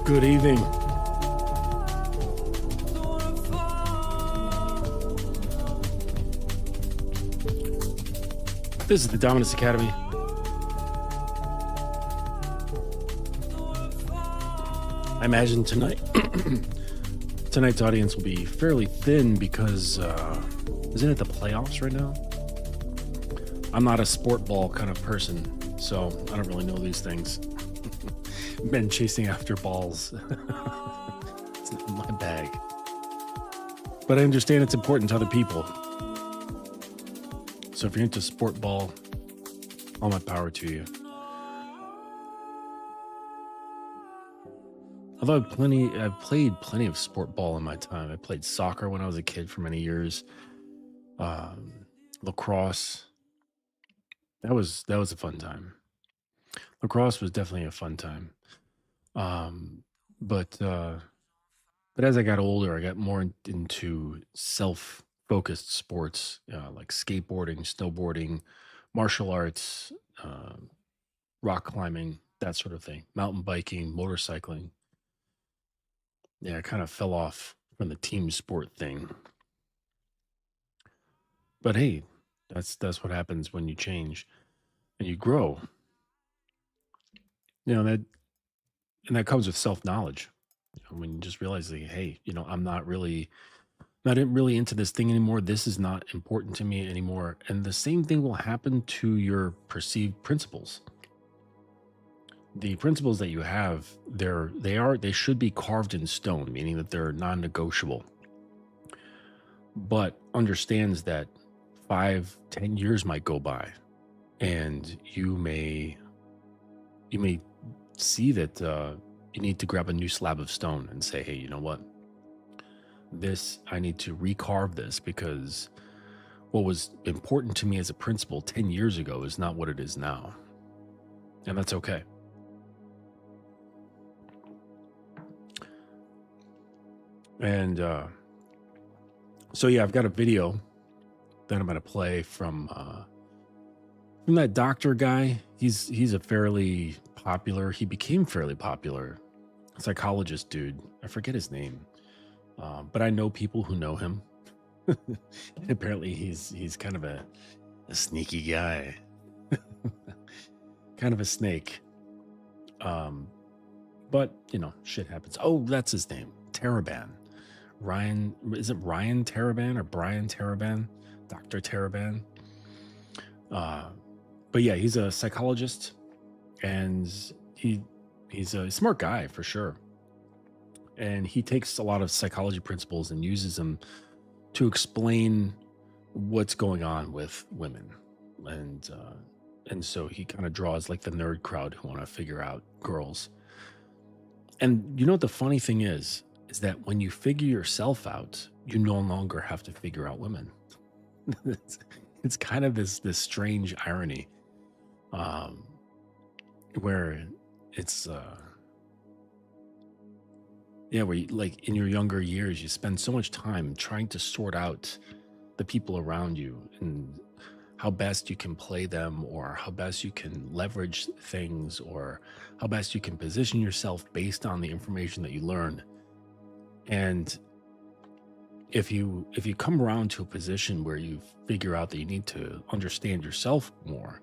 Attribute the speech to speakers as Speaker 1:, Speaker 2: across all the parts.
Speaker 1: Good evening. This is the Dominance Academy. I imagine tonight's audience will be fairly thin because isn't it the playoffs right now? I'm not a sport ball kind of person, so I don't really know these things. Been chasing after balls. It's not my bag. But I understand it's important to other people. So if you're into sport ball, all my power to you. Although I've played plenty of sport ball in my time. I played soccer when I was a kid for many years. Lacrosse. That was a fun time. Lacrosse was definitely a fun time. But as I got older, I got more into self-focused sports like skateboarding, snowboarding, martial arts, rock climbing, that sort of thing, mountain biking, motorcycling. Yeah, I kind of fell off from the team sport thing. But hey, that's what happens when you change and you grow. That comes with self-knowledge. When you just realize, like, hey, I'm not really into this thing anymore. This is not important to me anymore. And the same thing will happen to your perceived principles. The principles that you have, they should be carved in stone, meaning that they're non-negotiable. But understands that 5-10 years might go by, and you may see that you need to grab a new slab of stone and say, hey, you know what? I need to recarve this, because what was important to me as a principle 10 years ago is not what it is now. And that's okay. And so yeah, I've got a video that I'm going to play from that doctor guy. He became fairly popular psychologist dude. I forget his name. But I know people who know him. Apparently he's kind of a sneaky guy. Kind of a snake. But shit happens. Oh, that's his name. Taraban. Ryan, is it Ryan Taraban or Brian Taraban? Dr. Taraban. But yeah, he's a psychologist, and he's a smart guy for sure. And he takes a lot of psychology principles and uses them to explain what's going on with women. And so he kind of draws like the nerd crowd who want to figure out girls. And you know what the funny thing is that when you figure yourself out, you no longer have to figure out women. It's kind of this strange irony, where it's where you, like in your younger years, you spend so much time trying to sort out the people around you and how best you can play them, or how best you can leverage things, or how best you can position yourself based on the information that you learn. And if you come around to a position where you figure out that you need to understand yourself more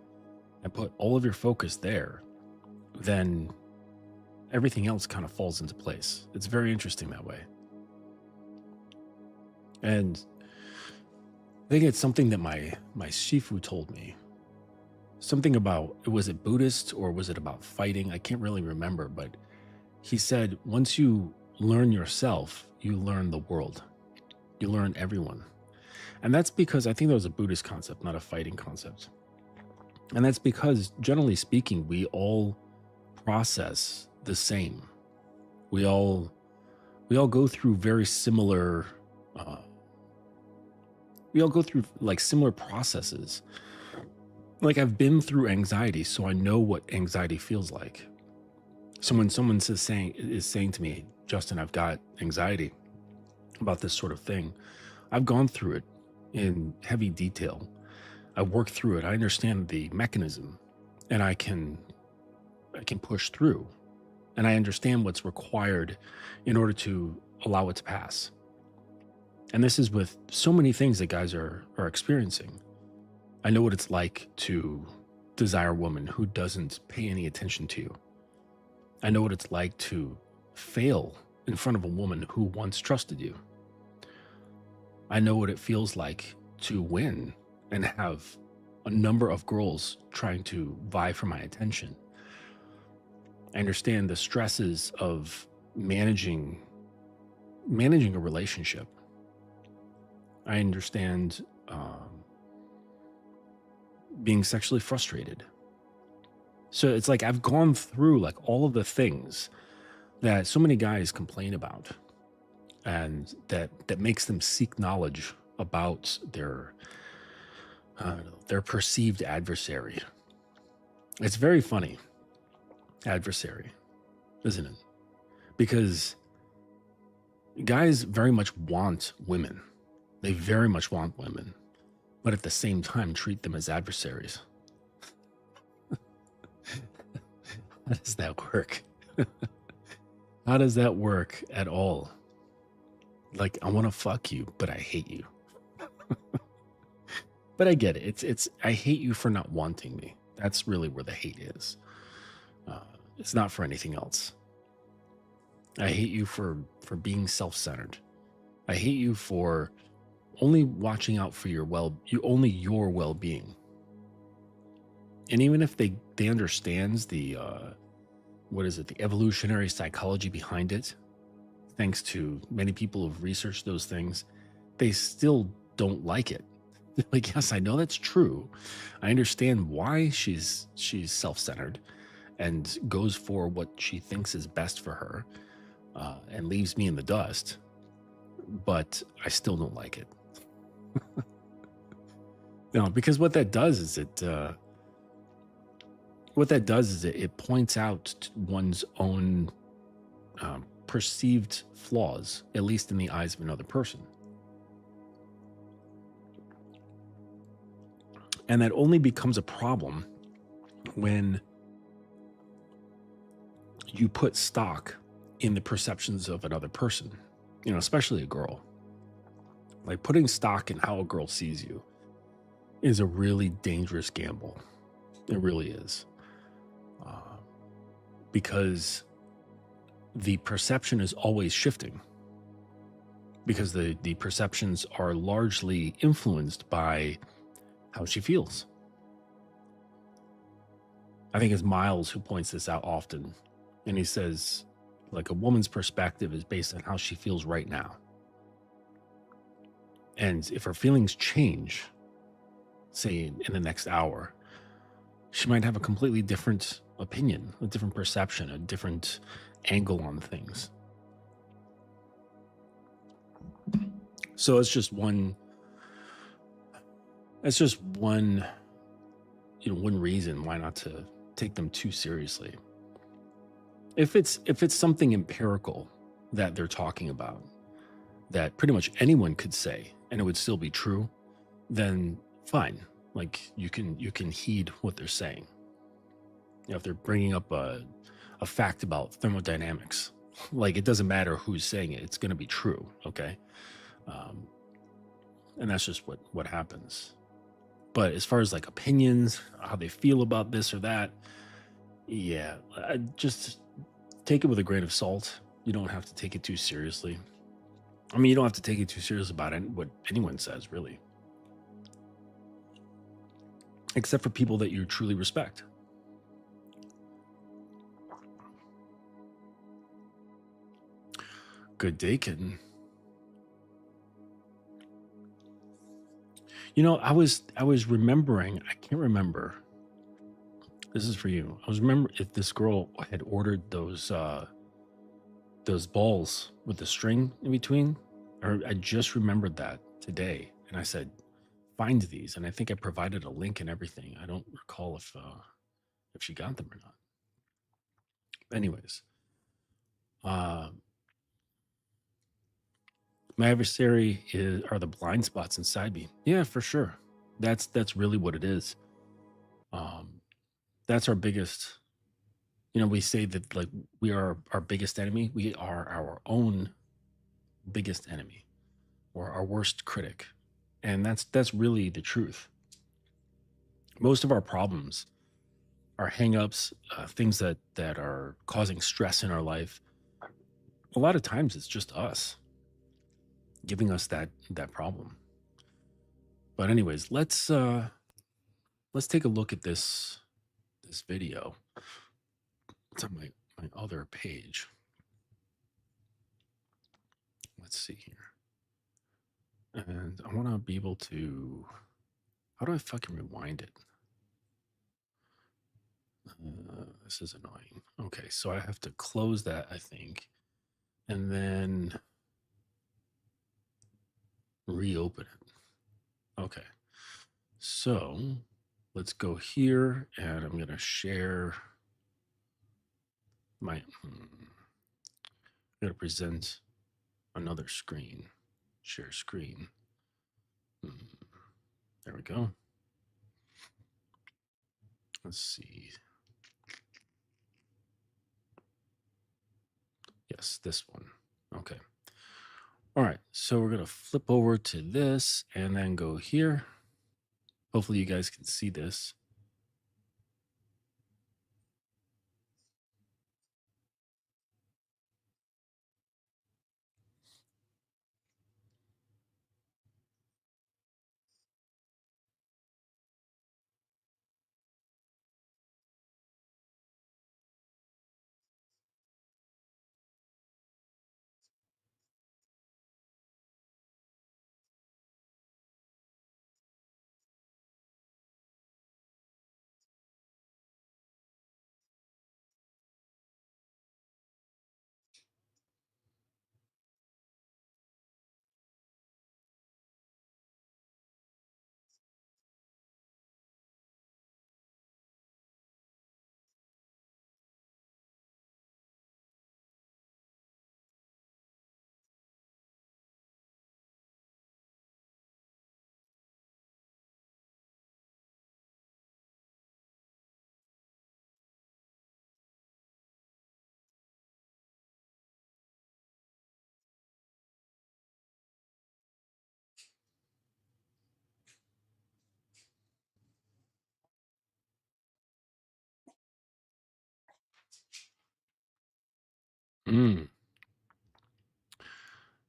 Speaker 1: and put all of your focus there, then everything else kind of falls into place. It's very interesting that way. And I think it's something that my shifu told me. Something about, was it Buddhist or was it about fighting? I can't really remember, but he said, once you learn yourself, you learn the world. You learn everyone. And that's because I think that was a Buddhist concept, not a fighting concept. And that's because, generally speaking, we all process the same. We all go through very similar similar processes. Like, I've been through anxiety, so I know what anxiety feels like. So when someone is saying to me, Justin, I've got anxiety about this sort of thing, I've gone through it in heavy detail. I worked through it. I understand the mechanism, and I can push through. and I understand what's required in order to allow it to pass. And this is with so many things that guys are experiencing. I know what it's like to desire a woman who doesn't pay any attention to you. I know what it's like to fail in front of a woman who once trusted you. I know what it feels like to win and have a number of girls trying to vie for my attention. I understand the stresses of managing a relationship. I understand being sexually frustrated. So it's like I've gone through like all of the things that so many guys complain about, and that makes them seek knowledge about their perceived adversary. It's very funny, adversary, isn't it? Because guys very much want women. They very much want women, but at the same time treat them as adversaries. How does that work? How does that work at all? Like, I want to fuck you, but I hate you. But I get it. It's I hate you for not wanting me. That's really where the hate is. It's not for anything else. I hate you for being self-centered. I hate you for only watching out for your well-being. And even if they understands the the evolutionary psychology behind it, thanks to many people who've researched those things, they still don't like it. Like, yes, I know that's true. I understand why she's self-centered and goes for what she thinks is best for her, and leaves me in the dust, but I still don't like it. No, because what that does is it points out one's own perceived flaws, at least in the eyes of another person. And that only becomes a problem when you put stock in the perceptions of another person, especially a girl. Like, putting stock in how a girl sees you is a really dangerous gamble. It really is. Because the perception is always shifting. Because the perceptions are largely influenced by how she feels. I think it's Miles who points this out often. And he says, like, a woman's perspective is based on how she feels right now. And if her feelings change, say in the next hour, she might have a completely different opinion, a different perception, a different angle on things. So it's just one one reason why not to take them too seriously. If it's something empirical that they're talking about, that pretty much anyone could say and it would still be true, then fine. Like, you can heed what they're saying. If they're bringing up a fact about thermodynamics, like, it doesn't matter who's saying it, it's going to be true. Okay. And that's just what happens. But as far as like opinions, how they feel about this or that, yeah, just take it with a grain of salt. You don't have to take it too seriously. I mean, you don't have to take it too serious about what anyone says, really. Except for people that you truly respect. Good day, kitten. I was remembering, I can't remember. This is for you. I was remembering if this girl had ordered those balls with the string in between, or I just remembered that today. And I said, find these. And I think I provided a link and everything. I don't recall if she got them or not. Anyways, my adversary are the blind spots inside me. Yeah, for sure. That's really what it is. That's our biggest We say that like we are our biggest enemy. We are our own biggest enemy or our worst critic. And that's really the truth. Most of our problems, our hangups, things that are causing stress in our life, a lot of times it's just us giving us that problem. But anyways, let's take a look at this video. It's on my other page. Let's see here. And I want to be able to, how do I fucking rewind it? This is annoying. Okay, so I have to close that, I think, and then reopen it. Okay, so let's go here, and I'm gonna share my. I'm gonna present another screen. Share screen. There we go. Let's see. Yes, this one. Okay. All right, so we're gonna flip over to this and then go here. Hopefully you guys can see this. Mm,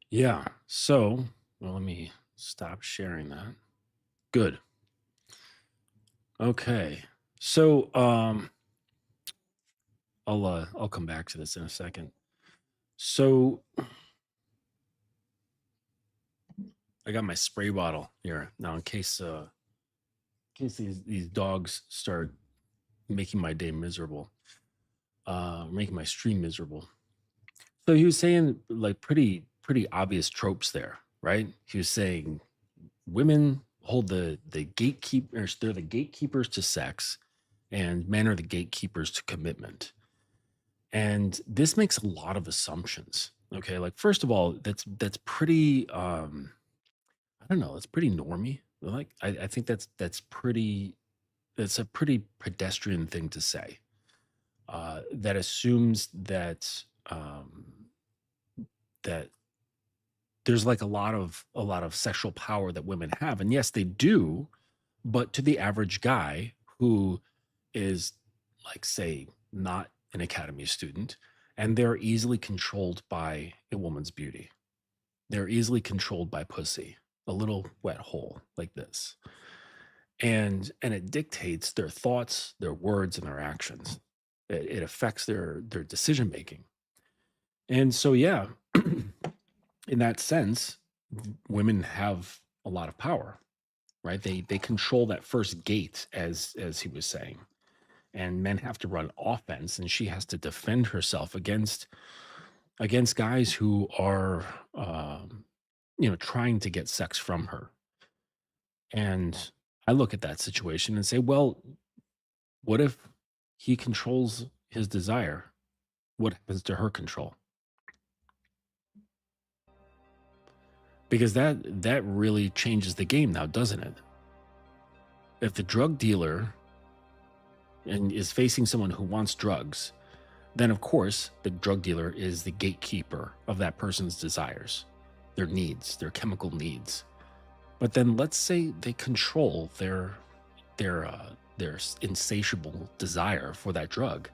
Speaker 1: yeah. So, well, let me stop sharing that. Good. Okay. So, I'll come back to this in a second. So, I got my spray bottle here now in case these dogs start making my day miserable, making my stream miserable. So he was saying like pretty obvious tropes there, right? He was saying women hold the gatekeepers, they're the gatekeepers to sex, and men are the gatekeepers to commitment. And this makes a lot of assumptions. Okay, like first of all, that's pretty I don't know, it's pretty normy. Like I think that's a pretty pedestrian thing to say. That assumes that there's like a lot of sexual power that women have, and yes, they do, but to the average guy who is like say not an academy student, and they're easily controlled by a woman's beauty, they're easily controlled by pussy, a little wet hole like this, and it dictates their thoughts, their words, and their actions. It affects their decision making. And so yeah, in that sense, women have a lot of power, right? They control that first gate, as he was saying, and men have to run offense, and she has to defend herself against guys who are, trying to get sex from her. And I look at that situation and say, well, what if he controls his desire? What happens to her control? Because that really changes the game now, doesn't it? If the drug dealer and is facing someone who wants drugs, then of course the drug dealer is the gatekeeper of that person's desires, their needs, their chemical needs. But then let's say they control their insatiable desire for that drug.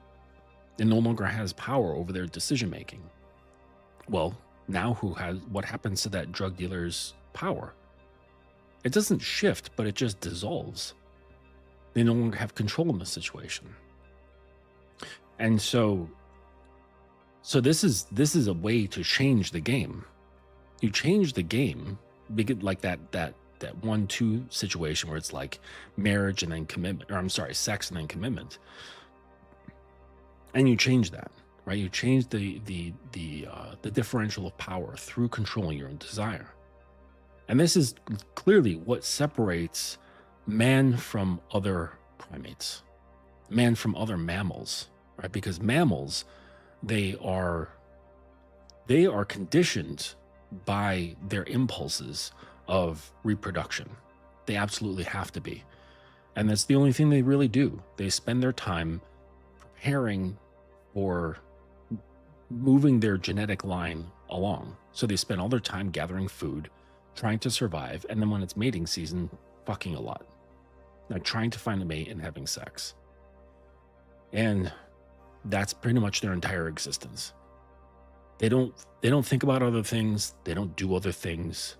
Speaker 1: It no longer has power over their decision making. Well, now what happens to that drug dealer's power? It doesn't shift, but it just dissolves. They no longer have control in the situation. And so this is a way to change the game. You change the game, like that 1-2 situation where it's like marriage and then commitment, or I'm sorry, sex and then commitment. And you change that, right? You change the differential of power through controlling your own desire. And this is clearly what separates man from other primates, man from other mammals, right? Because mammals, they are conditioned by their impulses of reproduction. They absolutely have to be. And that's the only thing they really do. They spend their time preparing for moving their genetic line along. So they spend all their time gathering food, trying to survive, and then when it's mating season, fucking a lot. Like trying to find a mate and having sex. And that's pretty much their entire existence. They don't think about other things. They don't do other things.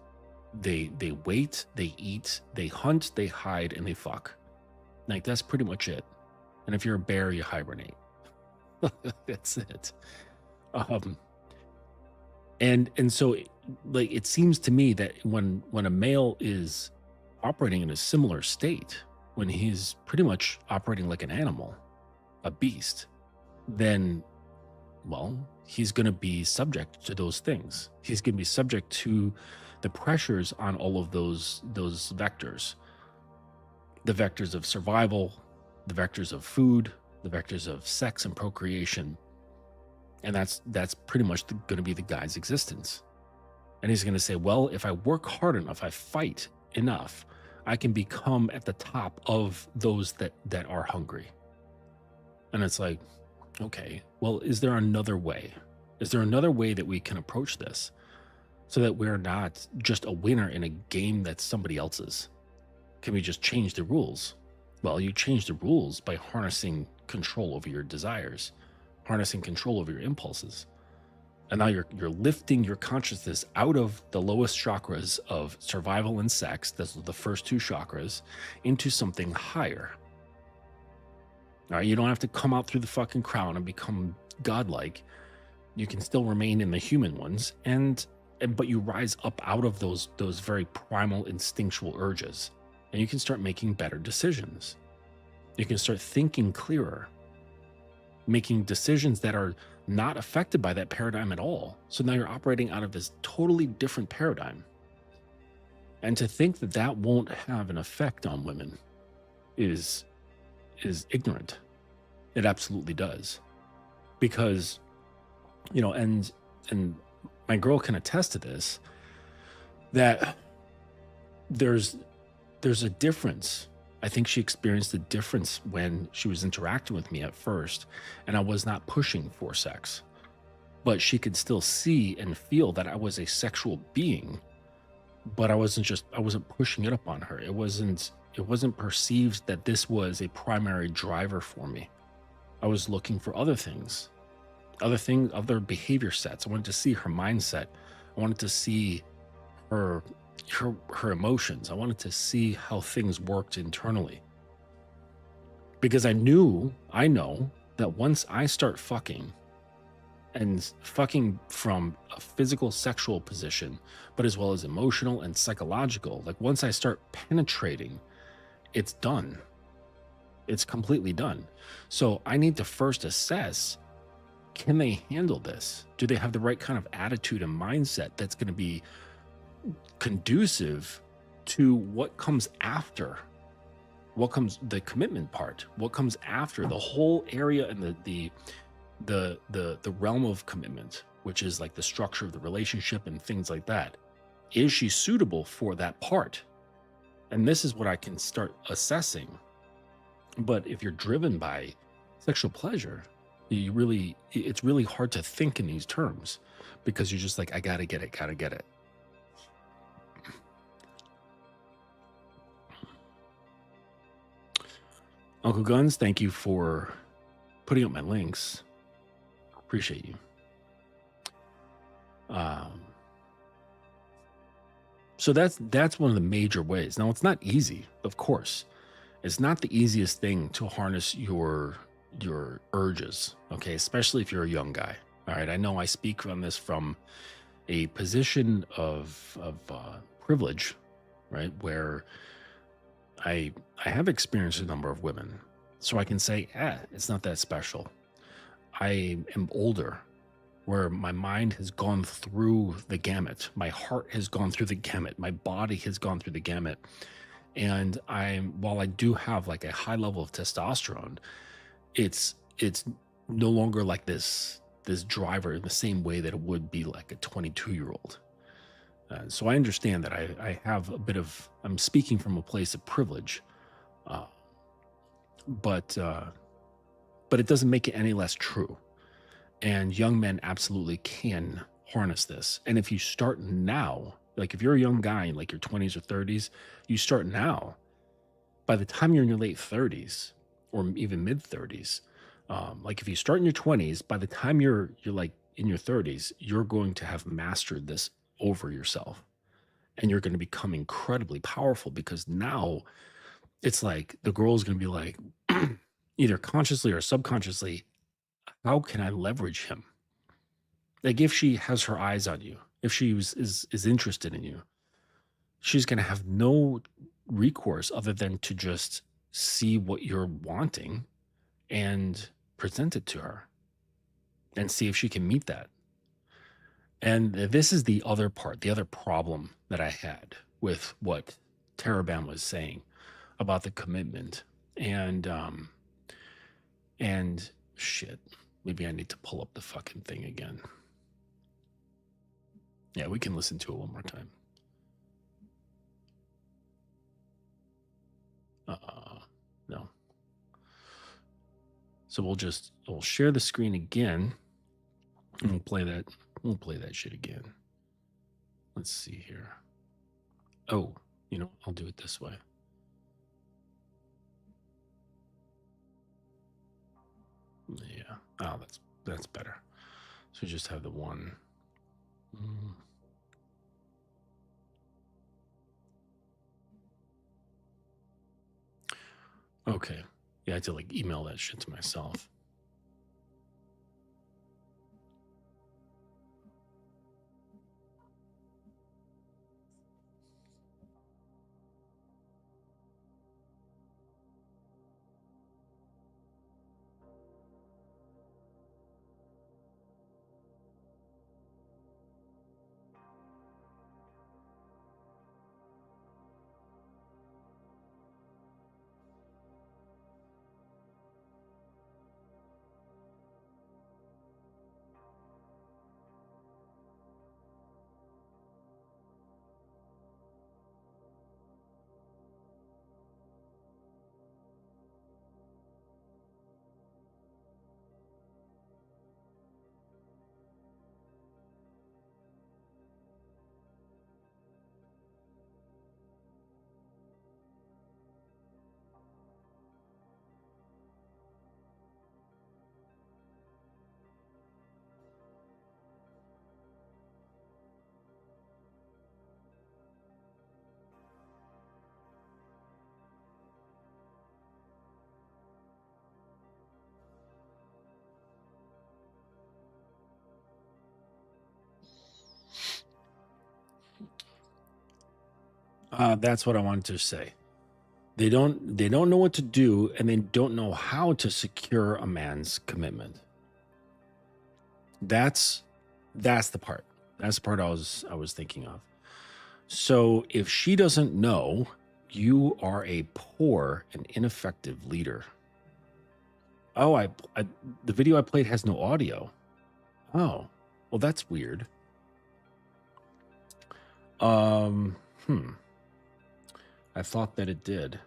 Speaker 1: They wait, they eat, they hunt, they hide, and they fuck. Like that's pretty much it. And if you're a bear, you hibernate. That's it. And so like it seems to me that when a male is operating in a similar state, when he's pretty much operating like an animal, a beast, then, well, he's going to be subject to those things. He's going to be subject to the pressures on all of those vectors. The vectors of survival, the vectors of food, the vectors of sex and procreation. And that's pretty much going to be the guy's existence. And he's going to say, well, if I work hard enough, I fight enough, I can become at the top of those that are hungry. And it's like, okay, well, is there another way? Is there another way that we can approach this so that we're not just a winner in a game that's somebody else's? Can we just change the rules? Well, you change the rules by harnessing control over your desires, harnessing control over your impulses. And now you're lifting your consciousness out of the lowest chakras of survival and sex, those are the first two chakras, into something higher. All right, you don't have to come out through the fucking crown and become godlike. You can still remain in the human ones, but you rise up out of those very primal instinctual urges, and you can start making better decisions. You can start thinking clearer, making decisions that are not affected by that paradigm at all. So now you're operating out of this totally different paradigm. And to think that that won't have an effect on women is ignorant. It absolutely does. Because, and my girl can attest to this, that there's a difference. I think she experienced a difference when she was interacting with me at first, and I was not pushing for sex, but she could still see and feel that I was a sexual being, but I wasn't pushing it up on her. It wasn't perceived that this was a primary driver for me. I was looking for other things, other behavior sets. I wanted to see her mindset. I wanted to see her emotions. I wanted to see how things worked internally. Because I know that once I start fucking, and fucking from a physical sexual position, but as well as emotional and psychological, like once I start penetrating, it's done. It's completely done. So I need to first assess, can they handle this? Do they have the right kind of attitude and mindset that's going to be conducive to what comes after? What comes the commitment part? What comes after the whole area and the realm of commitment, which is like the structure of the relationship and things like that? Is she suitable for that part? And this is what I can start assessing. But if you're driven by sexual pleasure, It's really hard to think in these terms because you're just like, I gotta get it, gotta get it. Uncle Guns, thank you for putting up my links. Appreciate you. So that's one of the major ways. Now, it's not easy, of course. It's not the easiest thing to harness your urges, okay? Especially if you're a young guy. All right, I know I speak on this from a position of privilege, right? Where I have experienced a number of women, so I can say, it's not that special. I am older, where my mind has gone through the gamut, my heart has gone through the gamut, my body has gone through the gamut, and while I do have like a high level of testosterone, it's no longer like this driver in the same way that it would be like a 22-year-old. So I understand that I have a bit of, I'm speaking from a place of privilege, but it doesn't make it any less true. And young men absolutely can harness this. And if you start now, like if you're a young guy in like your 20s or 30s, you start now, by the time you're in your late 30s or even mid 30s, like if you start in your 20s, by the time you're like in your 30s, you're going to have mastered this over yourself. And you're going to become incredibly powerful, because now it's like the girl's going to be like, either consciously or subconsciously, how can I leverage him? Like if she has her eyes on you, if she is interested in you, she's going to have no recourse other than to just see what you're wanting and present it to her and see if she can meet that. And this is the other part, the other problem that I had with what Terabam was saying about the commitment. And shit, maybe I need to pull up the fucking thing again. Yeah, we can listen to it one more time. No. So we'll share the screen again. And we'll play that shit again. Let's see here. Oh, I'll do it this way. Yeah. Oh, that's better. So just have the one. Okay. Yeah, I had to like email that shit to myself. That's what I wanted to say. They don't know what to do, and they don't know how to secure a man's commitment. That's the part. That's the part I was thinking of. So if she doesn't know, you are a poor and ineffective leader. Oh, the video I played has no audio. Oh, well, that's weird. I thought that it did.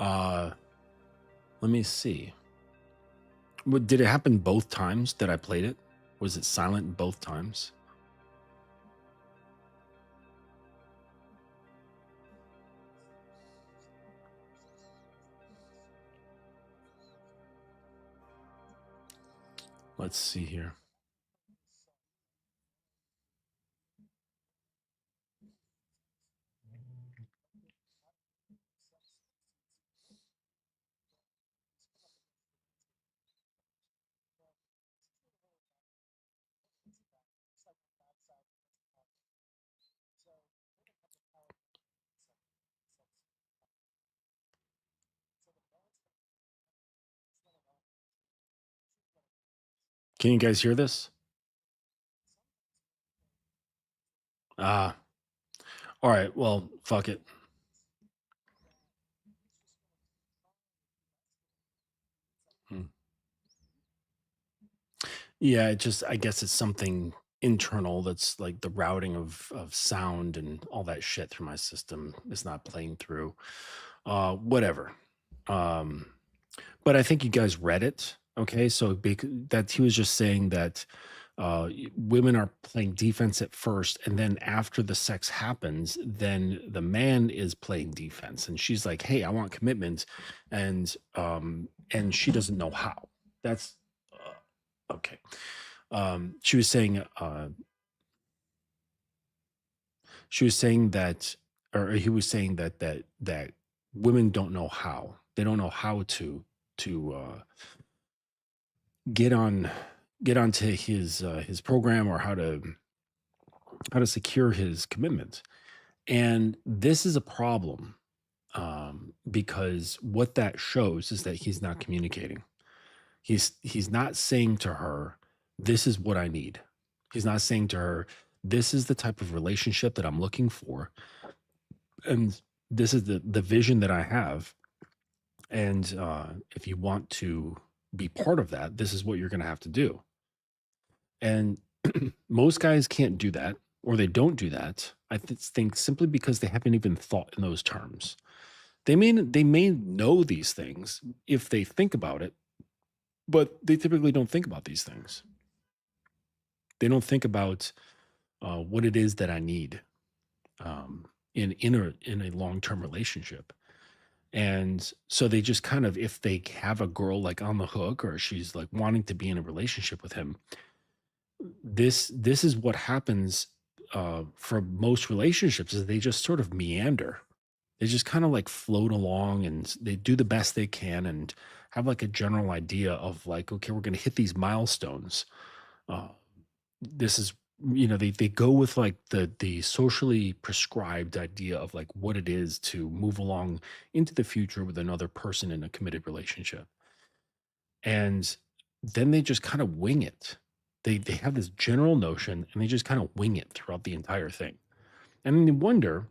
Speaker 1: Uh, let me see. Did it happen both times that I played it? Was it silent both times? Let's see here. Can you guys hear this? Ah, all right. Well, fuck it. Hmm. Yeah, it just I guess it's something internal that's like the routing of sound and all that shit through my system is not playing through. Whatever. Um, but I think you guys read it. Okay, so that he was just saying that women are playing defense at first, and then after the sex happens, then the man is playing defense, and she's like, "Hey, I want commitment," and she doesn't know how. That's okay. She was saying that, or he was saying that women don't know how. They don't know how to get on get onto his program, or how to secure his commitment. And this is a problem, because what that shows is that he's not communicating. He's not saying to her, "This is what I need." He's not saying to her, "This is the type of relationship that I'm looking for, and this is the vision that I have. And if you want to be part of that, this is what you're going to have to do." And most guys can't do that, or they don't do that. Think simply because they haven't even thought in those terms. They may know these things if they think about it, but they typically don't think about these things. They don't think about what it is that I need, in a long term relationship. And so they just kind of, if they have a girl like on the hook, or she's like wanting to be in a relationship with him, this is what happens for most relationships, is they just sort of meander. They just kind of like float along, and they do the best they can, and have like a general idea of like, okay, we're going to hit these milestones. uh, this is, they go with like the socially prescribed idea of like what it is to move along into the future with another person in a committed relationship. And then they just kind of wing it. They have this general notion, and they just kind of wing it throughout the entire thing. And then they wonder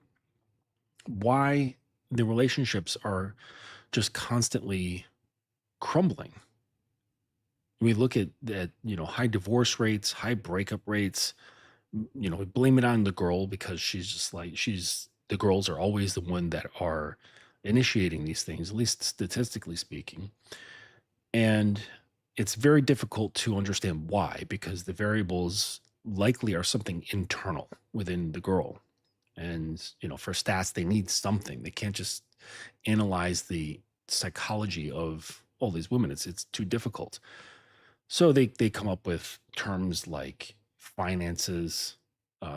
Speaker 1: why the relationships are just constantly crumbling. We look at high divorce rates, high breakup rates. We blame it on the girl, because she's just like, the girls are always the one that are initiating these things, at least statistically speaking. And it's very difficult to understand why, because the variables likely are something internal within the girl. And, for stats, they need something. They can't just analyze the psychology of all these women. It's too difficult. So they come up with terms like finances.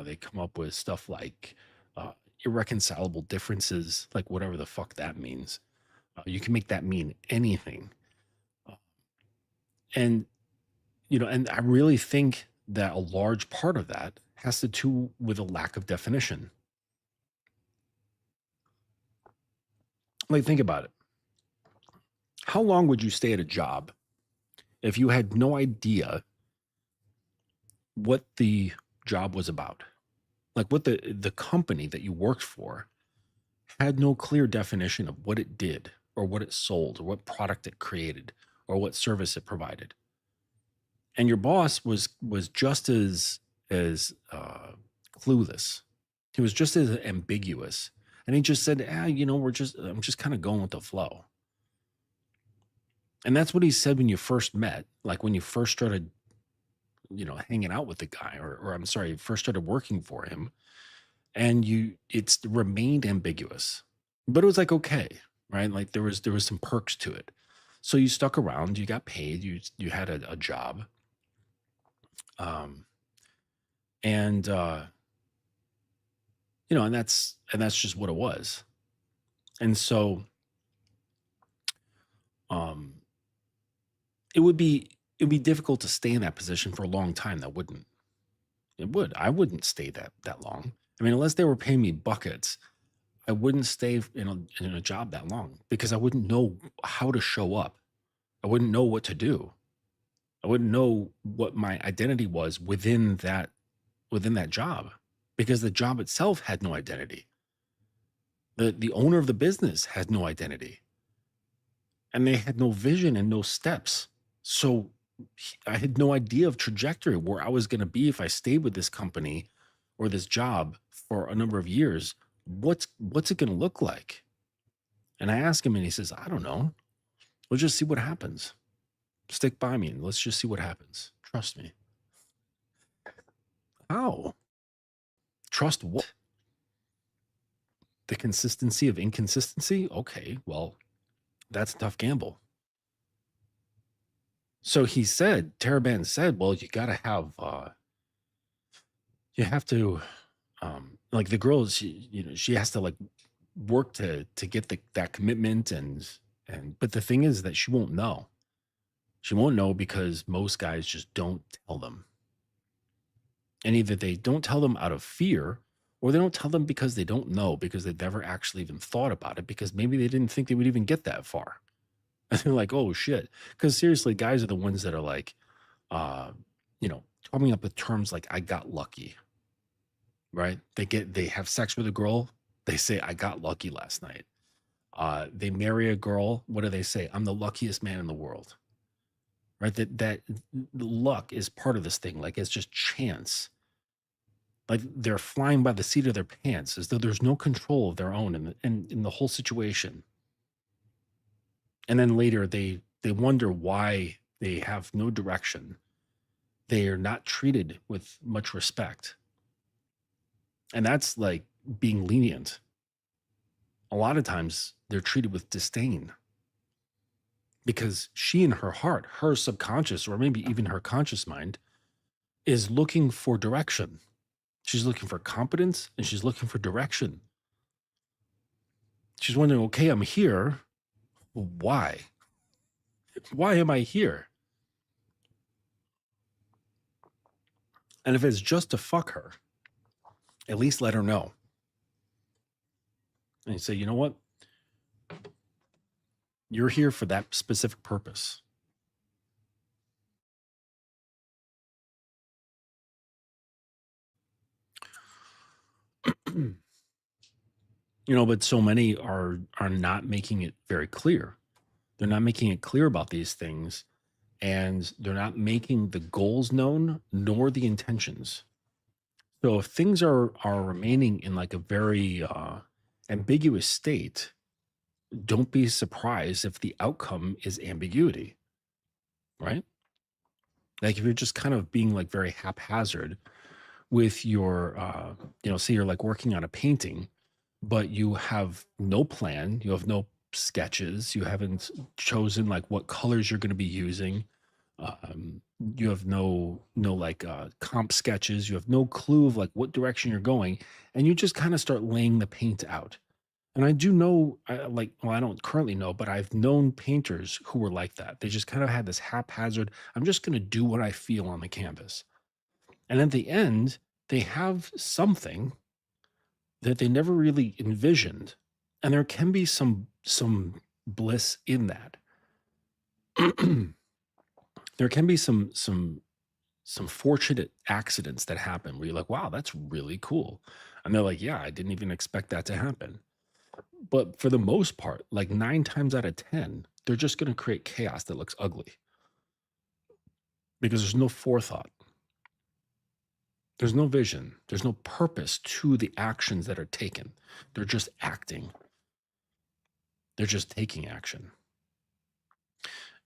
Speaker 1: They come up with stuff like uh, irreconcilable differences, like whatever the fuck that means. You can make that mean anything. Uh, and and I really think that a large part of that has to do with a lack of definition. Like, think about it. How long would you stay at a job if you had no idea what the job was about? Like, what the company that you worked for had no clear definition of what it did, or what it sold, or what product it created, or what service it provided. And your boss was just as clueless. He was just as ambiguous And he just said, I'm just kind of going with the flow. And that's what he said when you first met, like when you first started, hanging out with the guy, or I'm sorry, first started working for him. And it's remained ambiguous, but it was like, okay, right? Like there was some perks to it. So you stuck around, you got paid, you had a job. Um, and and that's just what it was. And so um it would be difficult to stay in that position for a long time. That wouldn't It would. I wouldn't stay that long. I mean, unless they were paying me buckets, I wouldn't stay in a job that long, because I wouldn't know how to show up. I wouldn't know what to do. I wouldn't know what my identity was within that job, because the job itself had no identity. The owner of the business had no identity, and they had no vision and no steps. So I had no idea of trajectory, where I was going to be if I stayed with this company or this job for a number of years. What's it going to look like? And I asked him, and he says, I don't know. We'll just see what happens. Stick by me and let's just see what happens. Trust me. How? Trust what? The consistency of inconsistency? Okay, well, that's a tough gamble. So Taraban said, well, you have to, like the girl, she has to like work to get that commitment, but the thing is that she won't know. She won't know because most guys just don't tell them. And either they don't tell them out of fear, or they don't tell them because they don't know, because they've never actually even thought about it, because maybe they didn't think they would even get that far. And they're like, oh shit. Because seriously, guys are the ones that are like, uh, coming up with terms like I got lucky, right? They have sex with a girl, they say, I got lucky last night. They marry a girl, what do they say? I'm the luckiest man in the world. Right? That luck is part of this thing. Like it's just chance. Like they're flying by the seat of their pants, as though there's no control of their own in the whole situation. And then later they wonder why they have no direction. They are not treated with much respect. And that's like being lenient. A lot of times they're treated with disdain, because she, in her heart, her subconscious, or maybe even her conscious mind, is looking for direction. She's looking for competence, and she's looking for direction. She's wondering, okay, I'm here. Why? Why am I here? And if it's just to fuck her, at least let her know. And you say, you know what? You're here for that specific purpose. But so many are not making it very clear. They're not making it clear about these things, and they're not making the goals known nor the intentions. So if things are remaining in like a very ambiguous state, don't be surprised if the outcome is ambiguity, right? Like if you're just kind of being like very haphazard with your, say you're like working on a painting, but you have no plan, you have no sketches, you haven't chosen like what colors you're going to be using. You have no like comp sketches, you have no clue of like what direction you're going, and you just kind of start laying the paint out. And I do know, I don't currently know, but I've known painters who were like that. They just kind of had this haphazard, I'm just going to do what I feel on the canvas. And at the end, they have something that they never really envisioned. And there can be some bliss in that. There can be some fortunate accidents that happen where you're like, wow, that's really cool. And they're like, yeah, I didn't even expect that to happen. But for the most part, like 9 times out of 10, they're just going to create chaos that looks ugly, because there's no forethought. There's no vision. There's no purpose to the actions that are taken. They're just acting. They're just taking action.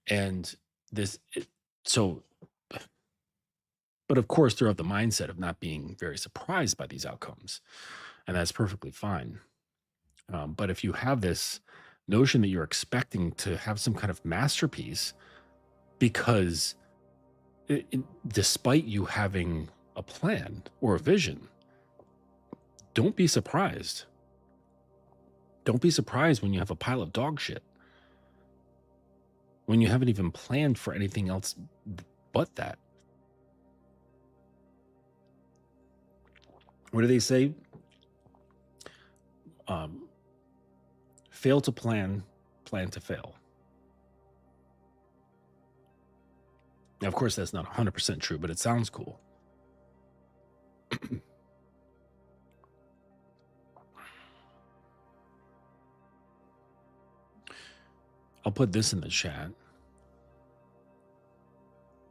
Speaker 1: And this, so, but of course, they're of the mindset of not being very surprised by these outcomes. And that's perfectly fine. But if you have this notion that you're expecting to have some kind of masterpiece, because despite you having a plan or a vision, don't be surprised. Don't be surprised when you have a pile of dog shit, when you haven't even planned for anything else but that. What do they say? Fail to plan, plan to fail. Now, of course, that's not 100% true, but it sounds cool. I'll put this in the chat.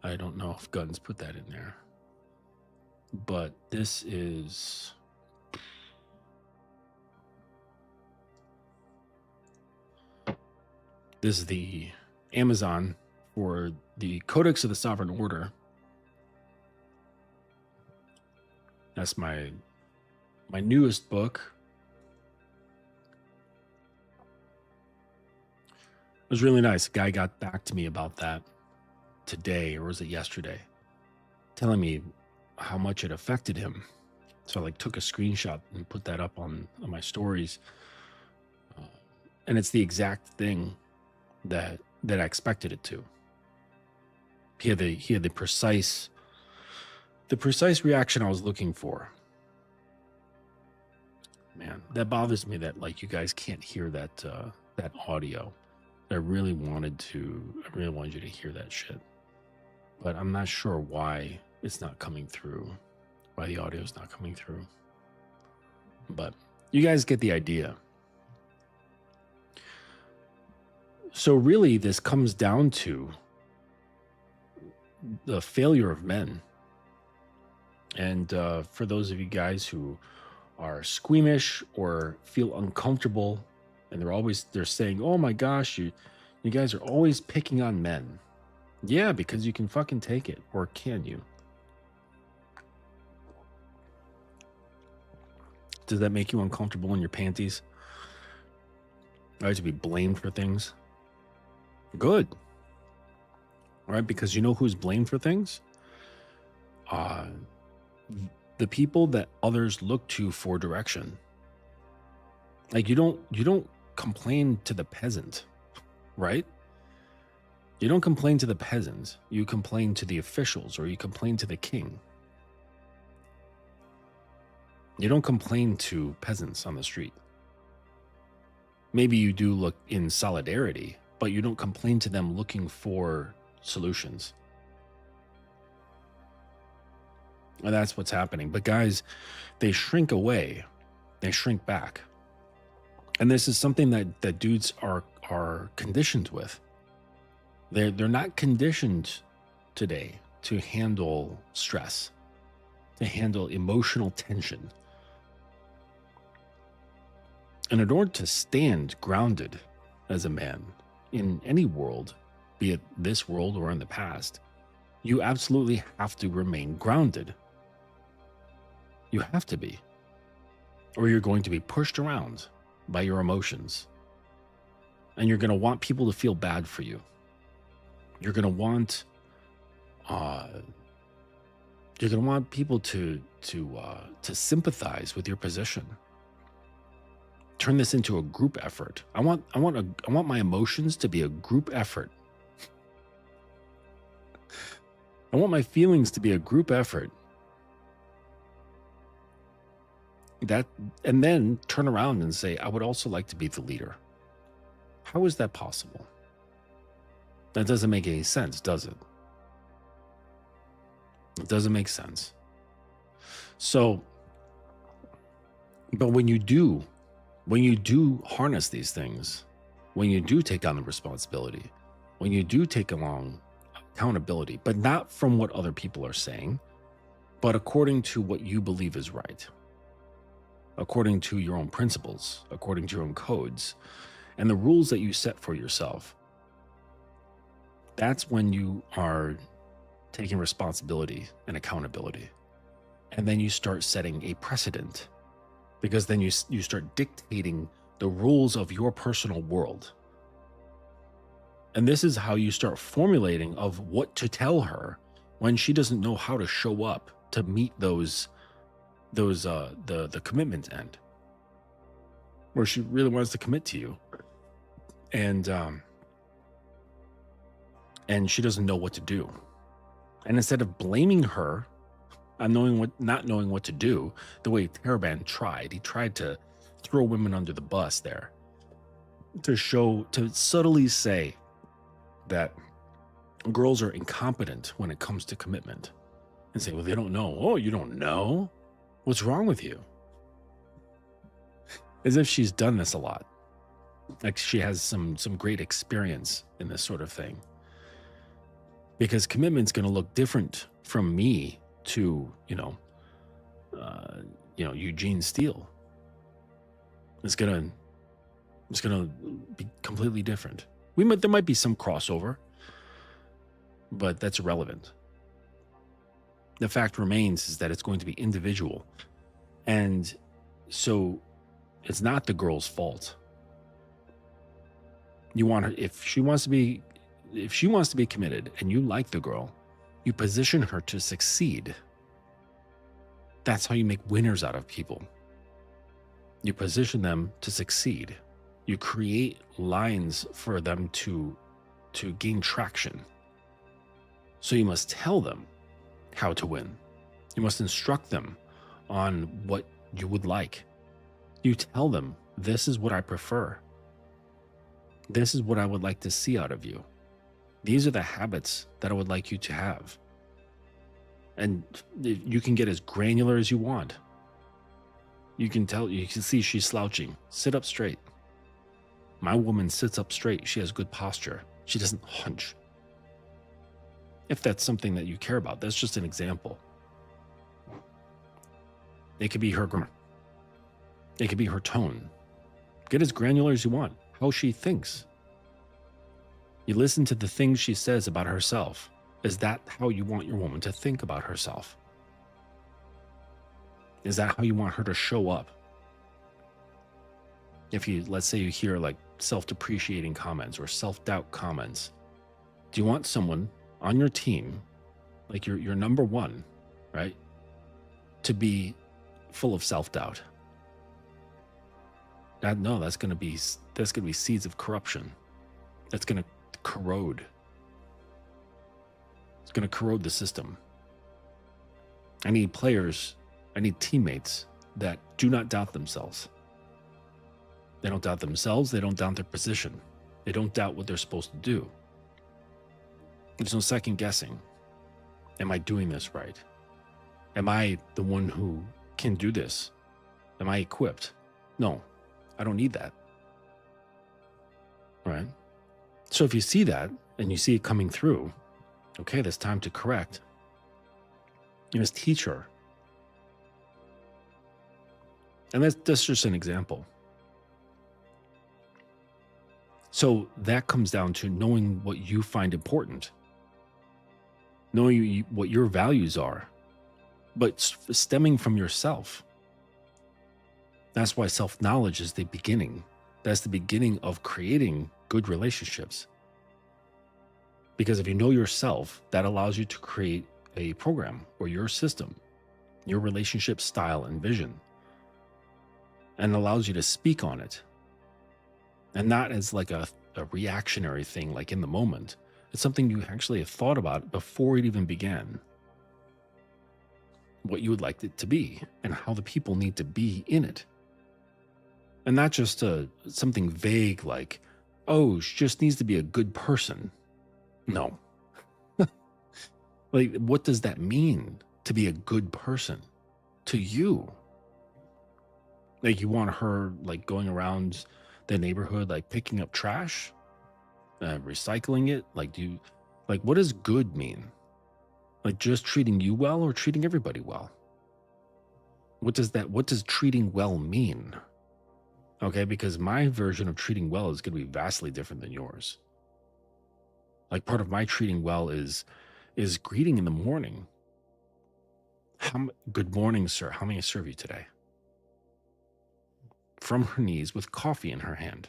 Speaker 1: I don't know if Guns put that in there, but this is the Amazon for the Codex of the Sovereign Order. That's my newest book. It was really nice. A guy got back to me about that today, or was it yesterday, telling me how much it affected him. So I like took a screenshot and put that up on my stories. And it's the exact thing that I expected it to. He had the precise reaction I was looking for. Man, that bothers me that like you guys can't hear that audio. I really wanted you to hear that shit, but I'm not sure why it's not coming through, why the audio is not coming through. But you guys get the idea. So really, this comes down to the failure of men. And for those of you guys who are squeamish or feel uncomfortable, and they're saying, "Oh my gosh, you guys are always picking on men." Yeah, because you can fucking take it, or can you? Does that make you uncomfortable in your panties? I have to be blamed for things. Good. All right, because you know who's blamed for things? The people that others look to for direction. Like you don't complain to the peasant, right? You don't complain to the peasants. You complain to the officials, or you complain to the king. You don't complain to peasants on the street. Maybe you do look in solidarity, but you don't complain to them looking for solutions. And that's what's happening. But guys, they shrink away. They shrink back. And this is something that dudes are conditioned with. They're not conditioned today to handle stress, to handle emotional tension. And in order to stand grounded as a man in any world, be it this world or in the past, you absolutely have to remain grounded. You have to be, or you're going to be pushed around by your emotions, and you're going to want people to feel bad for you. You're going to want people to sympathize with your position. Turn this into a group effort. I want my emotions to be a group effort. I want my feelings to be a group effort. And then turn around and say, I would also like to be the leader. How is that possible? That doesn't make any sense, does it? It doesn't make sense. So, but when you do harness these things, when you do take on the responsibility, when you do take along accountability, but not from what other people are saying, but according to what you believe is right, according to your own principles, according to your own codes, and the rules that you set for yourself. That's when you are taking responsibility and accountability. And then you start setting a precedent, because then you start dictating the rules of your personal world. And this is how you start formulating of what to tell her when she doesn't know how to show up to meet the commitment end, where she really wants to commit to you, and she doesn't know what to do. And instead of blaming her on not knowing what to do, the way Taraban tried, he tried to throw women under the bus there, to subtly say that girls are incompetent when it comes to commitment, and say, well, they don't know. Oh, you don't know? What's wrong with you? As if she's done this a lot. Like she has some great experience in this sort of thing. Because commitment's going to look different from me to, Eugene Steele. It's gonna be completely different. There might be some crossover, but that's irrelevant. The fact remains is that it's going to be individual. And so it's not the girl's fault. You want her, if she wants to be committed and you like the girl, you position her to succeed. That's how you make winners out of people. You position them to succeed. You create lines for them to gain traction. So you must tell them how to win. You must instruct them on what you would like. You tell them, this is what I prefer. This is what I would like to see out of you. These are the habits that I would like you to have. And you can get as granular as you want. You can see she's slouching. Sit up straight. My woman sits up straight. She has good posture. She doesn't hunch. If that's something that you care about, that's just an example. It could be her grammar. It could be her tone. Get as granular as you want. How she thinks. You listen to the things she says about herself. Is that how you want your woman to think about herself? Is that how you want her to show up? If let's say you hear like self-depreciating comments or self-doubt comments, do you want someone on your team, like your number one, right, to be full of self-doubt? No, that's going to be seeds of corruption. That's going to corrode. It's going to corrode the system. I need players, I need teammates that do not doubt themselves. They don't doubt themselves. They don't doubt their position. They don't doubt what they're supposed to do. There's no second guessing. Am I doing this right? Am I the one who can do this? Am I equipped? No, I don't need that. Right? So if you see that and you see it coming through, okay, there's time to correct. You must teach her. And that's just an example. So that comes down to knowing what you find important, knowing what your values are, but stemming from yourself. That's why self-knowledge is the beginning. That's the beginning of creating good relationships. Because if you know yourself, that allows you to create a program or your system, your relationship style and vision, and allows you to speak on it. And not as like a reactionary thing, like in the moment. It's something you actually have thought about before it even began. What you would like it to be and how the people need to be in it. And not just something vague like, oh, she just needs to be a good person. No. Like, what does that mean to be a good person to you? Like, you want her like going around the neighborhood, like picking up trash, recycling it? Like, what does good mean? Like just treating you well or treating everybody well? What does treating well mean? Okay, because my version of treating well is going to be vastly different than yours. Like part of my treating well is greeting in the morning. Good morning, sir. How may I serve you today? From her knees with coffee in her hand.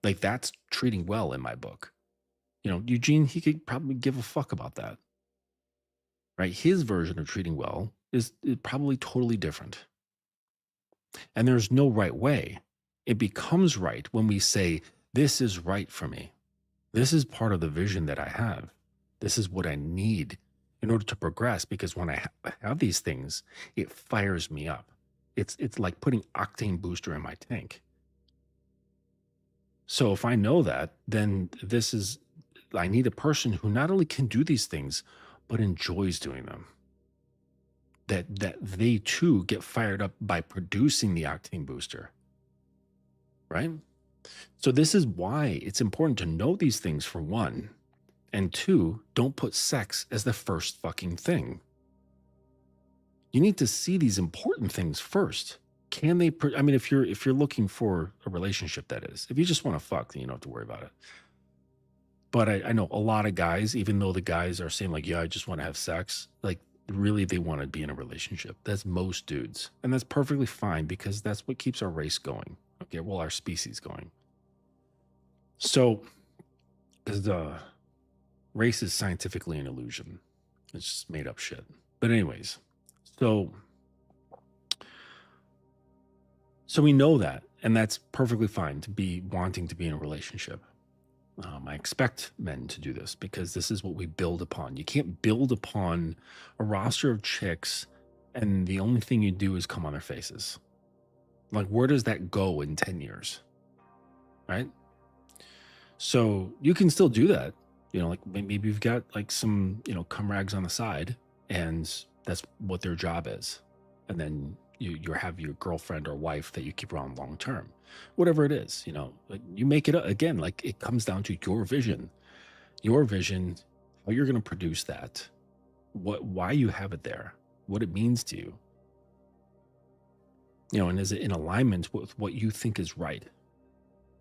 Speaker 1: Like that's treating well in my book. You know, Eugene, he could probably give a fuck about that. Right? His version of treating well is probably totally different. And there's no right way. It becomes right when we say, this is right for me. This is part of the vision that I have. This is what I need in order to progress, because when I have these things, it fires me up. It's like putting octane booster in my tank. So if I know that, then I need a person who not only can do these things, but enjoys doing them. That they too get fired up by producing the octane booster. Right? So this is why it's important to know these things, for one. And two, don't put sex as the first fucking thing. You need to see these important things first. Can they, I mean, if you're looking for a relationship, that is. If you just want to fuck, then you don't have to worry about it. But I know a lot of guys, even though the guys are saying like, yeah, I just want to have sex, like really they want to be in a relationship. That's most dudes. And that's perfectly fine, because that's what keeps our race going. Okay, well, our species going. So, the race is scientifically an illusion. It's just made up shit. But anyways, so we know that, and that's perfectly fine to be wanting to be in a relationship. I expect men to do this because this is what we build upon. You can't build upon a roster of chicks and the only thing you do is come on their faces. Like, where does that go in 10 years? Right? So you can still do that. You know, like maybe you've got like some, cum rags on the side, and that's what their job is. And then you have your girlfriend or wife that you keep around long term. Whatever it is, you make it up. Again, like it comes down to your vision, how you're going to produce that, why you have it there, what it means to you. And is it in alignment with what you think is right?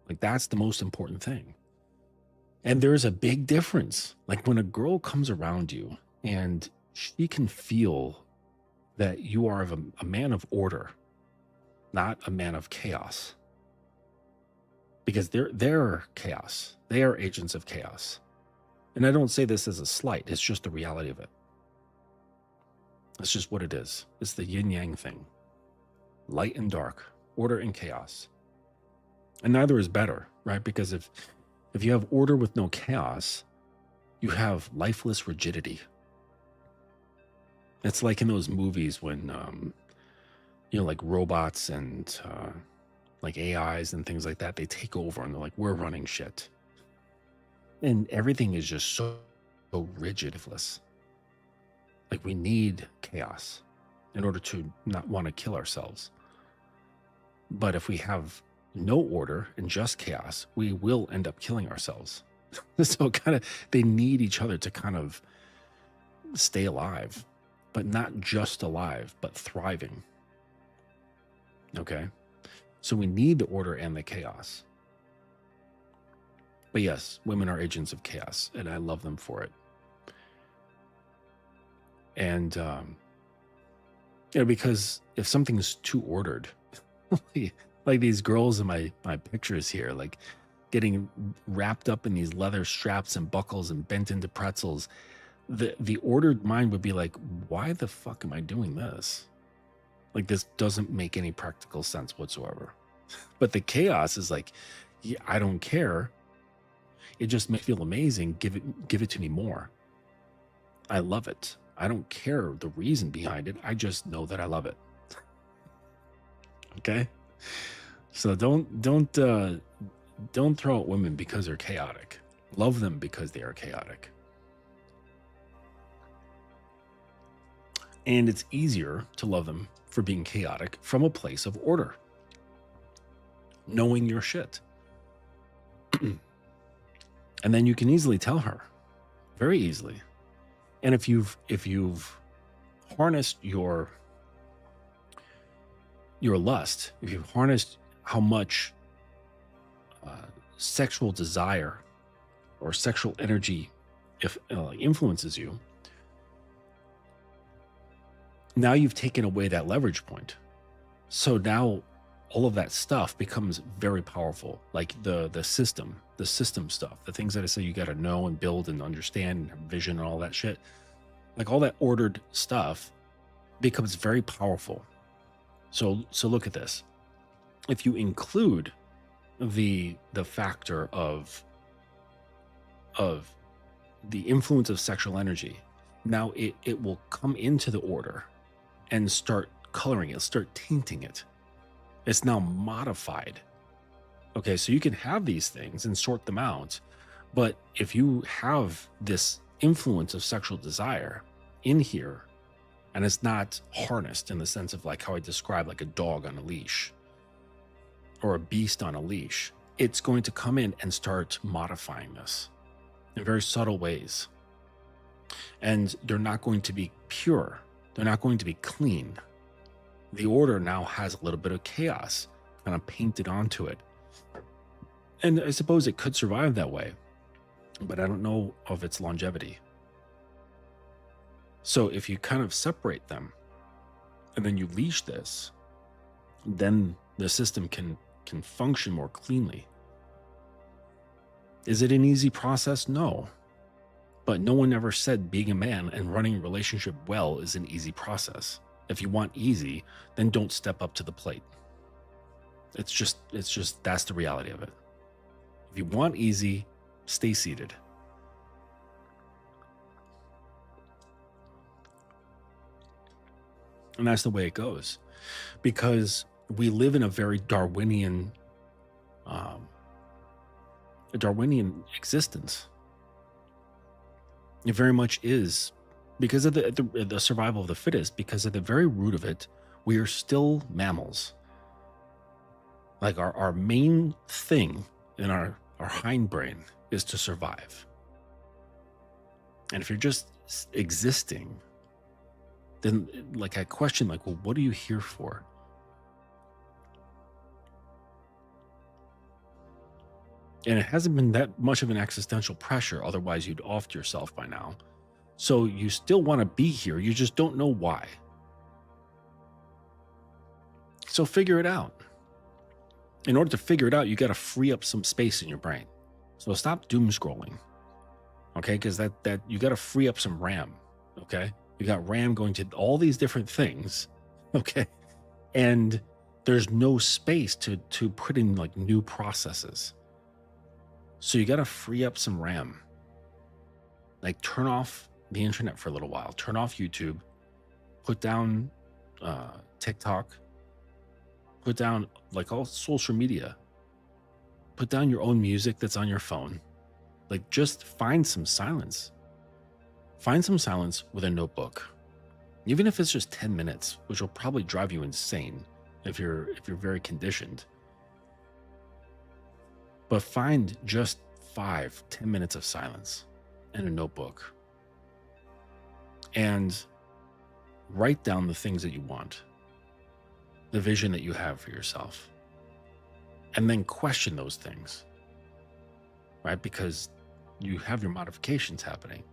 Speaker 1: Like that's the most important thing. And there's a big difference. Like when a girl comes around you and she can feel that you are a man of order, not a man of chaos. Because they're chaos. They are agents of chaos. And I don't say this as a slight. It's just the reality of it. It's just what it is. It's the yin-yang thing. Light and dark, order and chaos. And neither is better, right? Because if you have order with no chaos, you have lifeless rigidity. It's like in those movies when, like robots and like AIs and things like that, they take over and they're like, we're running shit. And everything is just so rigid. Like we need chaos in order to not want to kill ourselves. But if we have no order and just chaos, we will end up killing ourselves. So they need each other to kind of stay alive, but not just alive, but thriving. Okay. So we need the order and the chaos. But yes, women are agents of chaos, and I love them for it. And, because if something's too ordered, like these girls in my pictures here, like getting wrapped up in these leather straps and buckles and bent into pretzels, the ordered mind would be like, why the fuck am I doing this? Like, this doesn't make any practical sense whatsoever. But the chaos is like, yeah, I don't care. It just makes me feel amazing. Give it to me more. I love it. I don't care the reason behind it. I just know that I love it. Okay? So don't throw at women because they're chaotic. Love them because they are chaotic. And it's easier to love them for being chaotic from a place of order. Knowing your shit. And then you can easily tell her, very easily, And if you've harnessed your lust, if you've harnessed how much sexual desire or sexual energy if influences you, now you've taken away that leverage point. So now all of that stuff becomes very powerful, like the system stuff, the things that I say you got to know and build and understand and vision and all that shit, like all that ordered stuff becomes very powerful. So look at this. If you include the factor of the influence of sexual energy, now it will come into the order and start coloring it, start tainting it. It's now modified. Okay, so you can have these things and sort them out, but if you have this influence of sexual desire in here, and it's not harnessed in the sense of like how I described, like a dog on a leash or a beast on a leash, it's going to come in and start modifying this in very subtle ways. And they're not going to be pure. They're not going to be clean. The order now has a little bit of chaos kind of painted onto it. And I suppose it could survive that way, but I don't know of its longevity. So if you kind of separate them and then you leash this, then the system can function more cleanly. Is it an easy process? No. But no one ever said being a man and running a relationship well is an easy process. If you want easy, then don't step up to the plate. It's just that's the reality of it. If you want easy, stay seated. And that's the way it goes, because we live in a very Darwinian existence. It very much is, because of the survival of the fittest. Because at the very root of it, we are still mammals. Like our main thing in our hindbrain is to survive. And if you're just existing, then like I question, like, well, what are you here for? And it hasn't been that much of an existential pressure, otherwise you'd offed yourself by now. So you still want to be here, you just don't know why. So figure it out. In order to figure it out, you got to free up some space in your brain. So stop doom scrolling, okay? Because that you got to free up some RAM, okay? You got RAM going to all these different things, okay? And there's no space to put in like new processes. So you got to free up some RAM. Like turn off the internet for a little while. Turn off YouTube. Put down TikTok. Put down like all social media. Put down your own music that's on your phone. Like just find some silence. Find some silence with a notebook. Even if it's just 10 minutes, which will probably drive you insane if you're very conditioned. But find just 5-10 minutes of silence and a notebook. And write down the things that you want, the vision that you have for yourself, and then question those things, right? Because you have your modifications happening.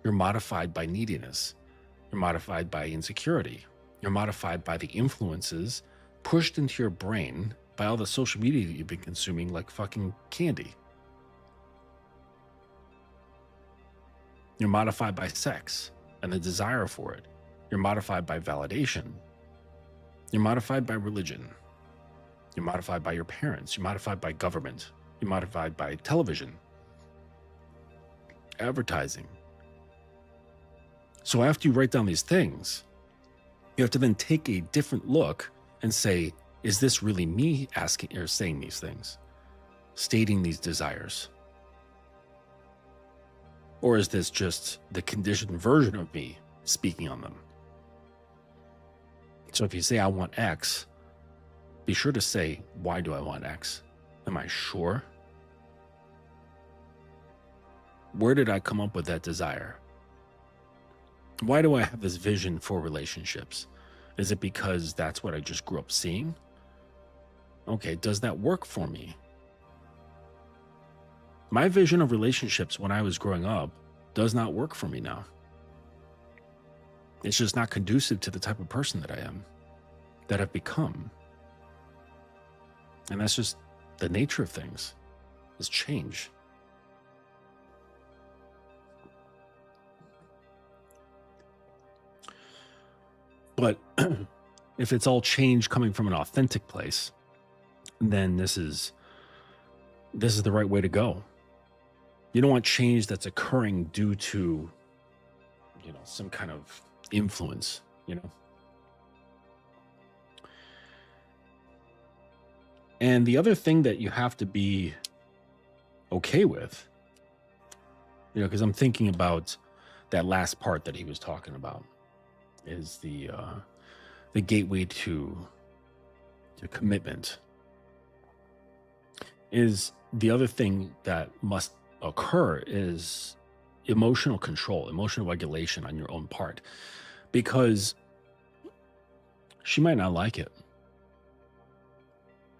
Speaker 1: You're modified by neediness. You're modified by insecurity. You're modified by the influences pushed into your brain by all the social media that you've been consuming like fucking candy. You're modified by sex and the desire for it. You're modified by validation. You're modified by religion. You're modified by your parents. You're modified by government. You're modified by television, advertising. So after you write down these things, you have to then take a different look and say, is this really me asking or saying these things, stating these desires? Or is this just the conditioned version of me speaking on them? So if you say, I want X, be sure to say, why do I want X? Am I sure? Where did I come up with that desire? Why do I have this vision for relationships? Is it because that's what I just grew up seeing? Okay, does that work for me? My vision of relationships when I was growing up does not work for me now. It's just not conducive to the type of person that I am, that I've become. And that's just the nature of things, is change. But if it's all change coming from an authentic place, then this is the right way to go. You don't want change that's occurring due to, some kind of influence, And the other thing that you have to be okay with, because I'm thinking about that last part that he was talking about, is the gateway to commitment. Is the other thing that must occur is emotional control, emotional regulation on your own part, because she might not like it.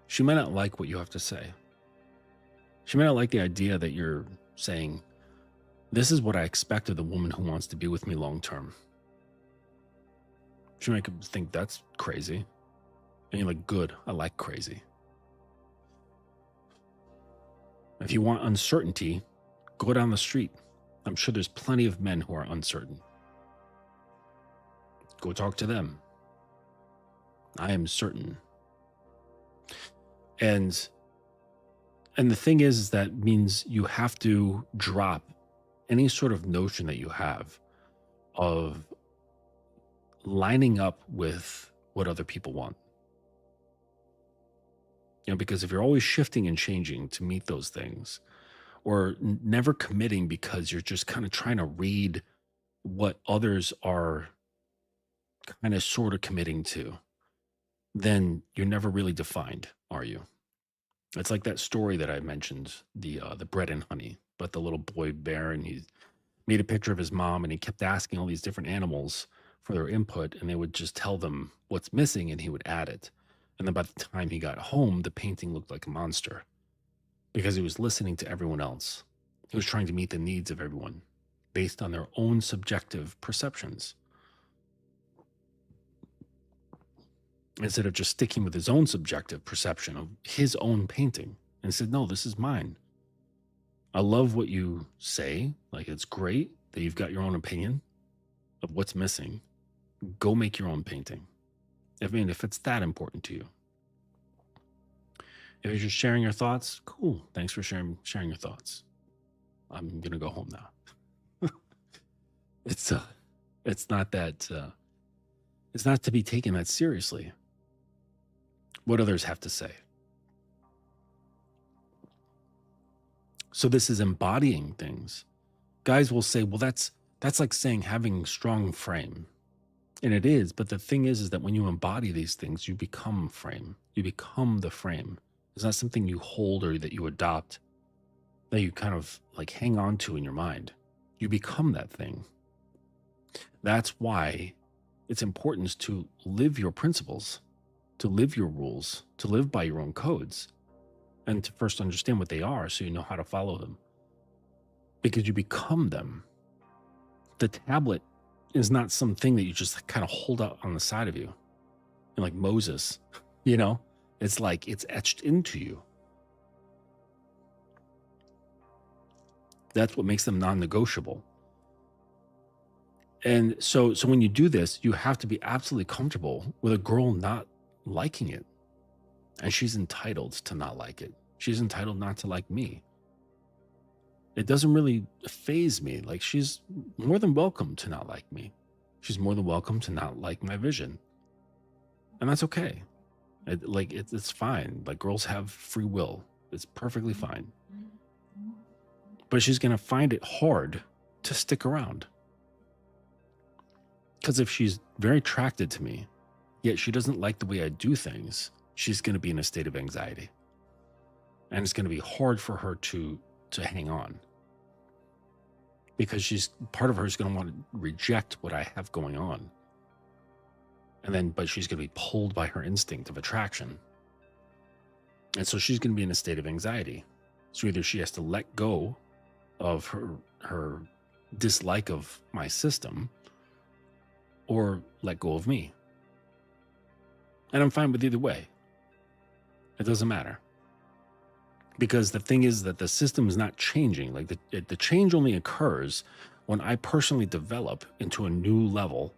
Speaker 1: She might not like what you have to say. She might not like the idea that you're saying, this is what I expect of the woman who wants to be with me long term. She might think that's crazy. And you're like, good, I like crazy. If you want uncertainty, go down the street. I'm sure there's plenty of men who are uncertain. Go talk to them. I am certain. And the thing is that means you have to drop any sort of notion that you have of lining up with what other people want. Because if you're always shifting and changing to meet those things, or never committing because you're just kind of trying to read what others are kind of sort of committing to, then you're never really defined, are you? It's like that story that I mentioned, the bread and honey, but the little boy bear, and he made a picture of his mom, and he kept asking all these different animals for their input, and they would just tell them what's missing, and he would add it. And then by the time he got home, the painting looked like a monster because he was listening to everyone else. He was trying to meet the needs of everyone based on their own subjective perceptions, instead of just sticking with his own subjective perception of his own painting, and said, no, this is mine. I love what you say. Like, it's great that you've got your own opinion of what's missing. Go make your own painting. If it's that important to you. If you're just sharing your thoughts, cool. Thanks for sharing your thoughts. I'm gonna go home now. It's not that it's not to be taken that seriously. What others have to say. So this is embodying things. Guys will say, well, that's like saying having strong frame. And it is, but the thing is that when you embody these things, you become frame. You become the frame. It's not something you hold or that you adopt, that you kind of like hang on to in your mind. You become that thing. That's why it's important to live your principles, to live your rules, to live by your own codes, and to first understand what they are so you know how to follow them. Because you become them. The tablet is not something that you just kind of hold out on the side of you. And like Moses, it's like it's etched into you. That's what makes them non-negotiable. And so when you do this, you have to be absolutely comfortable with a girl not liking it. And she's entitled to not like it. She's entitled not to like me. It doesn't really faze me. Like, she's more than welcome to not like me. She's more than welcome to not like my vision. And that's okay. It's fine. Like, girls have free will. It's perfectly fine. But she's going to find it hard to stick around. Because if she's very attracted to me, yet she doesn't like the way I do things, she's going to be in a state of anxiety. And it's going to be hard for her to hang on. because she's part of her is going to want to reject what I have going on. And then, but she's going to be pulled by her instinct of attraction. And so she's going to be in a state of anxiety. So either she has to let go of her dislike of my system, or let go of me. And I'm fine with either way. It doesn't matter. Because the thing is that the system is not changing. Like the change only occurs when I personally develop into a new level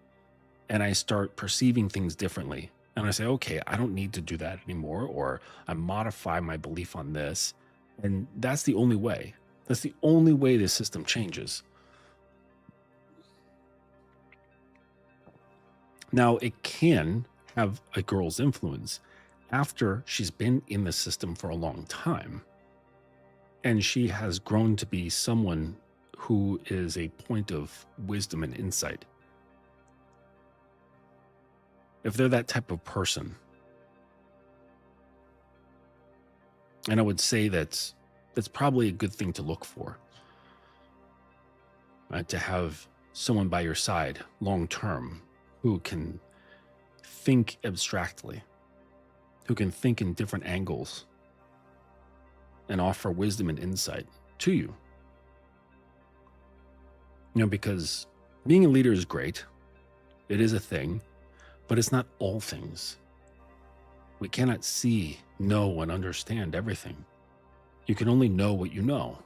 Speaker 1: and I start perceiving things differently. And I say, okay, I don't need to do that anymore, or I modify my belief on this. And that's the only way. That's the only way the system changes. Now, it can have a girl's influence after she's been in the system for a long time and she has grown to be someone who is a point of wisdom and insight. If they're that type of person, and I would say that's probably a good thing to look for, right? To have someone by your side long term who can think abstractly, who can think in different angles and offer wisdom and insight to you. You know, because being a leader is great. It is a thing, but it's not all things. We cannot see, know, and understand everything. You can only know what you know.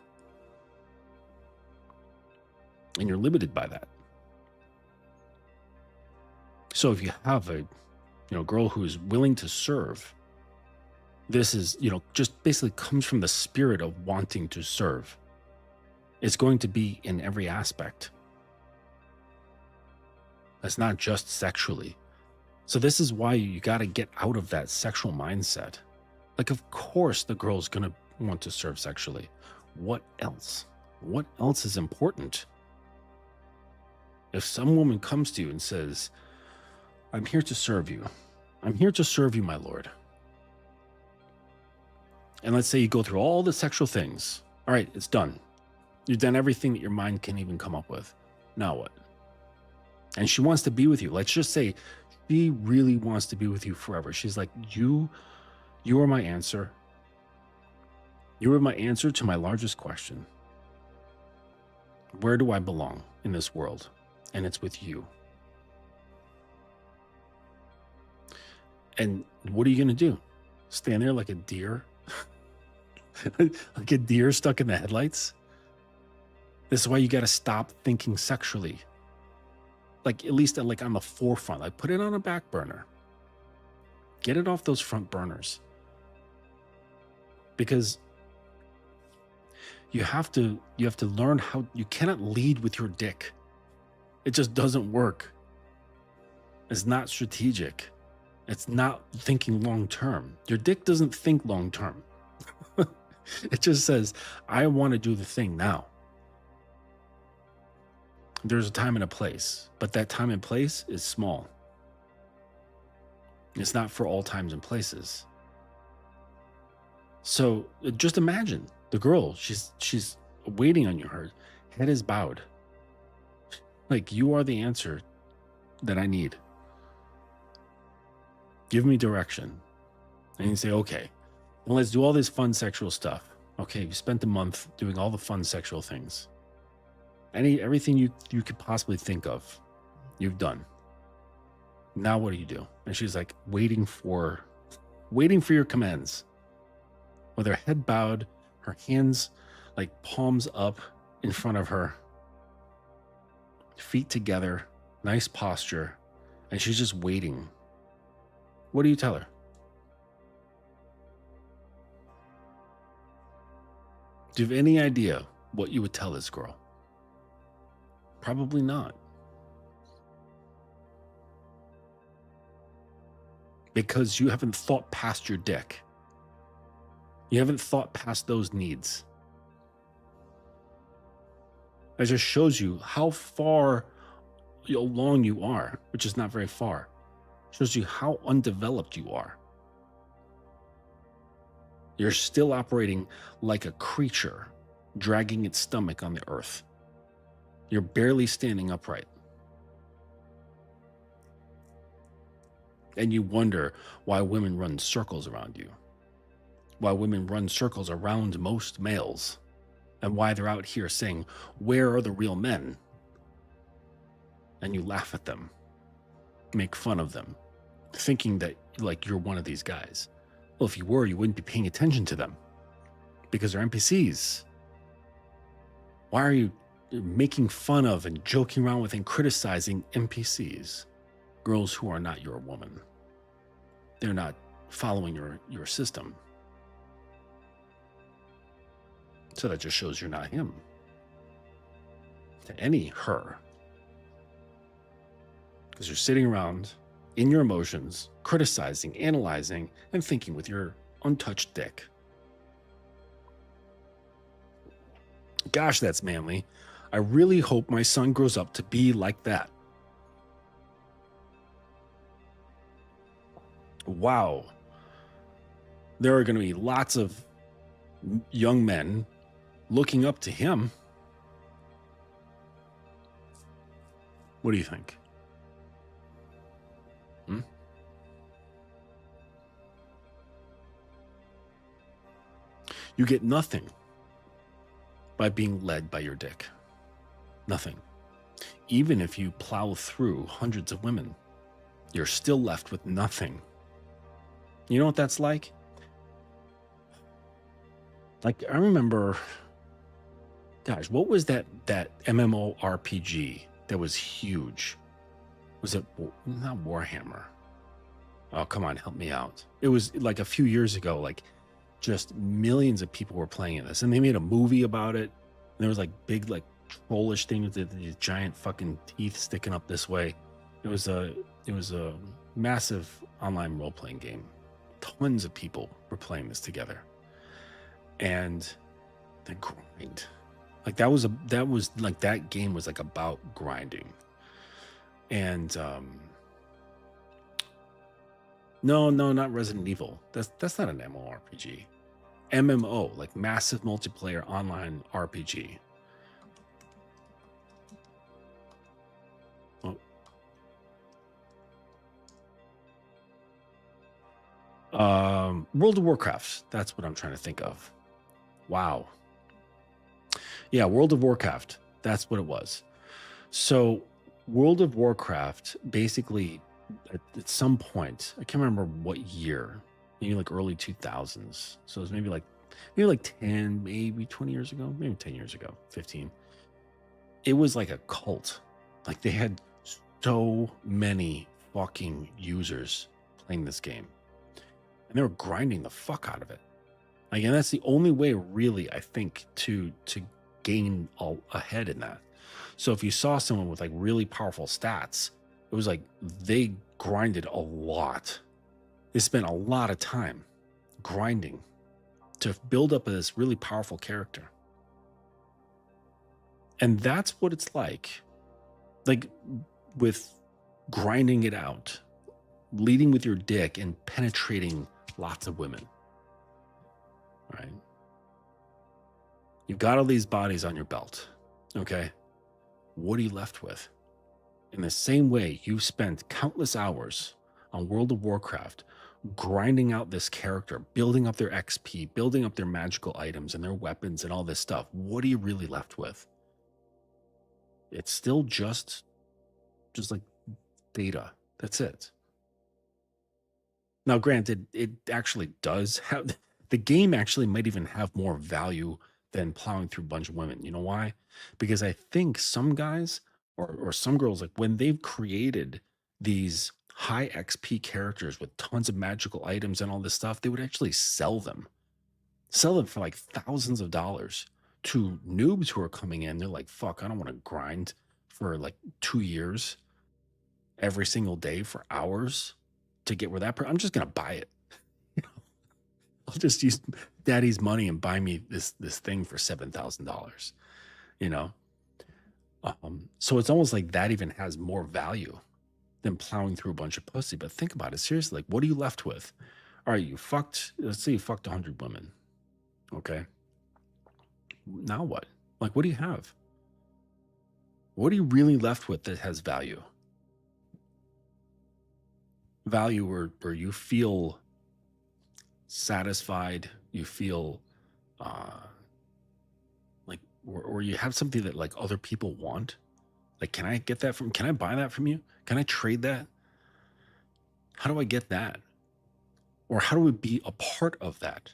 Speaker 1: And you're limited by that. So if you have a girl who is willing to serve, this is, just basically comes from the spirit of wanting to serve. It's going to be in every aspect. It's not just sexually. So this is why you got to get out of that sexual mindset. Like, of course, the girl's going to want to serve sexually. What else? What else is important? If some woman comes to you and says, I'm here to serve you. I'm here to serve you, my lord. And let's say you go through all the sexual things. All right, it's done. You've done everything that your mind can even come up with. Now what? And she wants to be with you. Let's just say she really wants to be with you forever. She's like, you are my answer. You are my answer to my largest question. Where do I belong in this world? And it's with you. And what are you going to do? Stand there like a deer? Like a deer stuck in the headlights? This is why you got to stop thinking sexually. Like, at least like on the forefront. Like, put it on a back burner. Get it off those front burners. Because you have to learn how. You cannot lead with your dick. It just doesn't work. It's not strategic. It's not thinking long term. Your dick doesn't think long term. It just says, I want to do the thing now. There's a time and a place, but that time and place is small. It's not for all times and places. So just imagine the girl, she's waiting on you. Her head is bowed. Like, you are the answer that I need. Give me direction. And you say, okay, well, let's do all this fun sexual stuff. Okay, you spent a month doing all the fun sexual things. Everything you could possibly think of, you've done. Now what do you do? And she's like waiting for your commands. With her head bowed, her hands like palms up in front of her, feet together, nice posture, and she's just waiting. What do you tell her? Do you have any idea what you would tell this girl? Probably not. Because you haven't thought past your dick. You haven't thought past those needs. It just shows you how far along you are, which is not very far. It shows you how undeveloped you are. You're still operating like a creature dragging its stomach on the earth. You're barely standing upright. And you wonder why women run circles around you, why women run circles around most males, and why they're out here saying, "Where are the real men?" And you laugh at them, make fun of them, thinking that like you're one of these guys. Well, if you were, you wouldn't be paying attention to them because they're NPCs. Why are you making fun of and joking around with and criticizing NPCs? Girls who are not your woman. They're not following your system. So that just shows you're not him. To any her. Because you're sitting around in your emotions, criticizing, analyzing, and thinking with your untouched dick. Gosh, that's manly. I really hope my son grows up to be like that. Wow. There are going to be lots of young men looking up to him. What do you think? You get nothing by being led by your dick. Nothing. Even if you plow through hundreds of women, you're still left with nothing. You know what that's like? Like, I remember, gosh, what was that MMORPG that was huge? Was it not Warhammer? Oh, come on, help me out. It was like a few years ago, like just millions of people were playing this, and they made a movie about it. And there was like big, like trollish thing with these giant fucking teeth sticking up this way. It was a massive online role-playing game. Tons of people were playing this together. And the grind, like that game was like about grinding. And no, not Resident Evil. That's not an MMORPG. MMO, like massive multiplayer online RPG. World of Warcraft. That's what I'm trying to think of. Wow. Yeah, World of Warcraft. That's what it was. So World of Warcraft, basically, at some point, I can't remember what year, maybe like early 2000s. So it was maybe like 10, maybe 20 years ago, maybe 10 years ago, 15. It was like a cult. Like they had so many fucking users playing this game. And they were grinding the fuck out of it. Like, and that's the only way really, I think, to gain ahead in that. So if you saw someone with like really powerful stats, it was like they grinded a lot. They spent a lot of time grinding to build up this really powerful character. And that's what it's like with grinding it out, leading with your dick and penetrating lots of women, right? You've got all these bodies on your belt, okay? What are you left with? In the same way, you've spent countless hours on World of Warcraft grinding out this character, building up their XP, building up their magical items and their weapons and all this stuff. What are you really left with? It's still just like data. That's it. Now, granted, it actually does have, the game actually might even have more value than plowing through a bunch of women. You know why? Because I think some guys or some girls, like when they've created these high XP characters with tons of magical items and all this stuff, they would actually sell them for like thousands of dollars to noobs who are coming in. They're like, fuck, I don't want to grind for like 2 years every single day for hours to get where I'm just going to buy it. I'll just use daddy's money and buy me this thing for $7,000, you know? So it's almost like that even has more value than plowing through a bunch of pussy. But think about it seriously. Like, what are you left with? All right, let's say you fucked 100 women. Okay. Now what? Like, what do you have? What are you really left with that has value? Value where you feel satisfied, you feel uh or you have something that like other people want. Like, can I buy that from you? Can I trade that? How do I get that? Or how do we be a part of that?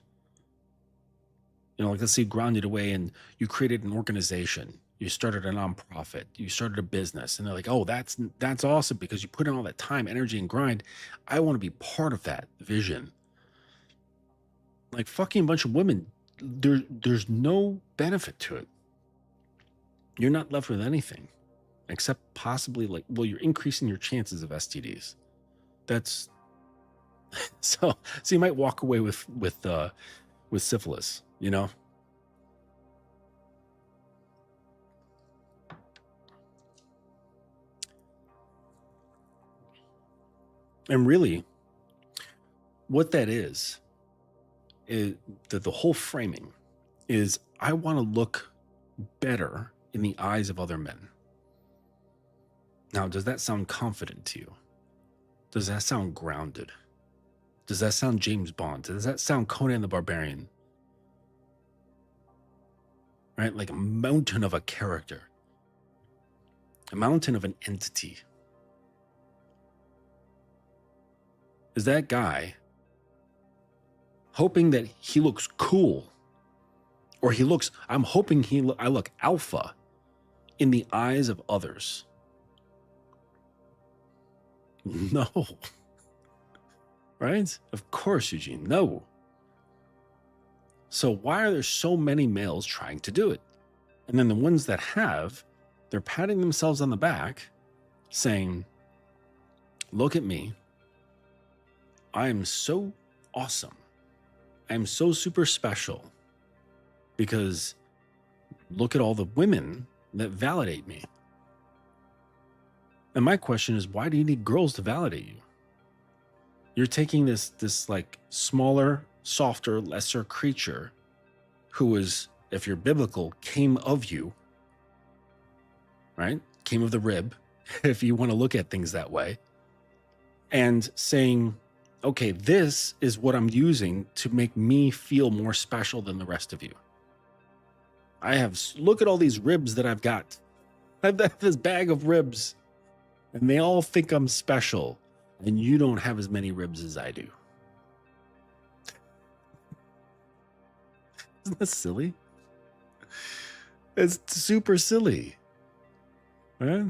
Speaker 1: Like let's say you grounded away and you created an organization, you started a nonprofit, you started a business, and they're like, oh, that's awesome because you put in all that time, energy, and grind. I want to be part of that vision. Like fucking a bunch of women, there's no benefit to it. You're not left with anything except possibly you're increasing your chances of STDs. That's so you might walk away with syphilis, And really what that is that the whole framing is, I want to look better in the eyes of other men. Now, does that sound confident to you? Does that sound grounded? Does that sound James Bond? Does that sound Conan the Barbarian? Right? Like a mountain of a character, a mountain of an entity. Is that guy hoping that he looks cool, or I'm hoping I look alpha in the eyes of others? No. Right? Of course, Eugene, no. So why are there so many males trying to do it? And then the ones that have, they're patting themselves on the back saying, look at me. I am so awesome. I'm so super special because look at all the women that validate me. And my question is, why do you need girls to validate you? You're taking this like smaller, softer, lesser creature who is, if you're biblical, came of you, right? Came of the rib, if you want to look at things that way, and saying, okay, this is what I'm using to make me feel more special than the rest of you. Look at all these ribs that I've got. I've got this bag of ribs, and they all think I'm special, and you don't have as many ribs as I do. Isn't that silly? It's super silly, right?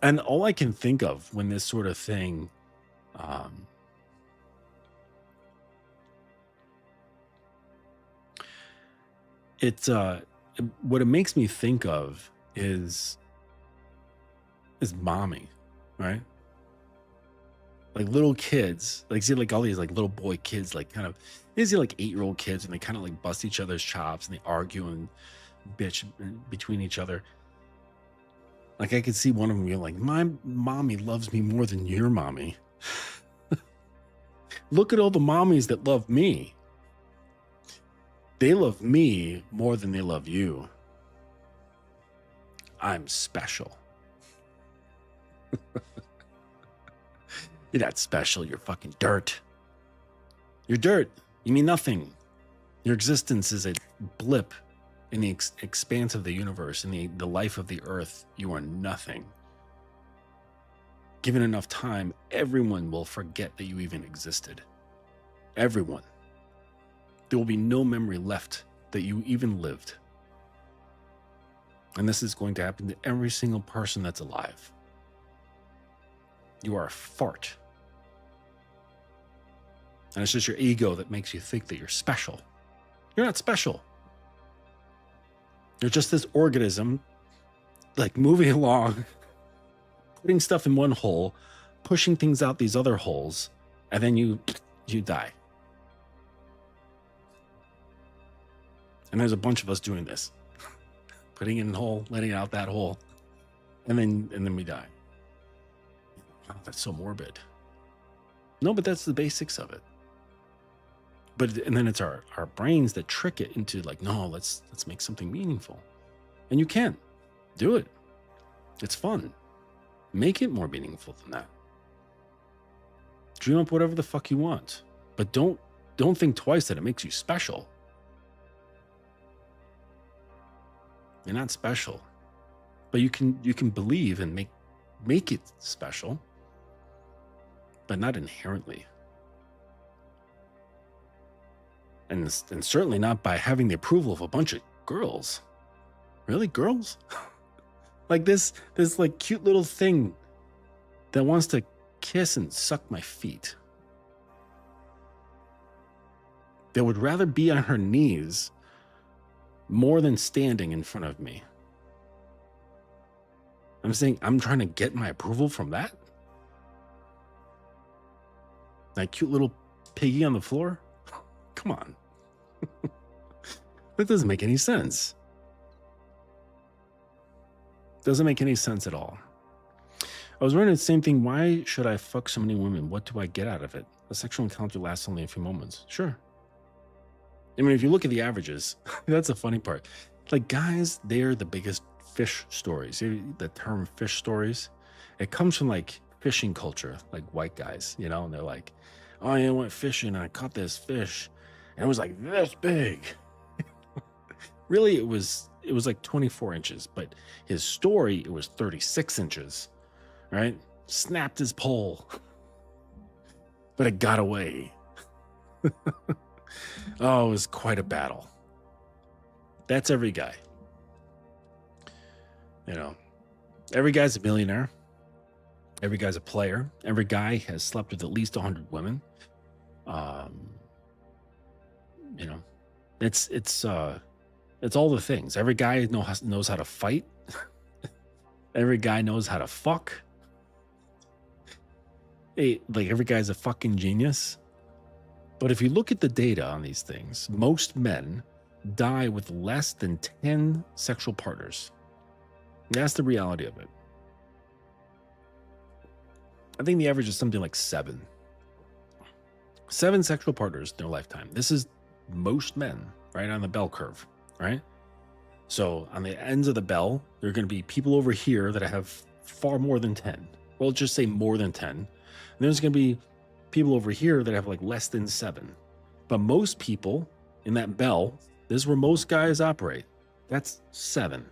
Speaker 1: And all I can think of when this sort of thing, what it makes me think of is mommy, right? Like little kids, like see like all these like little boy kids, like kind of, you see like 8-year-old kids, and they kind of like bust each other's chops and they argue and bitch between each other. Like I could see one of them being like, my mommy loves me more than your mommy. Look at all the mommies that love me. They love me more than they love you. I'm special. You're not special. You're fucking dirt. You're dirt. You mean nothing. Your existence is a blip in the expanse of the universe, in the life of the earth. You are nothing. Given enough time, everyone will forget that you even existed. Everyone. There will be no memory left that you even lived. And this is going to happen to every single person that's alive. You are a fart. And it's just your ego that makes you think that you're special. You're not special. You're just this organism, like moving along, putting stuff in one hole, pushing things out these other holes, and then you die. And there's a bunch of us doing this. Putting in a hole, letting out that hole, and then we die. Oh, that's so morbid. No, but that's the basics of it. And then it's our brains that trick it into like, no, let's make something meaningful. And you can. Do it. It's fun. Make it more meaningful than that. Dream up whatever the fuck you want. But don't think twice that it makes you special. You're not special. But you can believe and make it special, but not inherently. And certainly not by having the approval of a bunch of girls. Really, girls? Like this like cute little thing that wants to kiss and suck my feet. That would rather be on her knees more than standing in front of me. I'm saying I'm trying to get my approval from that? That cute little piggy on the floor? Come on. That doesn't make any sense. Doesn't make any sense at all. I was wondering the same thing. Why should I fuck so many women? What do I get out of it? A sexual encounter lasts only a few moments. Sure. I mean, if you look at the averages, that's the funny part. Like guys, they're the biggest fish stories. The term fish stories, it comes from like fishing culture, like white guys, you know, and they're like, oh, yeah, I went fishing and I caught this fish and it was like this big. Really, it was like 24 inches, but his story, it was 36 inches, right? Snapped his pole, but it got away. Oh, it was quite a battle. That's every guy. You know, every guy's a millionaire. Every guy's a player. Every guy has slept with at least 100 women. You know, it's all the things. Every guy knows how to fight. Every guy knows how to fuck. Hey, like every guy's a fucking genius. But if you look at the data on these things, most men die with less than 10 sexual partners. That's the reality of it. I think the average is something like 7. 7 sexual partners in their lifetime. This is most men, right on the bell curve, right? So on the ends of the bell, there are going to be people over here that have far more than 10. Well, just say more than 10. And there's going to be people over here that have like less than 7. But most people in that bell, this is where most guys operate. That's 7.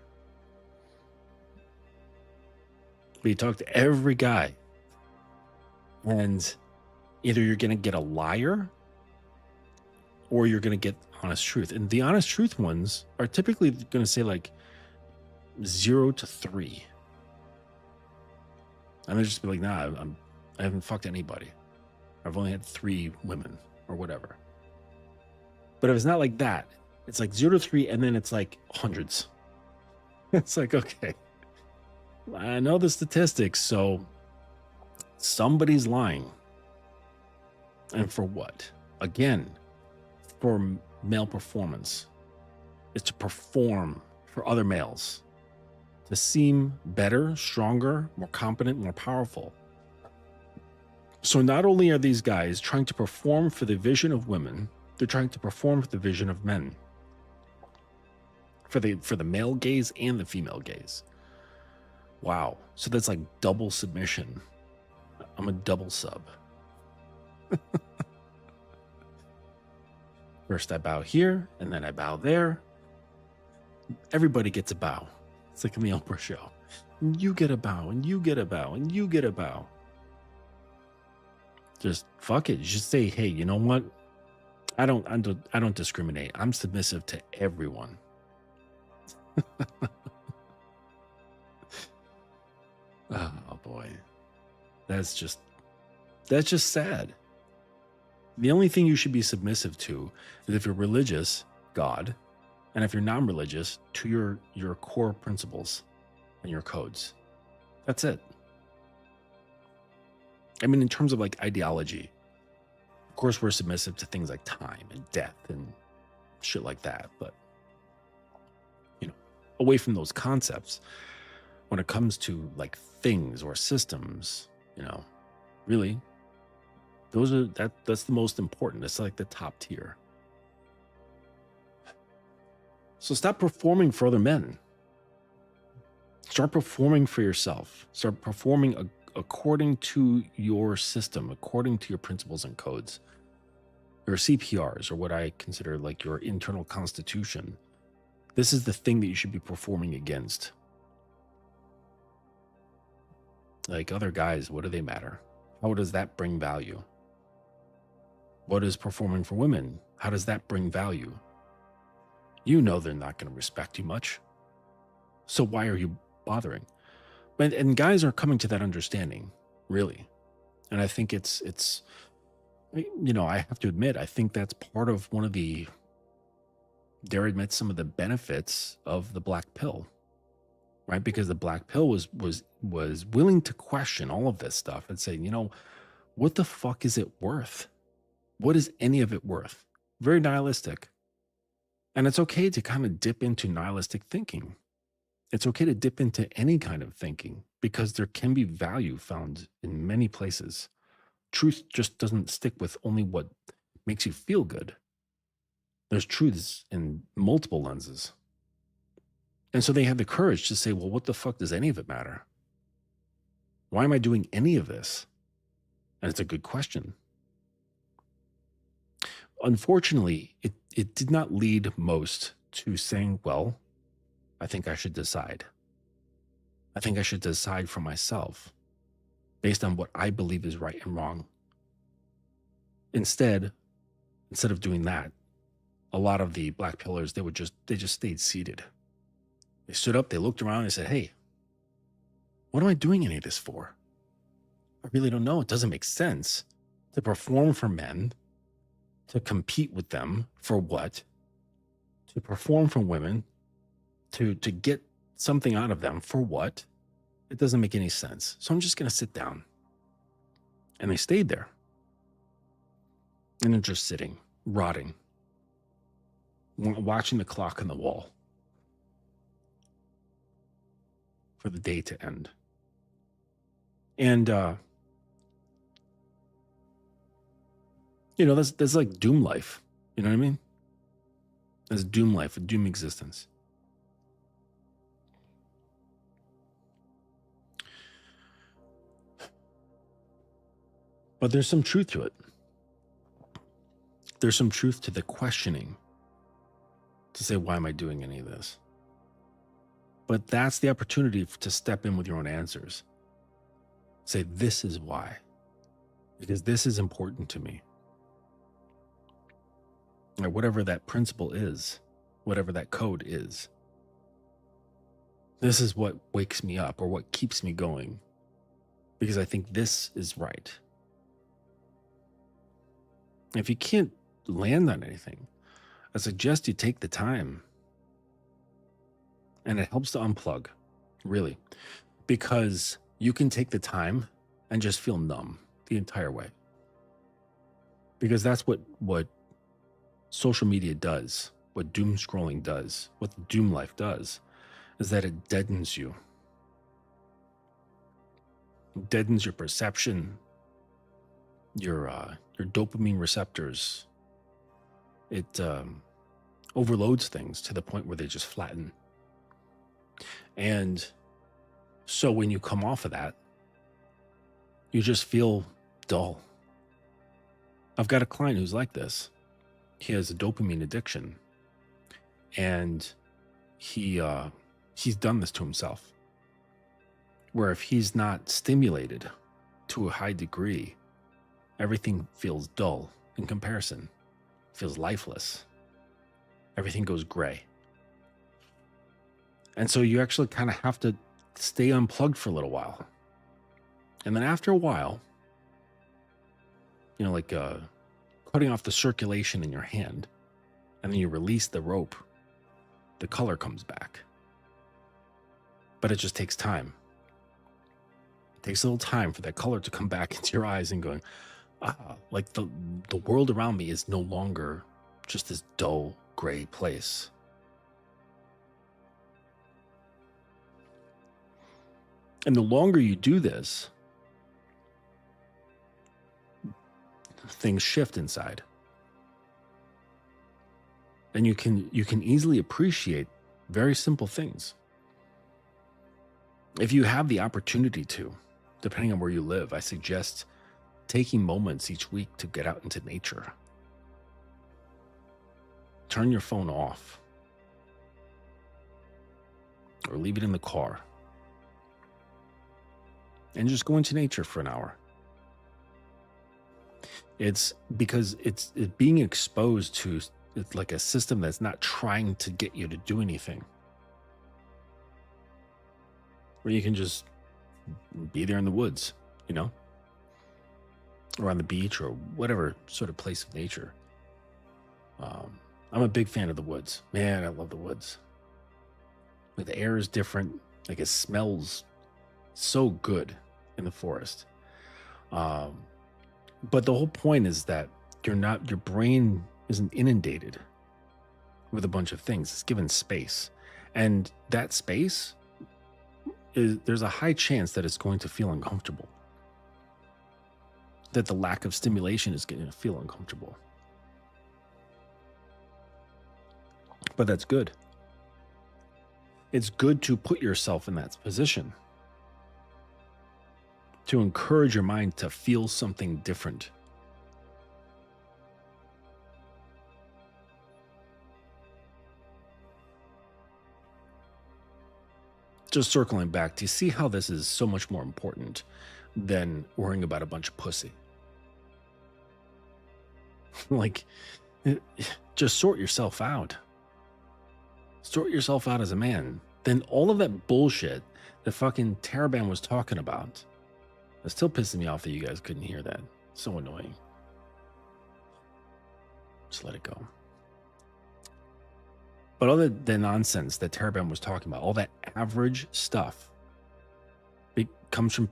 Speaker 1: But you talk to every guy, and either you're going to get a liar or you're going to get honest truth. And the honest truth ones are typically going to say like 0 to 3. And they'll just be like, nah, I haven't fucked anybody. I've only had 3 women or whatever. But if it's not like that, it's like 0 to 3, and then it's like hundreds. It's like, okay, I know the statistics, so somebody's lying. And for what? Again, for male performance. It's to perform for other males. To seem better, stronger, more competent, more powerful. So not only are these guys trying to perform for the vision of women, they're trying to perform for the vision of men. For the male gaze and the female gaze. Wow. So that's like double submission. I'm a double sub. First I bow here, and then I bow there. Everybody gets a bow. It's like a the Oprah show. And you get a bow, and you get a bow, and you get a bow. Just fuck it. Just say, hey, you know what? I don't discriminate. I'm submissive to everyone. Oh boy. That's just sad. The only thing you should be submissive to is if you're religious, God, and if you're non-religious, to your core principles and your codes. That's it. I mean, in terms of like ideology, of course, we're submissive to things like time and death and shit like that. But, you know, away from those concepts, when it comes to like things or systems, you know, really, that's the most important. It's like the top tier. So stop performing for other men. Start performing for yourself. Start performing according to your system, according to your principles and codes. Your CPRs, or what I consider like your internal constitution. This is the thing that you should be performing against. Like other guys, what do they matter? How does that bring value? What is performing for women? How does that bring value? You know they're not going to respect you much. So why are you bothering? And guys are coming to that understanding, really. And I think it's I have to admit, I think that's part of one of the, dare I admit, some of the benefits of the black pill, right? Because the black pill was willing to question all of this stuff and say, what the fuck is it worth? What is any of it worth? Very nihilistic. And it's okay to kind of dip into nihilistic thinking. It's okay to dip into any kind of thinking because there can be value found in many places. Truth just doesn't stick with only what makes you feel good. There's truths in multiple lenses. And so they have the courage to say, well, what the fuck does any of it matter? Why am I doing any of this? And it's a good question. Unfortunately, it did not lead most to saying, well, I think I should decide. I think I should decide for myself based on what I believe is right and wrong. Instead of doing that, a lot of the black pillars, they just stayed seated. They stood up, they looked around and said, hey, what am I doing any of this for? I really don't know. It doesn't make sense to perform for men, to compete with them for what? To perform for women, to get something out of them for what? It doesn't make any sense. So I'm just going to sit down. And they stayed there. And they're just sitting, rotting, watching the clock on the wall for the day to end. And, that's like doom life. You know what I mean? That's doom life, a doom existence. But there's some truth to it. There's some truth to the questioning to say, why am I doing any of this? But that's the opportunity to step in with your own answers. Say, this is why. Because this is important to me. Or whatever that principle is, whatever that code is. This is what wakes me up or what keeps me going. Because I think this is right. If you can't land on anything, I suggest you take the time. And it helps to unplug, really. Because you can take the time and just feel numb the entire way. Because that's what social media does, what doom scrolling does, what the doom life does, is that it deadens you. It deadens your perception, your dopamine receptors. It overloads things to the point where they just flatten. And so when you come off of that, you just feel dull. I've got a client who's like this. He has a dopamine addiction, and he's done this to himself, where if he's not stimulated to a high degree, everything feels dull in comparison. It feels lifeless. Everything goes gray. And so you actually kind of have to stay unplugged for a little while. And then after a while, like cutting off the circulation in your hand, and then you release the rope, the color comes back. But it just takes time. It takes a little time for that color to come back into your eyes and going, like the world around me is no longer just this dull, gray place. And the longer you do this, things shift inside. And you can easily appreciate very simple things. If you have the opportunity to, depending on where you live, I suggest taking moments each week to get out into nature. Turn your phone off or leave it in the car and just go into nature for an hour. It's because it's being exposed to it's like a system that's not trying to get you to do anything. Where you can just be there in the woods, you know, or on the beach or whatever sort of place of nature. I'm a big fan of the woods. Man, I love the woods. Like the air is different. Like it smells so good in the forest. But the whole point is that your brain isn't inundated with a bunch of things. It's given space. And that space there's a high chance that it's going to feel uncomfortable. That the lack of stimulation is going to feel uncomfortable. But that's good. It's good to put yourself in that position. To encourage your mind to feel something different. Just circling back, do you see how this is so much more important than worrying about a bunch of pussy? Like, just sort yourself out. Sort yourself out as a man. Then all of that bullshit that fucking Taraban was talking about, it's still pissing me off that you guys couldn't hear that. So annoying. Just let it go. But all the nonsense that Taraban was talking about, all that average stuff, it comes from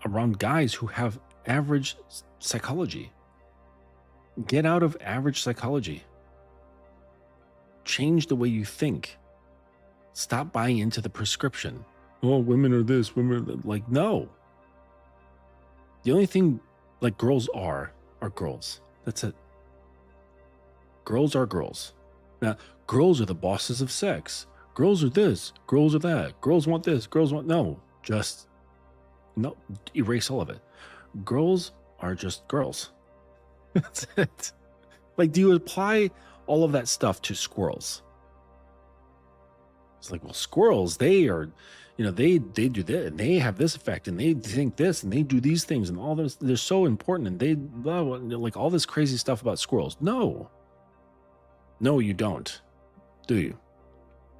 Speaker 1: around guys who have average psychology. Get out of average psychology. Change the way you think. Stop buying into the prescription. Oh, women are this, women are that. Like, no. The only thing like girls are girls. That's it. Girls are girls. Now, girls are the bosses of sex. Girls are this, girls are that. Girls want this, girls want... No, just... No, erase all of it. Girls are just girls. That's it. Like, do you apply all of that stuff to squirrels? It's like, well, squirrels, they are, you know, they do this, and they have this effect, and they think this, and they do these things, and all this, they're so important, and they, blah, blah, like all this crazy stuff about squirrels. No. No, you don't. Do you?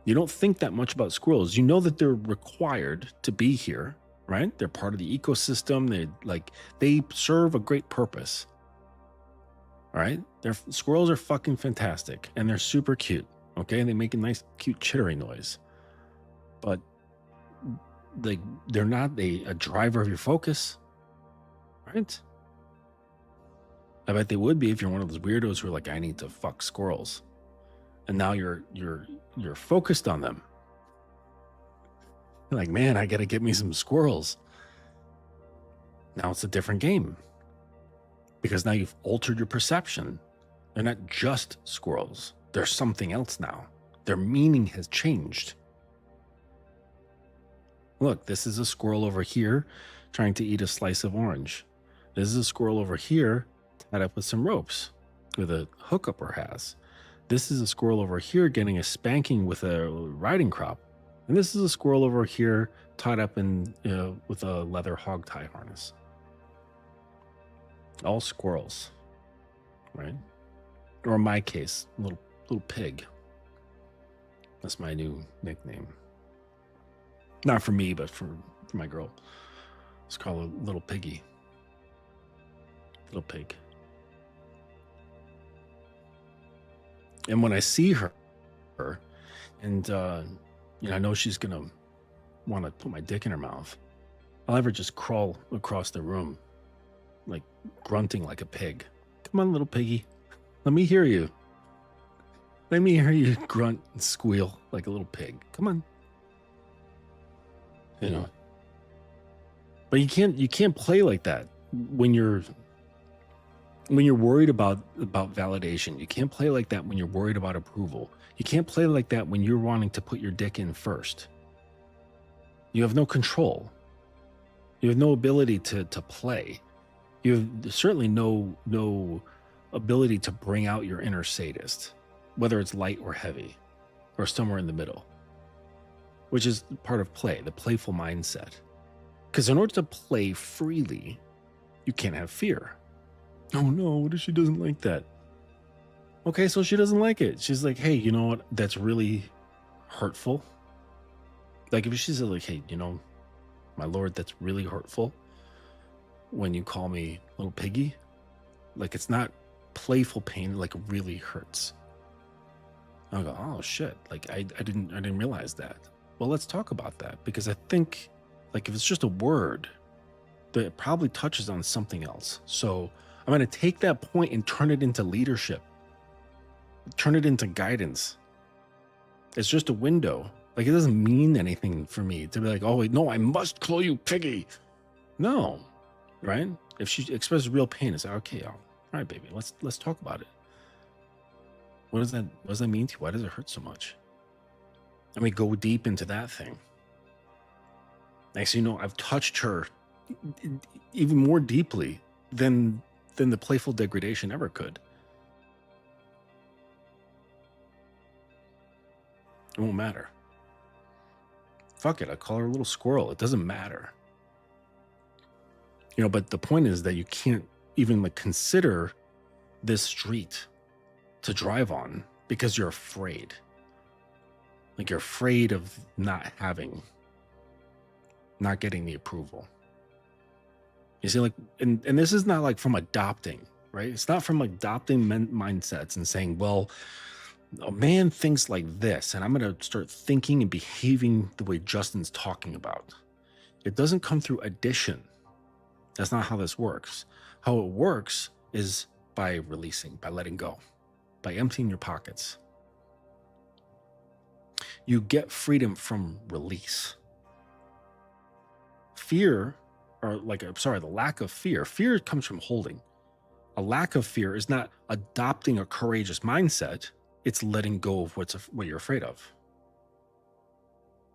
Speaker 1: You don't think that much about squirrels. You know that they're required to be here, right? They're part of the ecosystem. They serve a great purpose. All right? Squirrels are fucking fantastic, and they're super cute. Okay, and they make a nice, cute chittering noise. But they're not a driver of your focus, right? I bet they would be if you're one of those weirdos who are like, I need to fuck squirrels, and now you're focused on them. You're like, man, I gotta get me some squirrels. Now it's a different game because now you've altered your perception. They're not just squirrels. They're something else now. Their meaning has changed. Look, this is a squirrel over here trying to eat a slice of orange. This is a squirrel over here tied up with some ropes with a hookup her has. This is a squirrel over here getting a spanking with a riding crop. And this is a squirrel over here tied up in with a leather hog tie harness. All squirrels, right? Or in my case, little pig. That's my new nickname. Not for me, but for my girl. Let's call her Little Piggy. Little pig. And when I see her, and I know she's gonna want to put my dick in her mouth, I'll ever just crawl across the room, like grunting like a pig. Come on, little piggy, let me hear you. Let me hear you grunt and squeal like a little pig. Come on. You know. But you can't play like that when you're worried about validation. You can't play like that when you're worried about approval. You can't play like that when you're wanting to put your dick in first. You have no control. You have no ability to play. You have certainly no ability to bring out your inner sadist, whether it's light or heavy, or somewhere in the middle, which is part of play, the playful mindset. Because in order to play freely, you can't have fear. Oh no, what if she doesn't like that? Okay, so she doesn't like it. She's like, hey, you know what? That's really hurtful. Like if she's like, hey, you know, my lord, that's really hurtful when you call me little piggy. Like it's not playful pain, like it really hurts. I go, oh shit, like I didn't realize that. Well, let's talk about that, because I think like if it's just a word, that it probably touches on something else. So I'm going to take that point and turn it into leadership, turn it into guidance. It's just a window. Like it doesn't mean anything for me to be like, oh wait, no, I must call you piggy. No, right? If she expresses real pain, it's like, okay, all right, baby, let's talk about it. What does that mean to you? Why does it hurt so much? And we go deep into that thing. Next thing you know, I've touched her even more deeply than the playful degradation ever could. It won't matter. Fuck it, I call her a little squirrel. It doesn't matter. You know, but the point is that you can't even like consider this street to drive on because you're afraid. Like you're afraid of not getting the approval. You see, like, and this is not like from adopting, right? It's not from adopting mindsets and saying, well, a man thinks like this, and I'm going to start thinking and behaving the way Justin's talking about. It doesn't come through addition. That's not how this works. How it works is by releasing, by letting go, by emptying your pockets. You get freedom from release. Fear, or the lack of fear. Fear comes from holding. A lack of fear is not adopting a courageous mindset. It's letting go of what you're afraid of.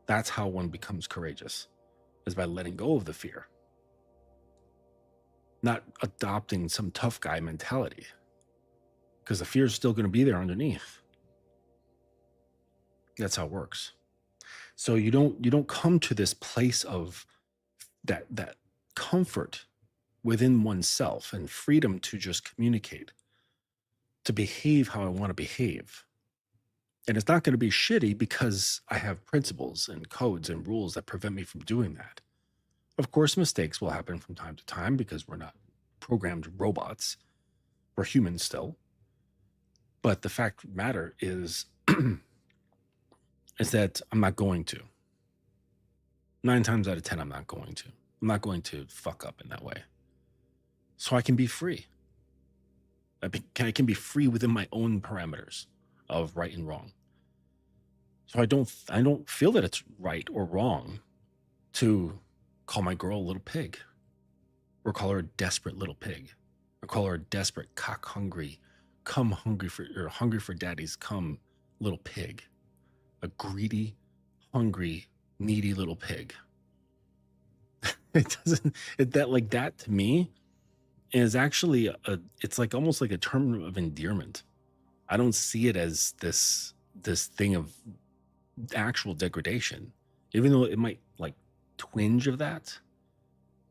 Speaker 1: That's how one becomes courageous, is by letting go of the fear. Not adopting some tough guy mentality, because the fear is still going to be there underneath. That's how it works. So you don't come to this place of that comfort within oneself and freedom to just communicate, to behave how I want to behave. And it's not going to be shitty because I have principles and codes and rules that prevent me from doing that. Of course, mistakes will happen from time to time because we're not programmed robots. We're humans still. But the fact of the matter is, is that I'm not going to. 9 times out of 10, I'm not going to. I'm not going to fuck up in that way. So I can be free. I can be free within my own parameters of right and wrong. So I don't feel that it's right or wrong to call my girl a little pig, or call her a desperate little pig, or call her a desperate cock hungry, hungry for daddy's cum little pig, a greedy, hungry, needy little pig. That to me is actually it's like almost like a term of endearment. I don't see it as this thing of actual degradation, even though it might like twinge of that,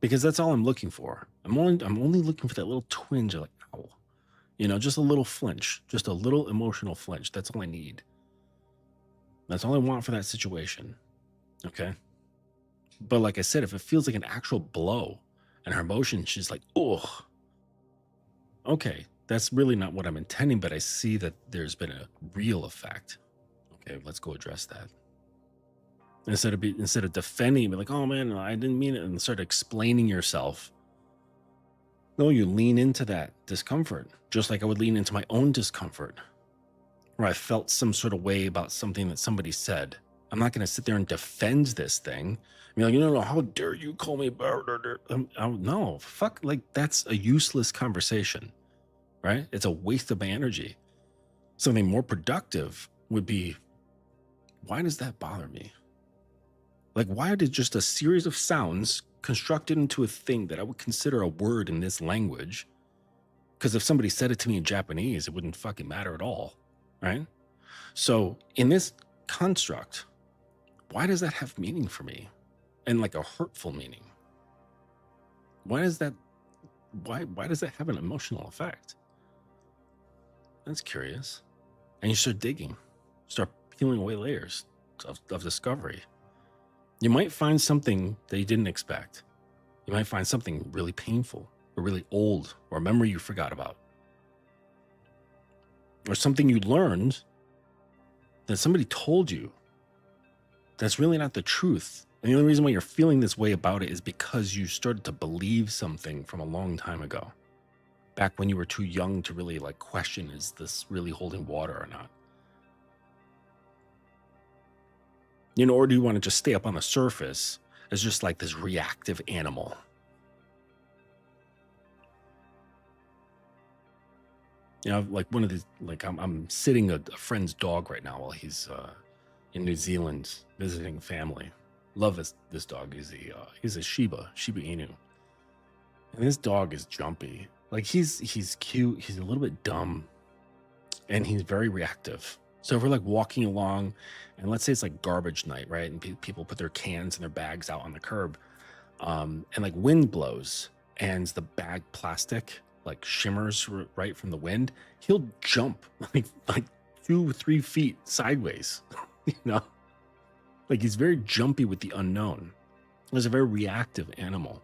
Speaker 1: because that's all I'm looking for. I'm only looking for that little twinge of like, ow, just a little flinch, just a little emotional flinch. That's all I need. That's all I want for that situation. Okay. But like I said, if it feels like an actual blow and her emotion, she's like, oh, okay, that's really not what I'm intending, but I see that there's been a real effect. Okay, let's go address that. Instead of defending, be like, oh man, I didn't mean it, and start explaining yourself. No, you lean into that discomfort, just like I would lean into my own discomfort, where I felt some sort of way about something that somebody said. I'm not going to sit there and defend this thing. I mean, like, how dare you call me? No, fuck, like that's a useless conversation, right? It's a waste of my energy. Something more productive would be, why does that bother me? Like, why did just a series of sounds constructed into a thing that I would consider a word in this language? Because if somebody said it to me in Japanese, it wouldn't fucking matter at all, right? So in this construct, why does that have meaning for me? And like a hurtful meaning? Why does that have an emotional effect? That's curious. And you start digging, start peeling away layers of discovery. You might find something that you didn't expect. You might find something really painful or really old, or a memory you forgot about, or something you learned that somebody told you that's really not the truth. And the only reason why you're feeling this way about it is because you started to believe something from a long time ago, back when you were too young to really like question, is this really holding water or not? You know, or do you want to just stay up on the surface as just like this reactive animal? You know, like one of these, like I'm sitting a friend's dog right now while he's in New Zealand visiting family. Love this dog. He's a Shiba Inu, and this dog is jumpy. Like he's cute. He's a little bit dumb, and he's very reactive. So if we're like walking along, and let's say it's like garbage night, right? And people put their cans and their bags out on the curb, and like wind blows, and the bag plastic like shimmers right from the wind. He'll jump like 2-3 feet sideways, you know. Like he's very jumpy with the unknown. He's a very reactive animal.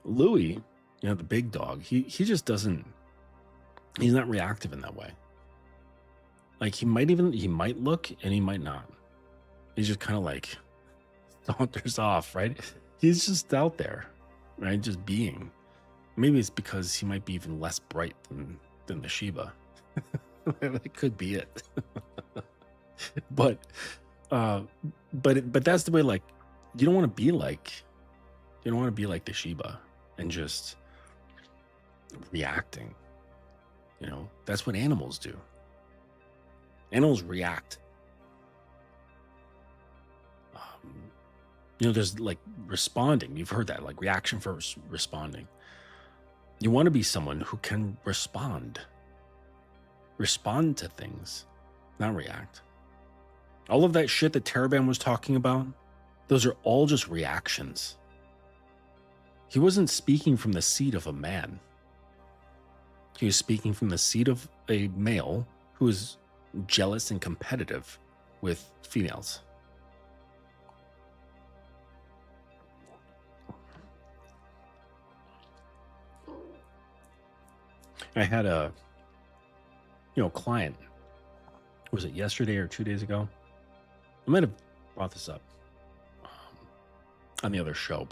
Speaker 1: Louis, you know, the big dog, he just doesn't, he's not reactive in that way. Like he might look and he might not. He's just kind of like saunters off, right? He's just out there, right? Just being. Maybe it's because he might be even less bright than the Shiba. That could be it. But that's the way, like, you don't want to be like the Shiba and just reacting. You know, that's what animals do. Animals react. You know, there's like responding. You've heard that, like reaction first, responding. You want to be someone who can respond to things, not react. All of that shit that Taraban was talking about, those are all just reactions. He wasn't speaking from the seat of a man. He was speaking from the seat of a male who is jealous and competitive with females. I had a, client, was it yesterday or 2 days ago? I might have brought this up on the other show,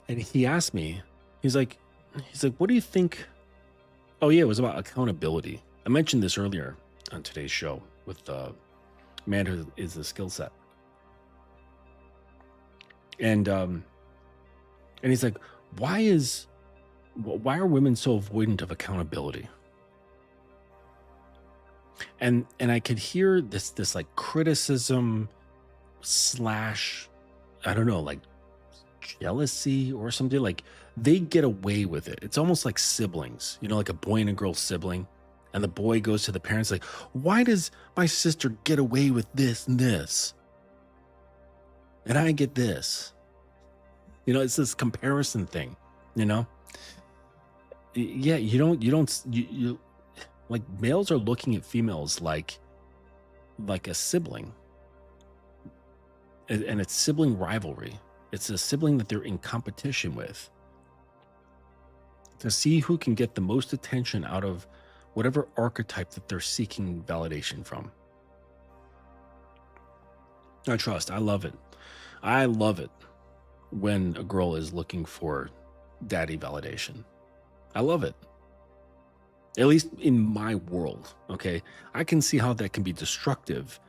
Speaker 1: and he asked me, he's like, what do you think? Oh yeah, it was about accountability. I mentioned this earlier on today's show with the man who is the skill set. And he's like, why are women so avoidant of accountability? And I could hear this like criticism / I don't know, like jealousy or something. Like they get away with it. It's almost like siblings, like a boy and a girl sibling. And the boy goes to the parents like, why does my sister get away with this and this? And I get this. It's this comparison thing, Yeah, you like males are looking at females like a sibling. And it's sibling rivalry. It's a sibling that they're in competition with, to see who can get the most attention out of whatever archetype that they're seeking validation from. I trust. I love it. I love it when a girl is looking for daddy validation. I love it. At least in my world, okay? I can see how that can be destructive,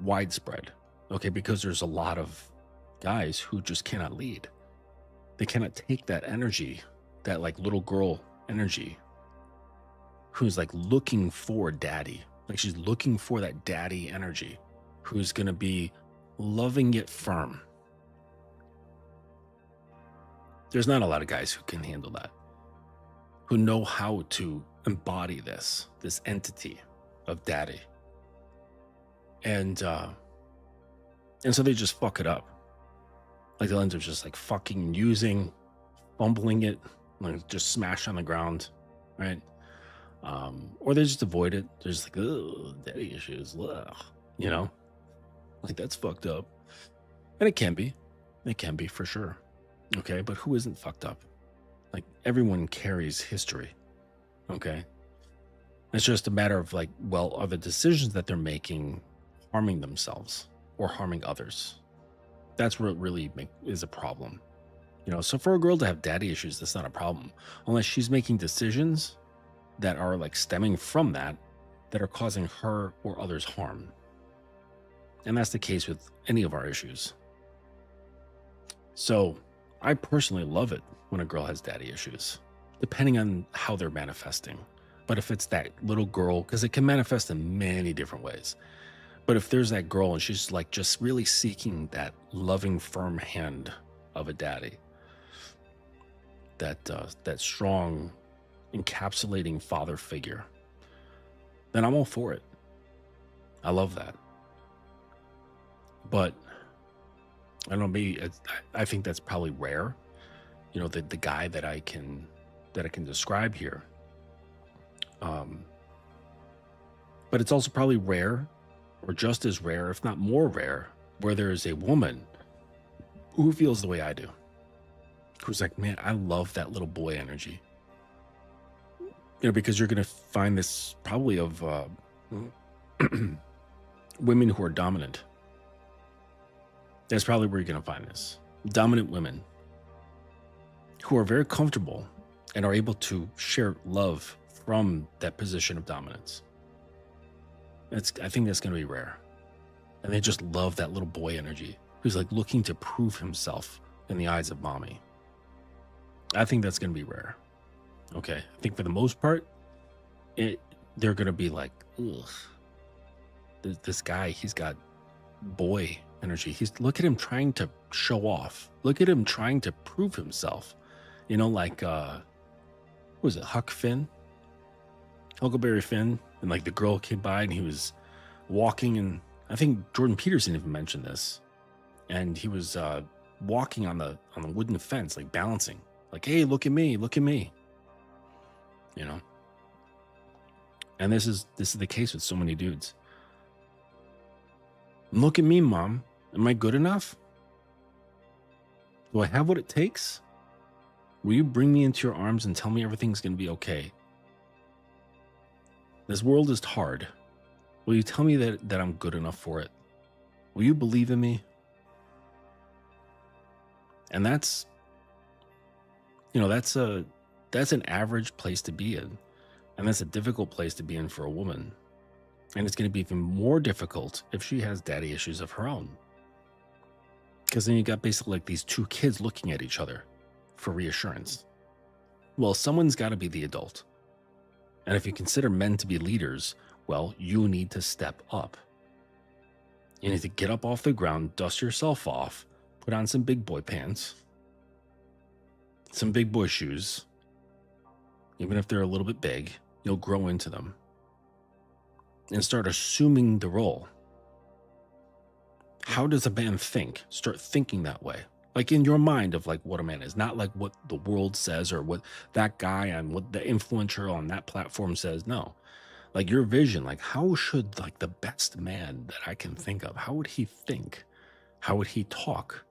Speaker 1: widespread, okay? Because there's a lot of guys who just cannot lead. They cannot take that energy, that like little girl energy, who's like looking for daddy. Like she's looking for that daddy energy. who's going to be loving yet firm. There's not a lot of guys who can handle that, who know how to embody this entity of daddy. And so they just fuck it up. Like they'll end up just like fucking using, fumbling it, like just smash on the ground, right? Or they just avoid it. They're just like, oh, daddy issues, ugh. You know, like that's fucked up. And it can be for sure. Okay, but who isn't fucked up? Like everyone carries history. Okay, it's just a matter of like, well, are the decisions that they're making harming themselves or harming others? That's what really is a problem. You know, so for a girl to have daddy issues, that's not a problem unless she's making decisions that are like stemming from that are causing her or others harm. And that's the case with any of our issues. So I personally love it when a girl has daddy issues, depending on how they're manifesting. But if it's that little girl, because it can manifest in many different ways. But if there's that girl and she's like just really seeking that loving, firm hand of a daddy, that strong, encapsulating father figure, then I'm all for it. I love that. But I don't know, maybe I think that's probably rare. You know, the guy that I can describe here. But it's also probably rare, or just as rare, if not more rare, where there is a woman who feels the way I do, who's like, man, I love that little boy energy. You know, because you're going to find this probably of women who are dominant. That's probably where you're going to find this. Dominant women who are very comfortable and are able to share love from that position of dominance. I think that's going to be rare. And they just love that little boy energy who's like looking to prove himself in the eyes of mommy. I think that's going to be rare. Okay. I think for the most part, they're going to be like, ugh, this guy, he's got boy energy. Look at him trying to show off. Look at him trying to prove himself. You know, like, what was it? Huckleberry Finn. And like the girl came by and he was walking, and I think Jordan Peterson even mentioned this. And he was walking on the wooden fence, like balancing, like, hey, look at me, look at me. You know? And this is the case with so many dudes. Look at me, mom. Am I good enough? Do I have what it takes? Will you bring me into your arms and tell me everything's going to be okay? This world is hard. Will you tell me that I'm good enough for it? Will you believe in me? And that's an average place to be in. And that's a difficult place to be in for a woman. And it's going to be even more difficult if she has daddy issues of her own. Because then you got basically like these two kids looking at each other for reassurance. Well, someone's got to be the adult. And if you consider men to be leaders, well, you need to step up. You need to get up off the ground, dust yourself off, put on some big boy pants, some big boy shoes. Even if they're a little bit big, you'll grow into them. And start assuming the role. How does a man think? Start thinking that way. Like in your mind of like what a man is, not like what the world says or what that guy and what the influencer on that platform says. No, like your vision, like how should like the best man that I can think of, how would he think? How would he talk?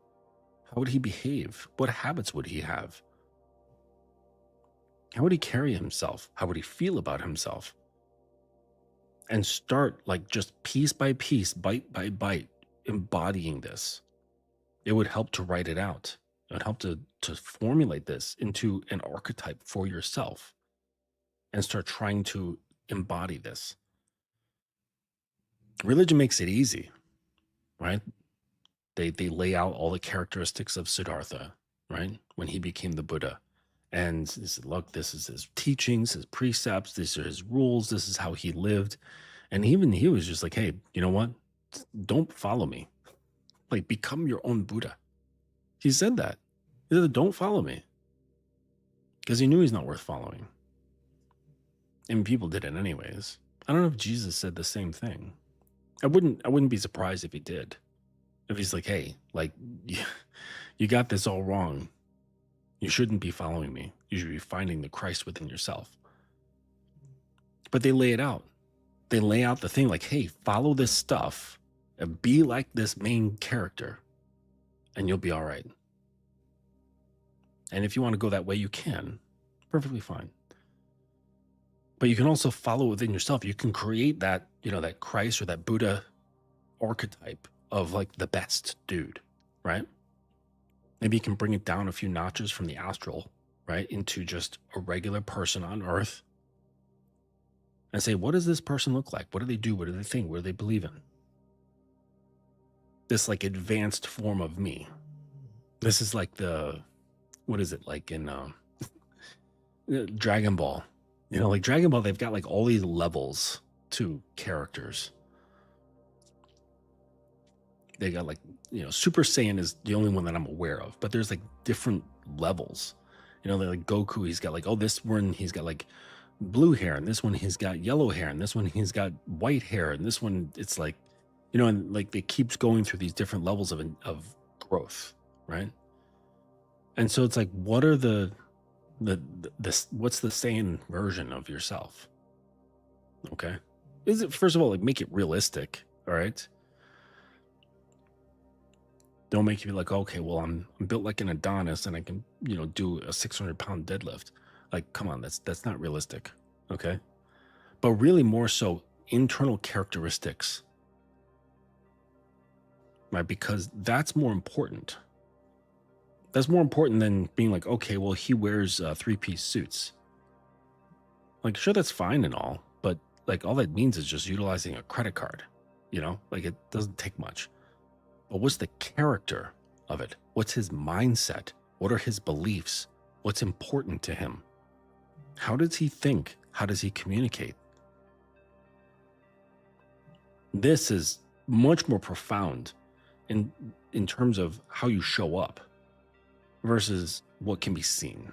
Speaker 1: How would he behave? What habits would he have? How would he carry himself? How would he feel about himself? And start like just piece by piece, bite by bite, embodying this. It would help to write it out. It would help to formulate this into an archetype for yourself and start trying to embody this. Religion makes it easy, right? They lay out all the characteristics of Siddhartha, right? When he became the Buddha. And they said, look, this is his teachings, his precepts, these are his rules, this is how he lived. And even he was just like, hey, you know what? don't follow me. Like, become your own Buddha. He said that. He said, don't follow me. Because he knew he's not worth following. And people did it anyways. I don't know if Jesus said the same thing. I wouldn't be surprised if he did. If he's like, hey, like, you got this all wrong. You shouldn't be following me. You should be finding the Christ within yourself. But they lay it out. They lay out the thing like, hey, follow this stuff and be like this main character, and you'll be all right. And if you want to go that way, you can. Perfectly fine. But you can also follow within yourself. You can create that, that Christ or that Buddha archetype of like the best dude, right? Maybe you can bring it down a few notches from the astral, right, into just a regular person on earth and say, what does this person look like? What do they do? What do they think? What do they believe in? This like advanced form of me. This is like what is it like in Dragon Ball? Like Dragon Ball, they've got like all these levels to characters. They got like, Super Saiyan is the only one that I'm aware of, but there's like different levels. They're like Goku, he's got like, this one he's got like blue hair, and this one he's got yellow hair, and this one he's got white hair, and this one it's like, and like it keeps going through these different levels of growth, right? And so it's like, what are what's the Saiyan version of yourself? Okay, is it, first of all, like, make it realistic, all right? Don't make you be like, okay, well, I'm built like an Adonis and I can, do a 600-pound deadlift. Like, come on, that's not realistic, okay? But really more so internal characteristics, right? Because that's more important. That's more important than being like, okay, well, he wears 3-piece suits. Like, sure, that's fine and all, but like all that means is just utilizing a credit card, like it doesn't take much. But what's the character of it? What's his mindset? What are his beliefs? What's important to him? How does he think? How does he communicate? This is much more profound in terms of how you show up versus what can be seen.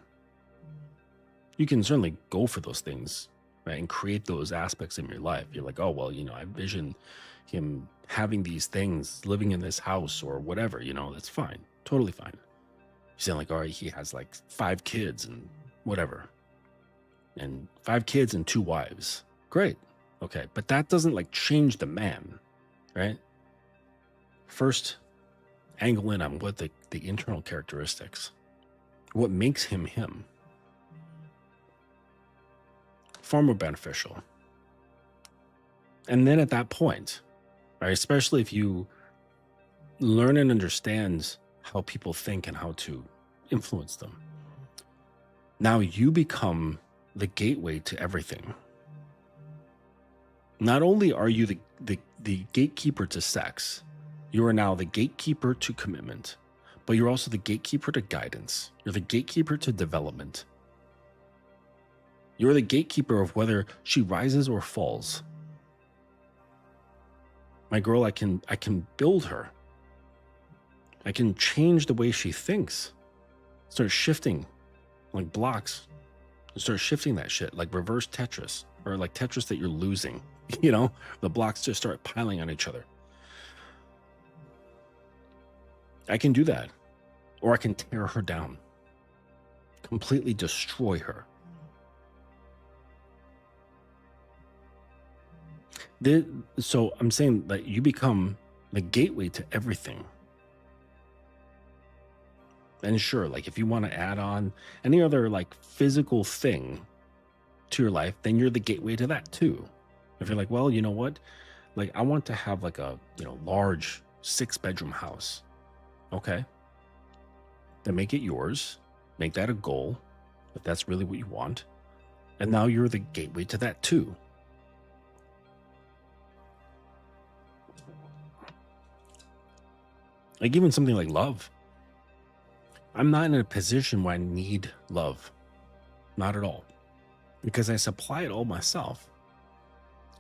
Speaker 1: You can certainly go for those things, right, and create those aspects in your life. You're like, oh, well, I envision him having these things, living in this house or whatever, that's fine. Totally fine. You're saying like, all right, he has like 5 kids and whatever, and 5 kids and 2 wives. Great. Okay. But that doesn't like change the man, right? First, angle in on what the internal characteristics, what makes him him. Far more beneficial. And then at that point, right, especially if you learn and understand how people think and how to influence them, now you become the gateway to everything. Not only are you the gatekeeper to sex, you are now the gatekeeper to commitment, but you're also the gatekeeper to guidance. You're the gatekeeper to development. You're the gatekeeper of whether she rises or falls. My girl, I can build her. I can change the way she thinks. Start shifting like blocks. Start shifting that shit like reverse Tetris, or like Tetris that you're losing. The blocks just start piling on each other. I can do that. Or I can tear her down. Completely destroy her. So I'm saying that you become the gateway to everything. And sure, like if you want to add on any other like physical thing to your life, then you're the gateway to that too. If you're like, well, you know what? Like I want to have like a, large 6-bedroom house. Okay. Then make it yours. Make that a goal, if that's really what you want. And now you're the gateway to that too. Like even something like love. I'm not in a position where I need love. Not at all. Because I supply it all myself.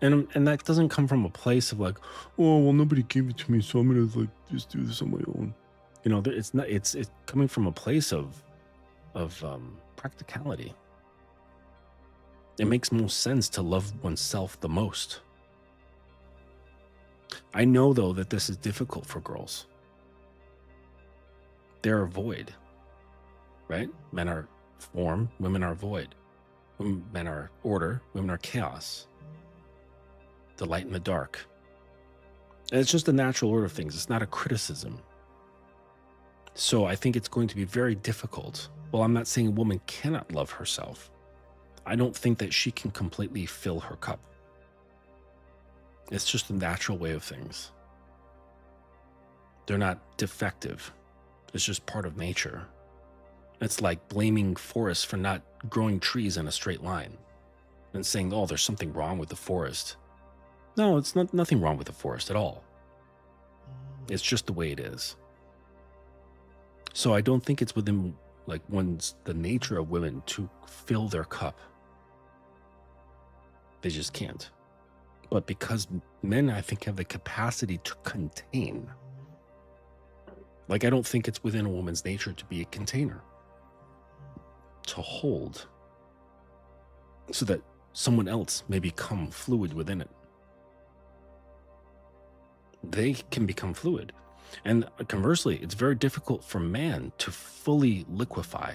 Speaker 1: And that doesn't come from a place of like, oh well, nobody gave it to me, so I'm gonna like just do this on my own. It's not. It's coming from a place of practicality. It makes most sense to love oneself the most. I know though that this is difficult for girls. They're a void, right? Men are form, women are void. Men are order, women are chaos. The light and the dark. And it's just the natural order of things. It's not a criticism. So I think it's going to be very difficult. Well, I'm not saying a woman cannot love herself. I don't think that she can completely fill her cup. It's just the natural way of things. They're not defective. It's just part of nature. It's like blaming forests for not growing trees in a straight line and saying, oh, there's something wrong with the forest. No, it's nothing wrong with the forest at all. It's just the way it is. So I don't think it's within the nature of women to fill their cup. They just can't. But because men, I think, have the capacity to contain. I don't think it's within a woman's nature to be a container, to hold, so that someone else may become fluid within it. They can become fluid. And conversely, it's very difficult for man to fully liquefy.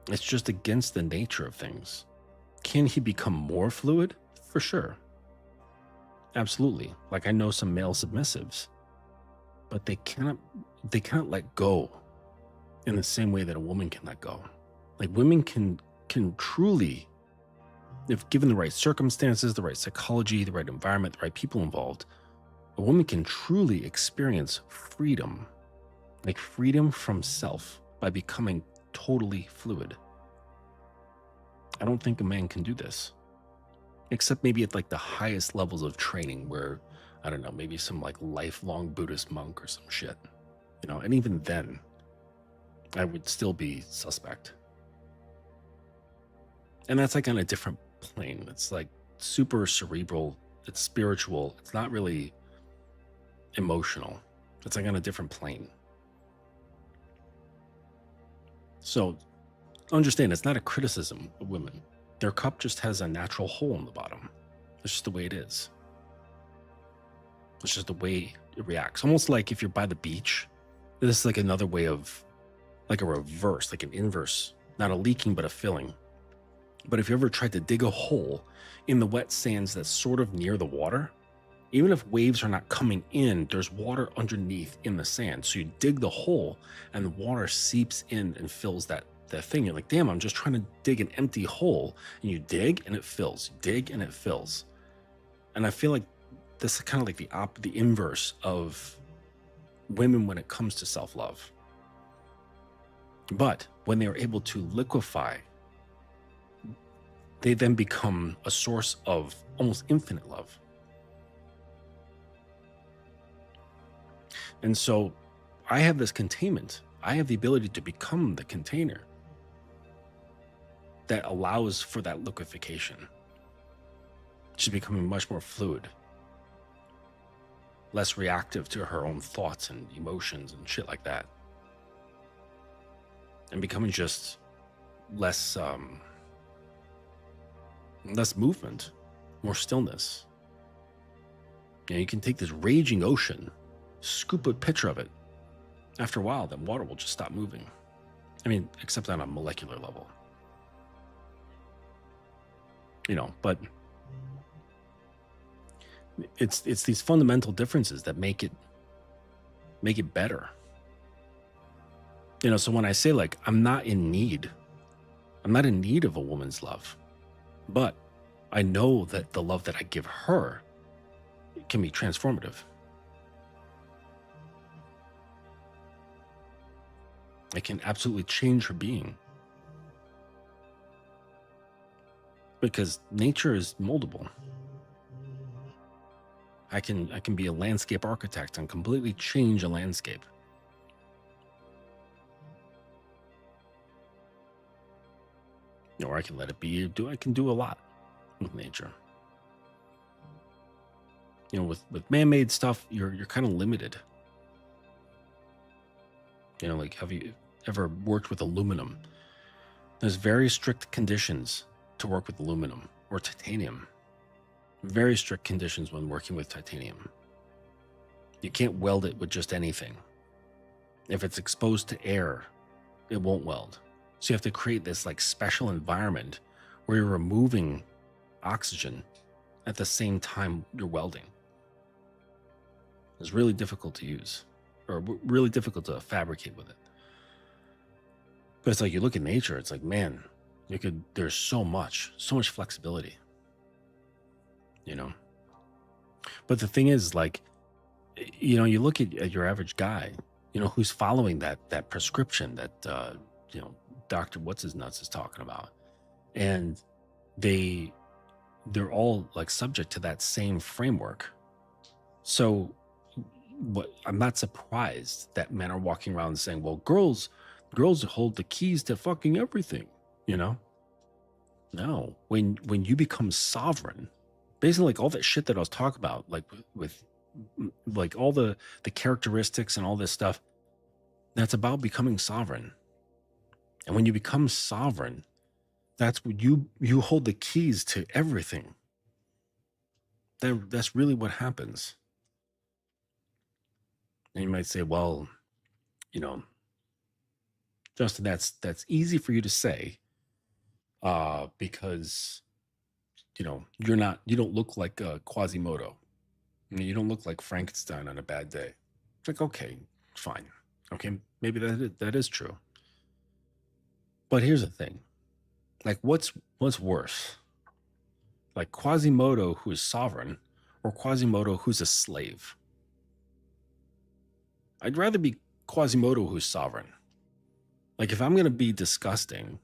Speaker 1: It's just against the nature of things. Can he become more fluid? For sure. Absolutely. I know some male submissives, but they cannot let go in the same way that a woman can let go. Women can truly, if given the right circumstances, the right psychology, the right environment, the right people involved, a woman can truly experience freedom, freedom from self, by becoming totally fluid. I don't think a man can do this, except maybe at the highest levels of training where, I don't know, maybe some lifelong Buddhist monk or some shit, and even then I would still be suspect. And that's on a different plane. It's super cerebral. It's spiritual. It's not really emotional. It's on a different plane. So understand, it's not a criticism of women. Their cup just has a natural hole in the bottom. It's just the way it is. It's just the way it reacts. Almost like if you're by the beach, this is another way of a reverse, an inverse, not a leaking, but a filling. But if you ever tried to dig a hole in the wet sands that's sort of near the water, even if waves are not coming in, there's water underneath in the sand. So you dig the hole and the water seeps in and fills that thing. You're like, damn, I'm just trying to dig an empty hole. And you dig and it fills. You dig and it fills. And I feel like this is kind of the inverse of women when it comes to self-love. But when they are able to liquefy, they then become a source of almost infinite love. And so I have this containment. I have the ability to become the container that allows for that liquefaction. She's becoming much more fluid, less reactive to her own thoughts and emotions and shit like that. And becoming just less movement, more stillness. You can take this raging ocean, scoop a picture of it. After a while, that water will just stop moving. I mean, except on a molecular level. But it's these fundamental differences that make it better. So when I say I'm not in need of a woman's love, but I know that the love that I give her can be transformative. It can absolutely change her being. Because nature is moldable. I can be a landscape architect and completely change a landscape. Or I can let it be. I can do a lot with nature. You know, with man-made stuff, you're kind of limited. You know, like, have you ever worked with aluminum? There's very strict conditions to work with aluminum or titanium. Very strict conditions when working with titanium. You can't weld it with just anything. If it's exposed to air, it won't weld. So you have to create this like special environment where you're removing oxygen at the same time you're welding. It's really difficult to use, or really difficult to fabricate with it. But it's like, you look at nature, it's like, man, there's so much flexibility, you know? But the thing is, like, you know, you look at your average guy, you know, who's following that prescription that, you know, Dr. What's His Nuts is talking about. And they're all like subject to that same framework. So I'm not surprised that men are walking around saying, well, girls hold the keys to fucking everything, you know? No, when you become sovereign, basically like all that shit that I was talking about, like with like all the characteristics and all this stuff, that's about becoming sovereign. And when you become sovereign, that's when you hold the keys to everything. That's really what happens. And you might say, well, you know, Justin, that's easy for you to say, because, you know, you don't look like Quasimodo. You don't look like Frankenstein on a bad day. It's like, okay, fine. Okay, maybe that is true. But here's the thing. Like, what's worse? Like Quasimodo, who is sovereign, or Quasimodo, who's a slave? I'd rather be Quasimodo, who's sovereign. Like, if I'm going to be disgusting,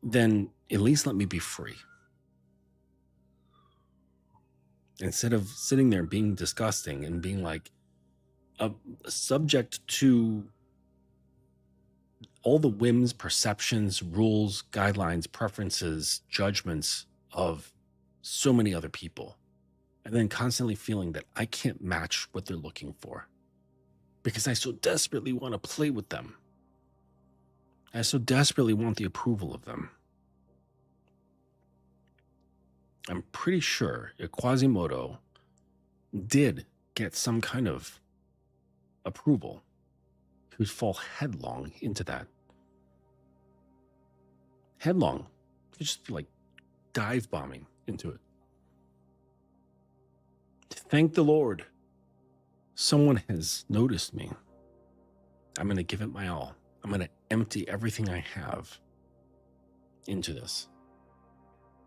Speaker 1: then at least let me be free. Instead of sitting there being disgusting and being like subject to all the whims, perceptions, rules, guidelines, preferences, judgments of so many other people, and then constantly feeling that I can't match what they're looking for because I so desperately want to play with them. I so desperately want the approval of them. I'm pretty sure if Quasimodo did get some kind of approval, he would fall headlong into that. Headlong. He'd just be like dive bombing into it. Thank the Lord. Someone has noticed me. I'm going to give it my all. I'm going to empty everything I have into this.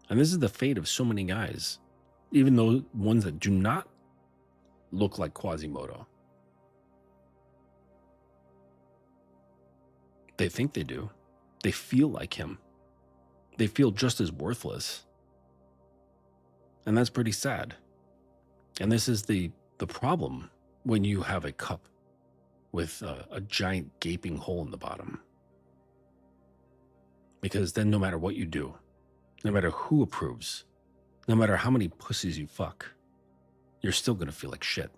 Speaker 1: And this is the fate of so many guys, even though ones that do not look like Quasimodo. They think they do. They feel like him. They feel just as worthless. And that's pretty sad. And this is the problem when you have a cup with a giant gaping hole in the bottom. Because then no matter what you do, no matter who approves, no matter how many pussies you fuck, you're still going to feel like shit.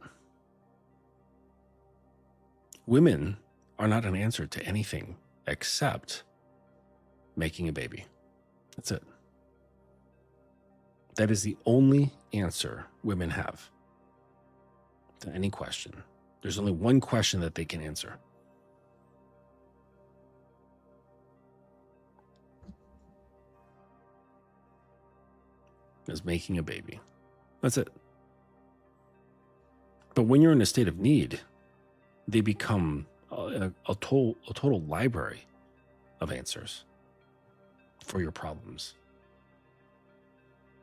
Speaker 1: Women are not an answer to anything except making a baby. That's it. That is the only answer women have to any question. There's only one question that they can answer. Is making a baby. That's it. But when you're in a state of need, they become a total library of answers for your problems.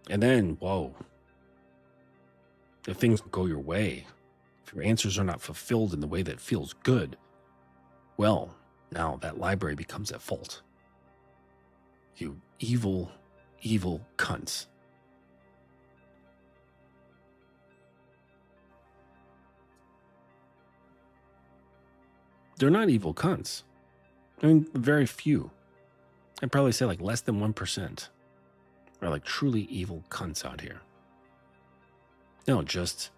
Speaker 1: And then, whoa, if things go your way, if your answers are not fulfilled in the way that feels good, well, now that library becomes at fault. You evil, evil cunts. They're not evil cunts. I mean, very few. I'd probably say like less than 1% are like truly evil cunts out here. No, just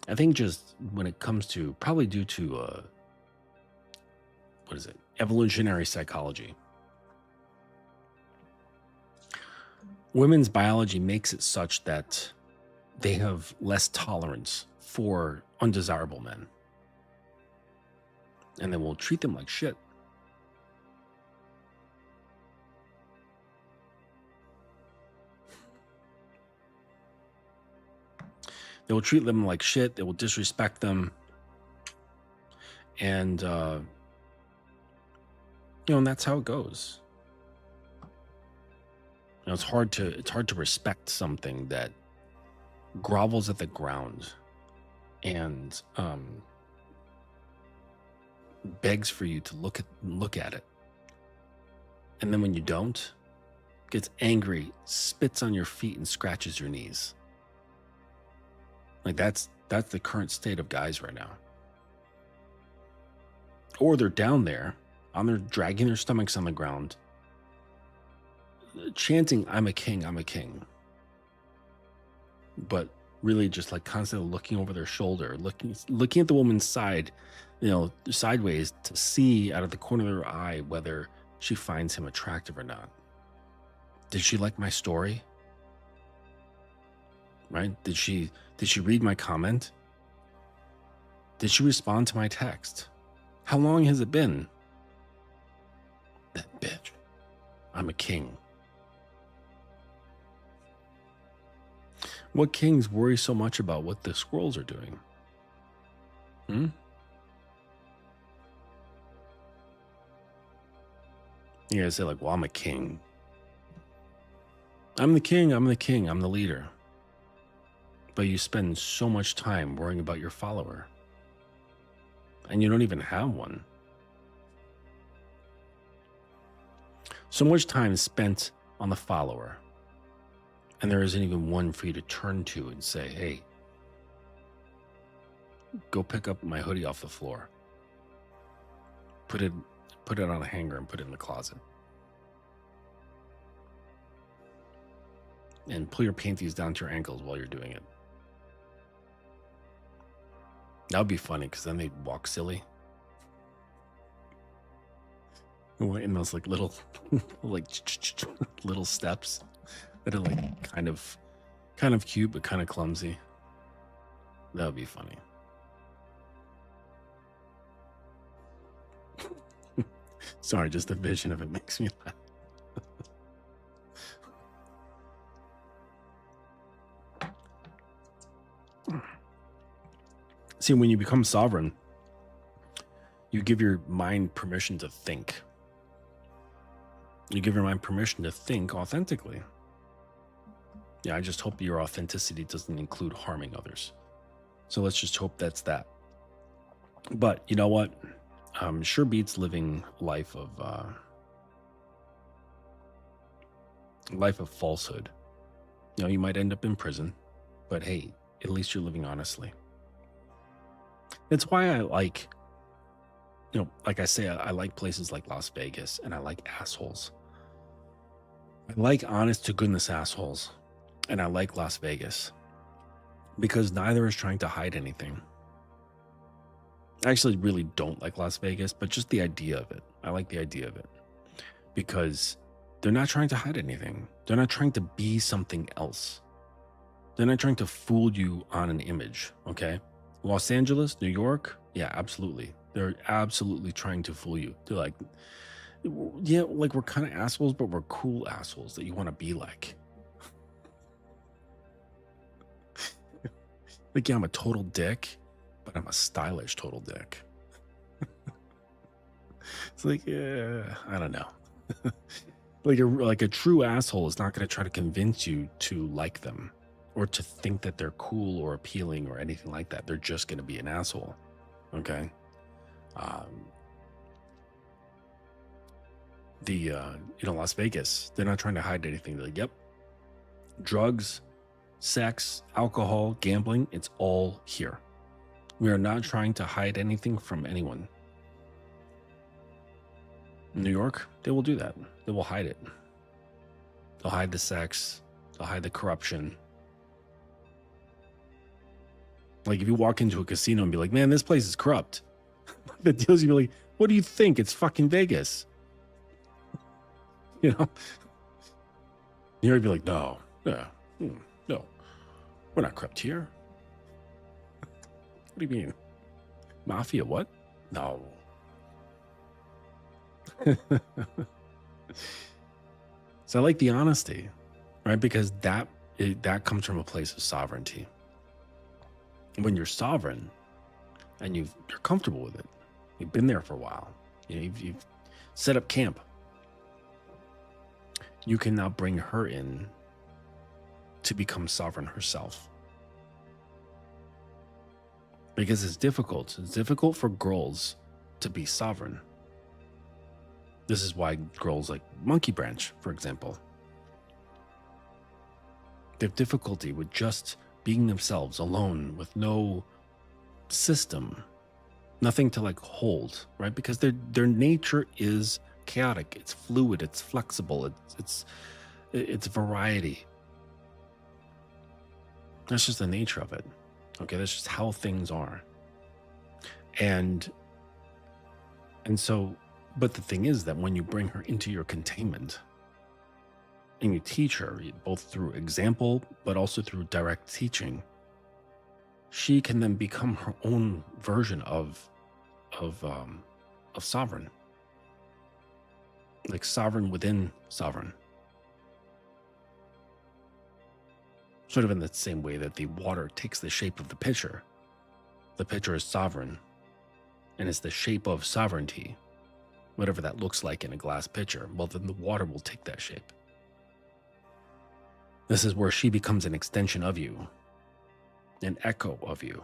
Speaker 1: I think just when it comes to probably due to what is it? Evolutionary psychology. Women's biology makes it such that they have less tolerance for undesirable men. And they will treat them like shit. They will treat them like shit. They will disrespect them. And, and that's how it goes. It's hard to respect something that grovels at the ground and begs for you to look at it. And then when you don't, gets angry, spits on your feet and scratches your knees. Like that's the current state of guys right now. Or they're down there dragging their stomachs on the ground, chanting, I'm a king, I'm a king. But really just like constantly looking over their shoulder, looking at the woman's side, sideways to see out of the corner of their eye whether she finds him attractive or not. Did she like my story? Right? Did she read my comment? Did she respond to my text? How long has it been? That bitch. I'm a king. What kings worry so much about what the squirrels are doing? You guys say like, well, I'm a king. I'm the king, I'm the king, I'm the leader. But you spend so much time worrying about your follower. And you don't even have one. So much time is spent on the follower. And there isn't even one for you to turn to and say, hey, go pick up my hoodie off the floor. Put it on a hanger and put it in the closet. And pull your panties down to your ankles while you're doing it. That would be funny because then they'd walk silly. In those like little, little steps that are like kind of cute but kind of clumsy. That would be funny. Sorry, just the vision of it makes me laugh. See, when you become sovereign, you give your mind permission to think. You give your mind permission to think authentically. Yeah, I just hope your authenticity doesn't include harming others. So let's just hope that's that. But you know what? Sure beats living life of falsehood. You might end up in prison, but hey, at least you're living honestly. It's why I like, like I say, I like places like Las Vegas, and I like assholes. I like honest to goodness assholes, and I like Las Vegas because neither is trying to hide anything. I actually really don't like Las Vegas, but just the idea of it. I like the idea of it because they're not trying to hide anything. They're not trying to be something else. They're not trying to fool you on an image, okay? Los Angeles, New York, yeah, absolutely. They're absolutely trying to fool you. They're like, yeah, like we're kind of assholes, but we're cool assholes that you want to be like. Like, yeah, I'm a total dick, but I'm a stylish total dick. It's like, yeah, I don't know. like a true asshole is not going to try to convince you to like them or to think that they're cool or appealing or anything like that. They're just going to be an asshole. Okay. Las Vegas, they're not trying to hide anything. They're like, yep, drugs, sex, alcohol, gambling, it's all here. We are not trying to hide anything from anyone. In New York, they will do that. They will hide it. They'll hide the sex. to hide the corruption. Like if you walk into a casino and be like, man, this place is corrupt. The deals, you be like, what do you think? It's fucking Vegas. You know? You'd be like, no, no, no, we're not corrupt here. What do you mean? Mafia, what? No. So I like the honesty, right? Because that comes from a place of sovereignty. When you're sovereign and you're comfortable with it, you've been there for a while, you've set up camp, you can now bring her in to become sovereign herself. Because it's difficult. It's difficult for girls to be sovereign. This is why girls like Monkey Branch, for example, they have difficulty with just being themselves alone with no system, nothing to like hold, right? Because their nature is chaotic. It's fluid. It's flexible. It's variety. That's just the nature of it. Okay, that's just how things are. And so, but the thing is that when you bring her into your containment and you teach her both through example, but also through direct teaching, she can then become her own version of sovereign, like sovereign within sovereign. Sort of in the same way that the water takes the shape of the pitcher. The pitcher is sovereign, and it's the shape of sovereignty, whatever that looks like in a glass pitcher. Well, then the water will take that shape. This is where she becomes an extension of you, an echo of you.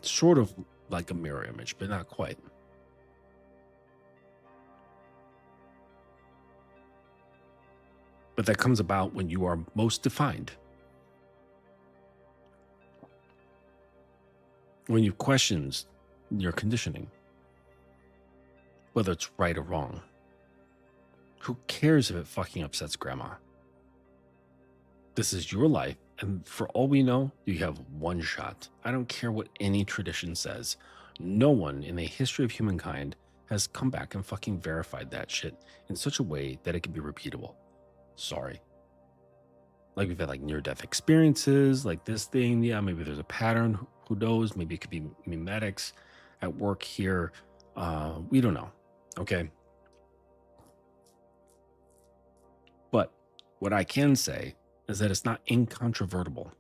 Speaker 1: Sort of like a mirror image, but not quite. But that comes about when you are most defined. When you question your conditioning, whether it's right or wrong. Who cares if it fucking upsets grandma? This is your life, and for all we know, you have one shot. I don't care what any tradition says. No one in the history of humankind has come back and fucking verified that shit in such a way that it can be repeatable. Sorry. Like we've had like near-death experiences, like this thing. Yeah, maybe there's a pattern. Who knows? Maybe it could be memetics at work here. We don't know. Okay. But what I can say is that it's not incontrovertible.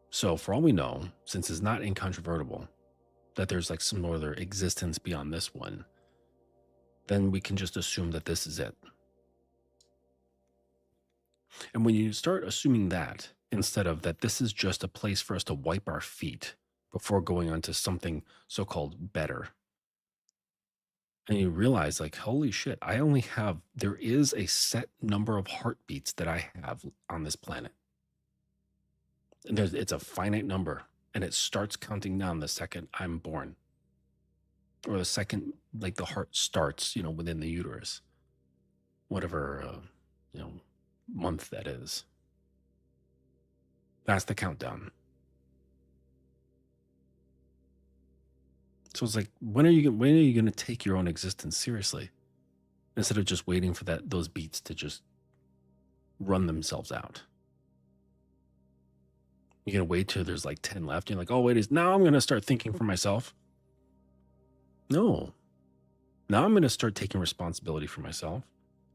Speaker 1: So for all we know, since it's not incontrovertible, that there's like some other existence beyond this one, then we can just assume that this is it. And when you start assuming that, instead of that this is just a place for us to wipe our feet before going on to something so-called better, and you realize like, holy shit, there is a set number of heartbeats that I have on this planet. And it's a finite number, and it starts counting down the second I'm born, or the second like the heart starts, within the uterus, whatever, month that is. That's the countdown. So it's like, when are you going to take your own existence seriously, instead of just waiting for those beats to just run themselves out? You're going to wait till there's like 10 left. You're like, oh, wait, now I'm going to start thinking for myself. No. Now I'm going to start taking responsibility for myself.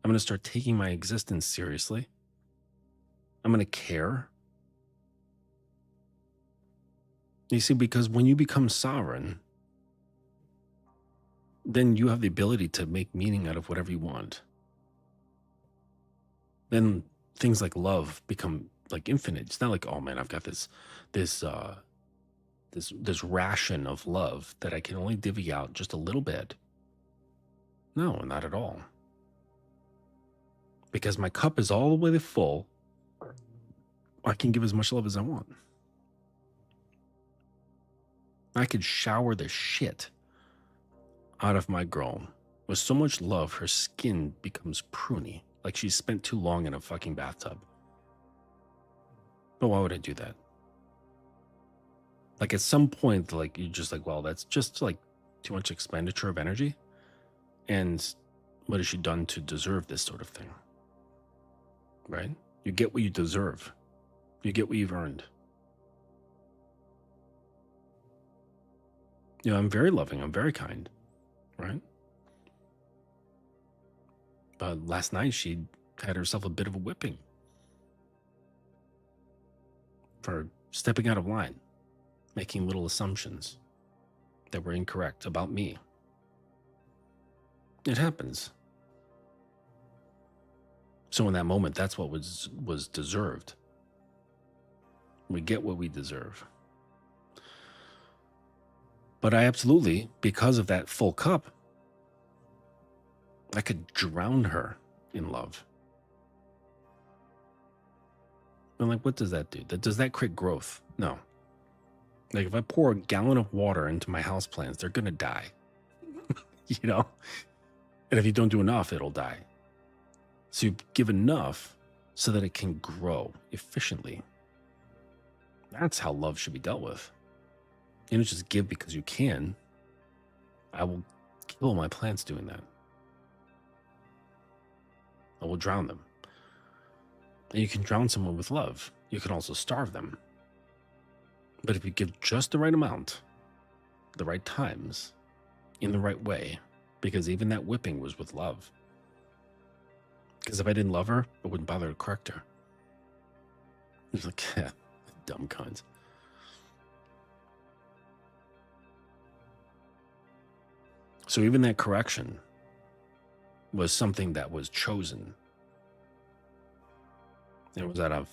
Speaker 1: I'm going to start taking my existence seriously. I'm going to care. You see, because when you become sovereign, then you have the ability to make meaning out of whatever you want. Then things like love become like infinite. It's not like, oh man, I've got this ration of love that I can only divvy out just a little bit. No, not at all. Because my cup is all the way full. I can give as much love as I want. I could shower the shit out of my girl with so much love, her skin becomes pruny. Like she spent too long in a fucking bathtub. But why would I do that? Like at some point, like you're just like, well, that's just like too much expenditure of energy. And what has she done to deserve this sort of thing? Right? You get what you deserve. You get what you've earned. You know, I'm very loving. I'm very kind. Right? But last night she had herself a bit of a whipping for stepping out of line, making little assumptions that were incorrect about me. It happens. So in that moment, that's what was deserved. We get what we deserve. But I absolutely, because of that full cup, I could drown her in love. And like, what does that do? Does that create growth? No. Like if I pour a gallon of water into my houseplants, they're going to die, you know? And if you don't do enough, it'll die. So you give enough so that it can grow efficiently. That's how love should be dealt with. You don't just give because you can. I will kill my plants doing that. I will drown them. And you can drown someone with love. You can also starve them. But if you give just the right amount, the right times, in the right way, because even that whipping was with love. Because if I didn't love her, I wouldn't bother to correct her. It's like, yeah, dumb cunts. So even that correction was something that was chosen. It was out of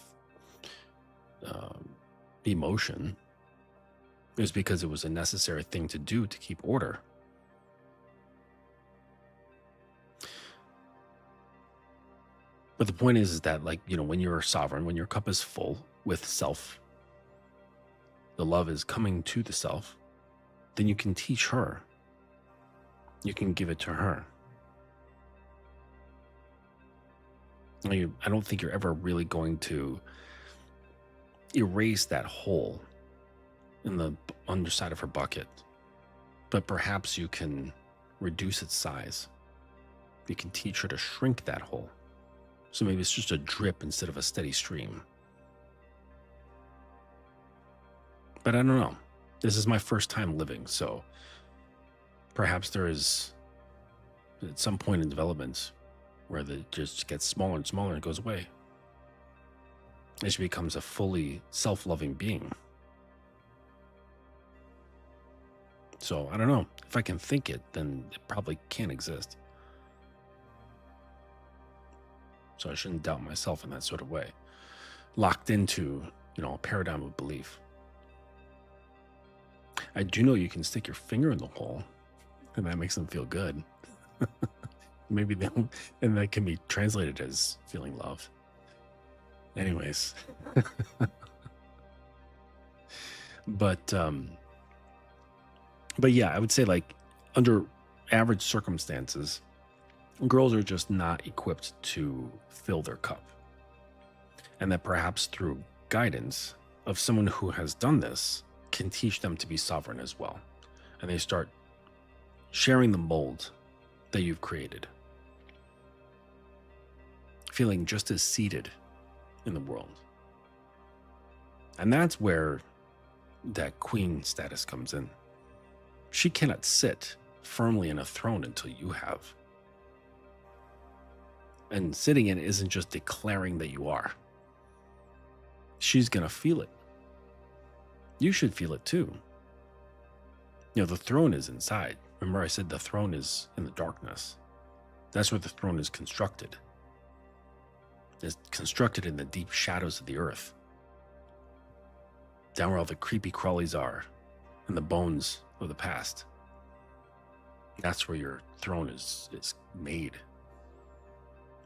Speaker 1: emotion. It was because it was a necessary thing to do to keep order. But the point is that, like, you know, when you're sovereign, when your cup is full with self, the love is coming to the self, then you can teach her. You can give it to her. I don't think you're ever really going to erase that hole in the underside of her bucket, but perhaps you can reduce its size. You can teach her to shrink that hole. So maybe it's just a drip instead of a steady stream. But I don't know. This is my first time living, so perhaps there is at some point in development where it just gets smaller and smaller and goes away. And she becomes a fully self-loving being. So I don't know. If I can think it, then it probably can't exist. So I shouldn't doubt myself in that sort of way. Locked into, you know, a paradigm of belief. I do know you can stick your finger in the hole, and that makes them feel good. Maybe they'll, and that can be translated as feeling love. Anyways. But yeah, I would say, like, under average circumstances, girls are just not equipped to fill their cup. And that perhaps through guidance of someone who has done this can teach them to be sovereign as well. And they start sharing the mold that you've created, feeling just as seated in the world. And that's where that queen status comes in. She cannot sit firmly in a throne until you have. And sitting in isn't just declaring that you are. She's going to feel it. You should feel it too. You know, the throne is inside. Remember I said the throne is in the darkness. That's where the throne is constructed. It's constructed in the deep shadows of the earth. Down where all the creepy crawlies are and the bones of the past. That's where your throne is made.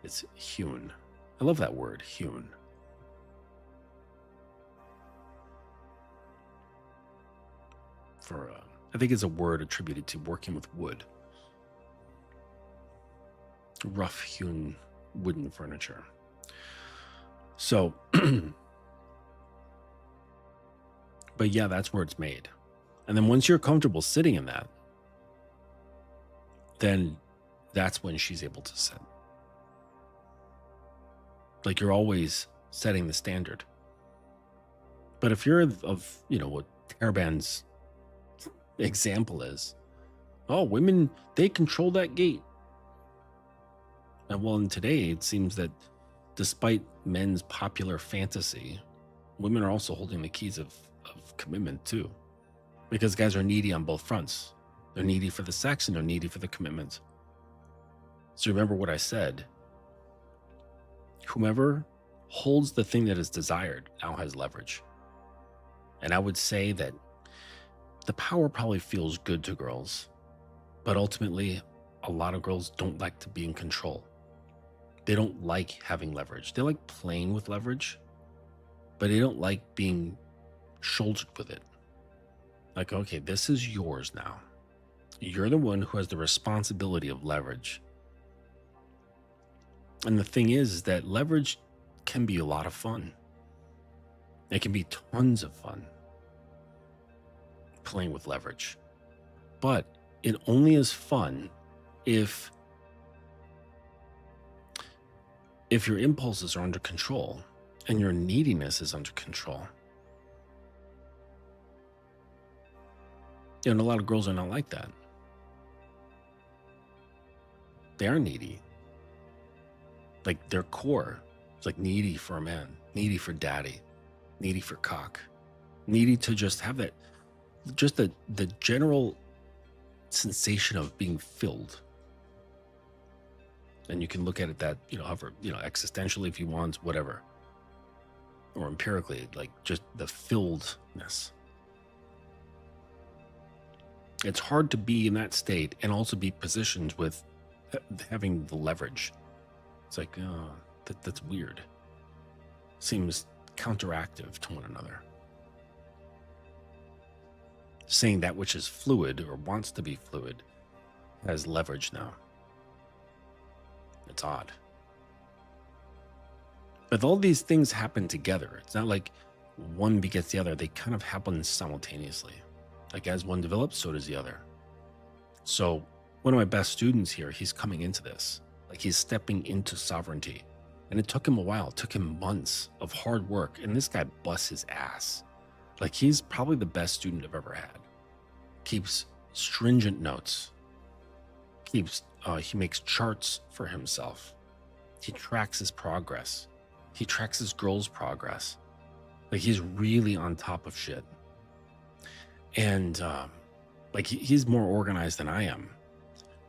Speaker 1: It's hewn. I love that word, hewn. I think it's a word attributed to working with wood. Rough hewn wooden furniture. So, but yeah, that's where it's made. And then once you're comfortable sitting in that, then that's when she's able to sit. Like, you're always setting the standard. But if you're of what Hairband's example is, oh, women, they control that gate. And well, in today, it seems that despite men's popular fantasy, women are also holding the keys of commitment too. Because guys are needy on both fronts. They're needy for the sex and they're needy for the commitment. So remember what I said. Whomever holds the thing that is desired now has leverage. And I would say that the power probably feels good to girls, but ultimately, a lot of girls don't like to be in control. They don't like having leverage. They like playing with leverage, but they don't like being shouldered with it. Like, okay, this is yours now. You're the one who has the responsibility of leverage. And the thing is that leverage can be a lot of fun. It can be tons of fun playing with leverage. But it only is fun if your impulses are under control and your neediness is under control. And a lot of girls are not like that. They are needy. Like, their core is like needy for a man, needy for daddy, needy for cock, needy to just have that, just the general sensation of being filled. And you can look at it that, however, existentially if you want, whatever, or empirically, like just the filledness. It's hard to be in that state and also be positioned with having the leverage. It's like, oh, that's weird. Seems counteractive to one another. Saying that which is fluid or wants to be fluid has leverage now. It's odd. But all these things happen together. It's not like one begets the other. They kind of happen simultaneously. Like, as one develops, so does the other. So one of my best students here, he's coming into this. Like, he's stepping into sovereignty. And it took him a while. It took him months of hard work. And this guy busts his ass. Like, he's probably the best student I've ever had. Keeps stringent notes. He makes charts for himself. He tracks his progress. He tracks his girl's progress. Like, he's really on top of shit. And like, he's more organized than I am.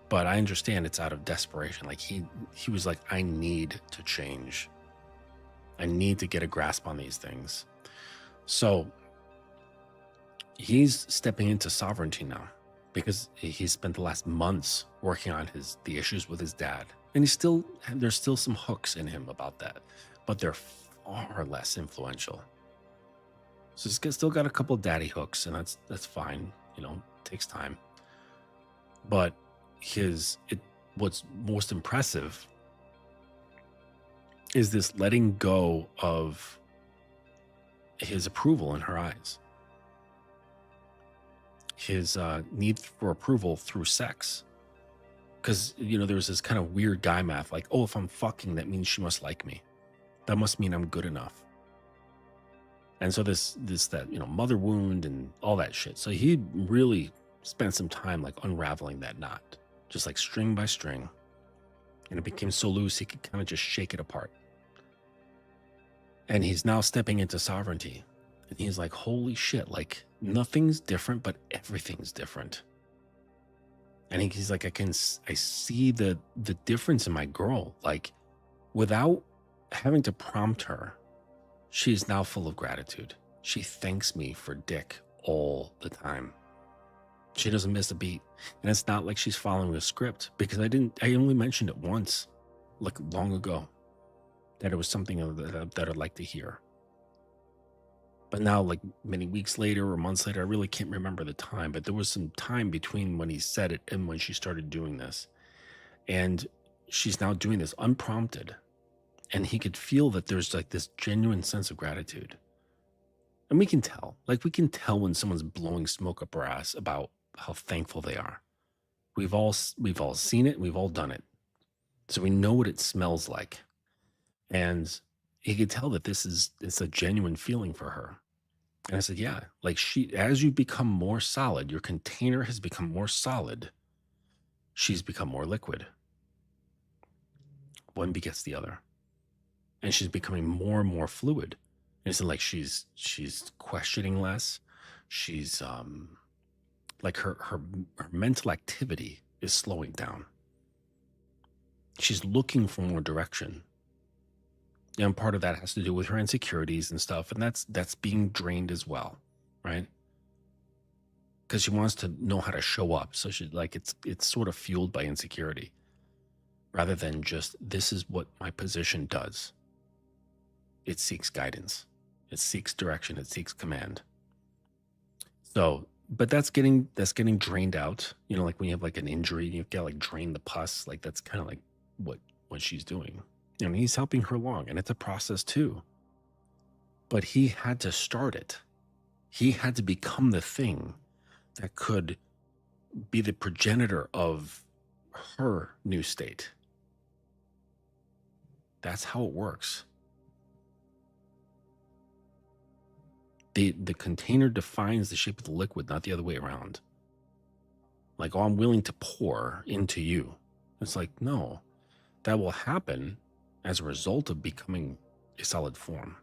Speaker 1: But I understand it's out of desperation. Like, he was like, I need to change. I need to get a grasp on these things. So he's stepping into sovereignty now because he spent the last months working on the issues with his dad. And there's still some hooks in him about that, but they're far less influential. So he's still got a couple of daddy hooks, and that's fine. It takes time. But what's most impressive is this letting go of his approval in her eyes. His need for approval through sex. Because, there's this kind of weird guy math, like, oh, if I'm fucking, that means she must like me. That must mean I'm good enough. And so that mother wound and all that shit. So he really spent some time like unraveling that knot, just like string by string. And it became so loose, he could kind of just shake it apart. And he's now stepping into sovereignty. And he's like, holy shit, like, nothing's different, but everything's different. And he's like, I see the difference in my girl. Like, without having to prompt her, she's now full of gratitude. She thanks me for dick all the time. She doesn't miss a beat. And it's not like she's following a script, because I only mentioned it once, like long ago, that it was something that I'd like to hear. But now, like many weeks later or months later, I really can't remember the time, but there was some time between when he said it and when she started doing this. And she's now doing this unprompted, and he could feel that there's like this genuine sense of gratitude. And we can tell when someone's blowing smoke up our ass about how thankful they are. We've all seen it, we've all done it. So we know what it smells like. And he could tell that it's a genuine feeling for her. And I said, yeah, like as you become more solid, your container has become more solid. She's become more liquid. One begets the other. And she's becoming more and more fluid. And it's like she's questioning less. She's like her mental activity is slowing down. She's looking for more direction. And part of that has to do with her insecurities and stuff. And that's being drained as well, right? Because she wants to know how to show up. So it's sort of fueled by insecurity rather than just, this is what my position does. It seeks guidance. It seeks direction. It seeks command. So, but that's getting drained out. You know, like when you have like an injury, you've got to like drain the pus. Like that's kind of like what she's doing. And he's helping her along, and it's a process too. But he had to start it. He had to become the thing that could be the progenitor of her new state. That's how it works. The container defines the shape of the liquid, not the other way around. Like, oh, I'm willing to pour into you. It's like, no, that will happen as a result of becoming a solid form.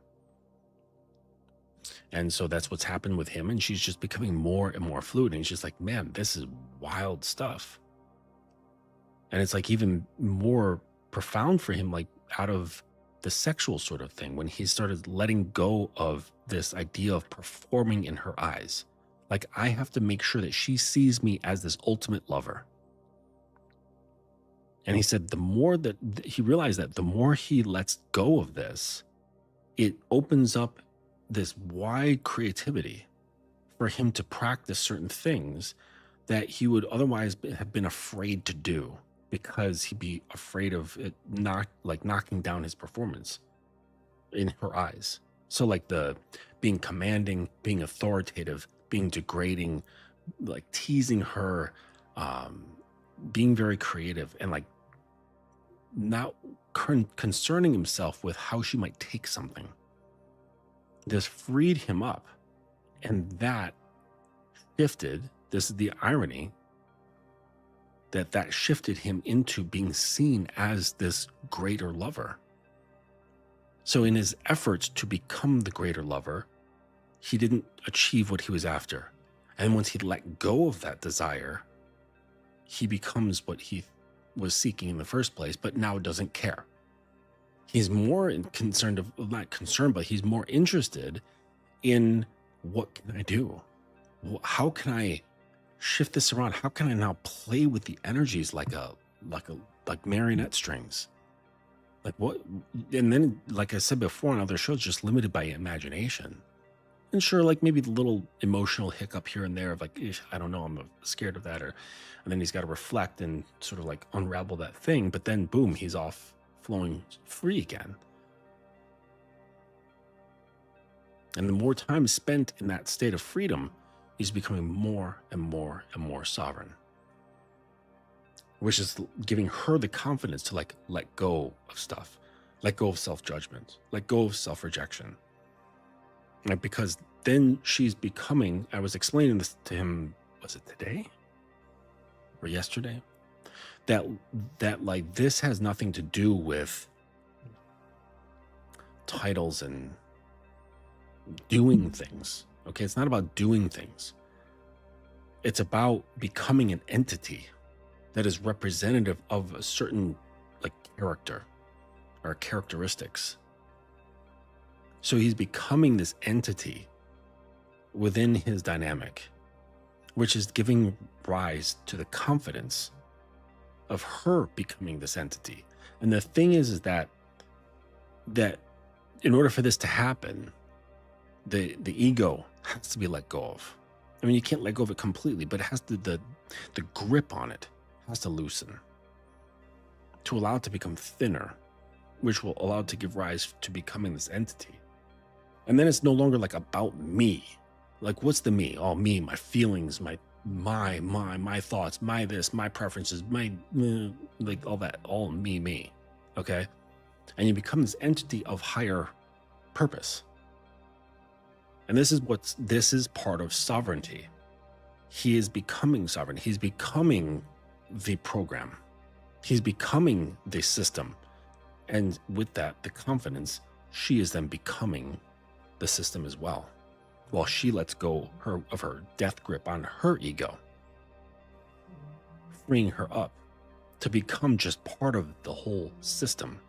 Speaker 1: And so that's what's happened with him. And she's just becoming more and more fluid. And he's just like, man, this is wild stuff. And it's like even more profound for him, like out of the sexual sort of thing, when he started letting go of this idea of performing in her eyes. Like, I have to make sure that she sees me as this ultimate lover. And he said the more that he realized that the more he lets go of this, it opens up this wide creativity for him to practice certain things that he would otherwise have been afraid to do, because he'd be afraid of it knocking down his performance in her eyes. So like the being commanding, being authoritative, being degrading, like teasing her, being very creative, and like not concerning himself with how she might take something. This freed him up, and that shifted, this is the irony, that shifted him into being seen as this greater lover. So in his efforts to become the greater lover, he didn't achieve what he was after. And once he let go of that desire, he becomes what he was seeking in the first place, but now doesn't care. He's more concerned of, not concerned, but he's more interested in, what can I do? How can I shift this around? How can I now play with the energies like marionette strings? Like what? And then, like I said before on other shows, just limited by imagination. And sure, like maybe the little emotional hiccup here and there of like, I don't know, I'm scared of that. And then he's got to reflect and sort of like unravel that thing. But then boom, he's off flowing free again. And the more time spent in that state of freedom, he's becoming more and more and more sovereign, which is giving her the confidence to like let go of stuff, let go of self-judgment, let go of self-rejection. Right? Because then she's becoming, I was explaining this to him, was it today or yesterday? That like this has nothing to do with titles and doing things. Okay, it's not about doing things. It's about becoming an entity that is representative of a certain like character or characteristics. So he's becoming this entity within his dynamic, which is giving rise to the confidence of her becoming this entity. And the thing is that in order for this to happen, the ego has to be let go of. I mean, you can't let go of it completely, but it has to, the grip on it has to loosen to allow it to become thinner, which will allow it to give rise to becoming this entity. And then it's no longer like about me. Like, what's the me? Oh, me, my feelings, my thoughts, my this, my preferences, my like all that, all me. Okay. And you become this entity of higher purpose. And this is part of sovereignty. He is becoming sovereign. He's becoming the program. He's becoming the system. And with that, the confidence, she is then becoming the system as well, while she lets go of her death grip on her ego, freeing her up to become just part of the whole system,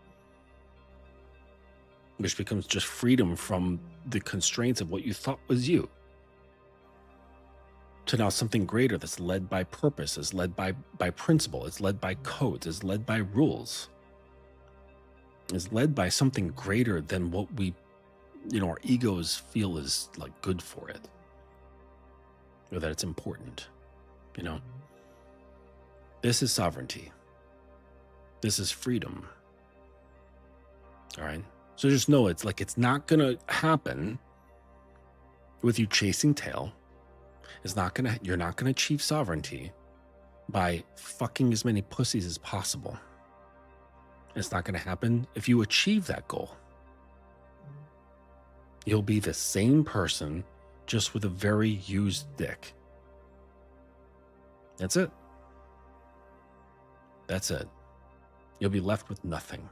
Speaker 1: which becomes just freedom from the constraints of what you thought was you, to now something greater that's led by purpose, is led by principle, is led by codes, is led by rules, is led by something greater than what we, our egos feel is like good for it, or that it's important. This is sovereignty. This is freedom. All right. So just know it's not going to happen with you chasing tail. You're not going to achieve sovereignty by fucking as many pussies as possible. It's not going to happen if you achieve that goal. You'll be the same person, just with a very used dick. That's it. That's it. You'll be left with nothing.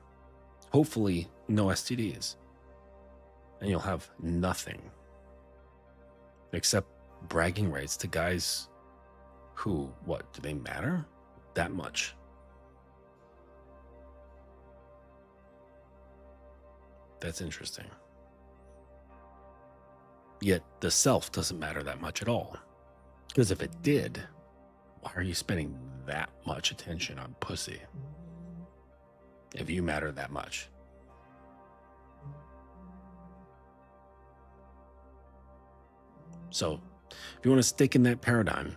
Speaker 1: Hopefully, no STDs. And you'll have nothing except bragging rights to guys who, do they matter that much? That's interesting. Yet the self doesn't matter that much at all. Because if it did, why are you spending that much attention on pussy? If you matter that much. So, if you want to stick in that paradigm,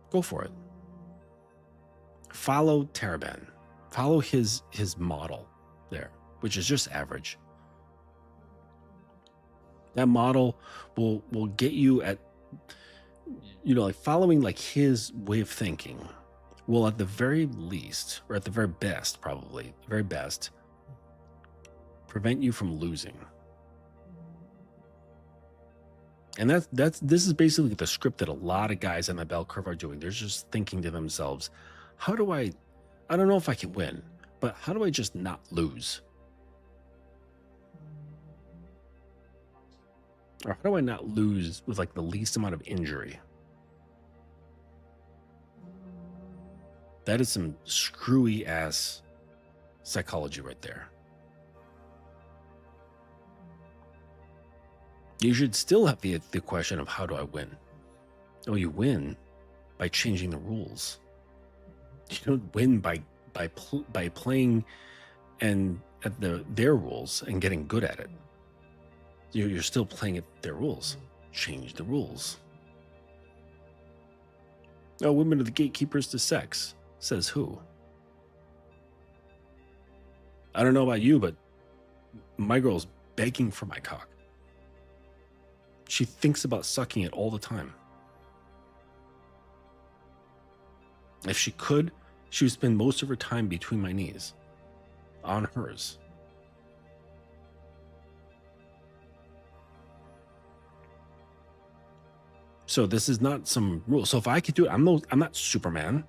Speaker 1: go for it. Follow Taraban. Follow his model there, which is just average. That model will get you at, following his way of thinking will at the very least, or at the very best, probably, very best, prevent you from losing. And this is basically the script that a lot of guys on the bell curve are doing. They're just thinking to themselves, I don't know if I can win, but how do I just not lose? Or how do I not lose with the least amount of injury? That is some screwy ass psychology right there. You should still have the question of, how do I win? Oh, you win by changing the rules. You don't win by playing and at their rules and getting good at it. You're still playing at their rules. Change the rules. Oh, women are the gatekeepers to sex. Says who? I don't know about you, but my girl's begging for my cock. She thinks about sucking it all the time. If she could, she would spend most of her time between my knees, on hers. So this is not some rule. So if I could do it, I'm not Superman.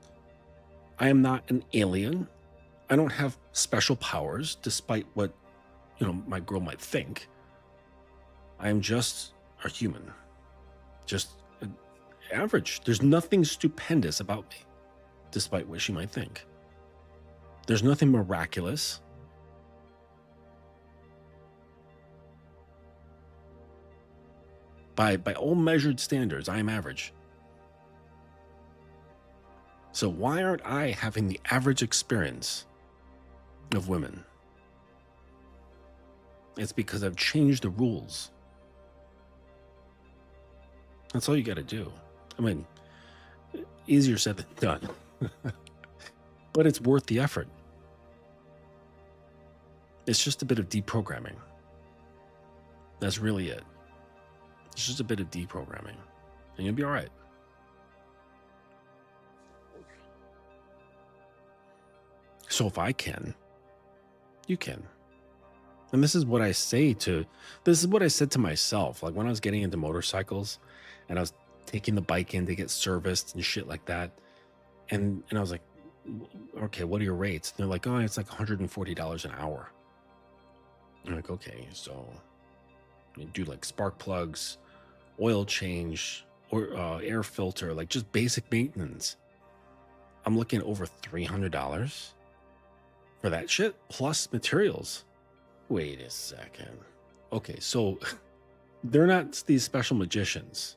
Speaker 1: I am not an alien. I don't have special powers, despite what my girl might think. I am just a human, just average. There's nothing stupendous about me, despite what she might think. There's nothing miraculous. By all measured standards, I am average. So why aren't I having the average experience of women? It's because I've changed the rules. That's all you got to do. I mean, easier said than done. But it's worth the effort. It's just a bit of deprogramming. That's really it. It's just a bit of deprogramming, and you'll be all right. So if I can, you can. And this is what I said to myself. Like when I was getting into motorcycles and I was taking the bike in to get serviced and shit like that. And I was like, okay, what are your rates? And they're like, oh, it's like $140 an hour. I'm like, okay, so you do like spark plugs, oil change, or air filter, like just basic maintenance. I'm looking at over $300 for that shit plus materials. Wait a second. Okay, so they're not these special magicians.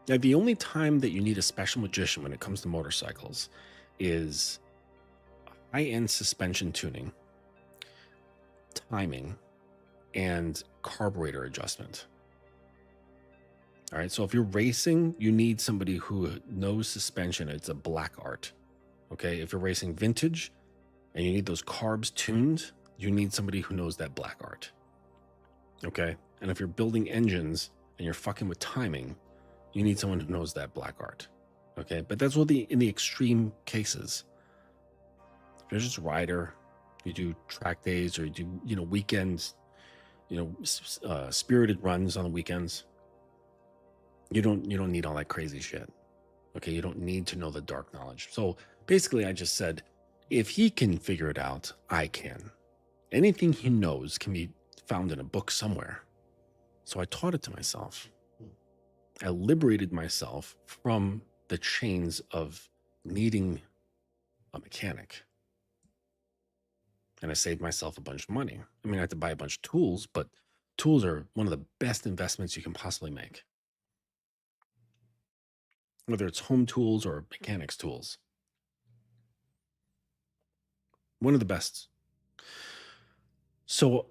Speaker 1: Now, the only time that you need a special magician when it comes to motorcycles is high-end suspension tuning, timing, and carburetor adjustment. All right, so if you're racing, you need somebody who knows suspension. It's a black art. Okay, if you're racing vintage and you need those carbs tuned, you need somebody who knows that black art. Okay, and if you're building engines and you're fucking with timing, you need someone who knows that black art. Okay, but that's what in the extreme cases. If you're just a rider, you do track days or you do, weekends, spirited runs on the weekends. You don't need all that crazy shit. Okay, you don't need to know the dark knowledge. So basically, I just said, if he can figure it out, I can. Anything he knows can be found in a book somewhere. So I taught it to myself. I liberated myself from the chains of needing a mechanic. And I saved myself a bunch of money. I mean, I had to buy a bunch of tools, but tools are one of the best investments you can possibly make. Whether it's home tools or mechanics tools. One of the best. So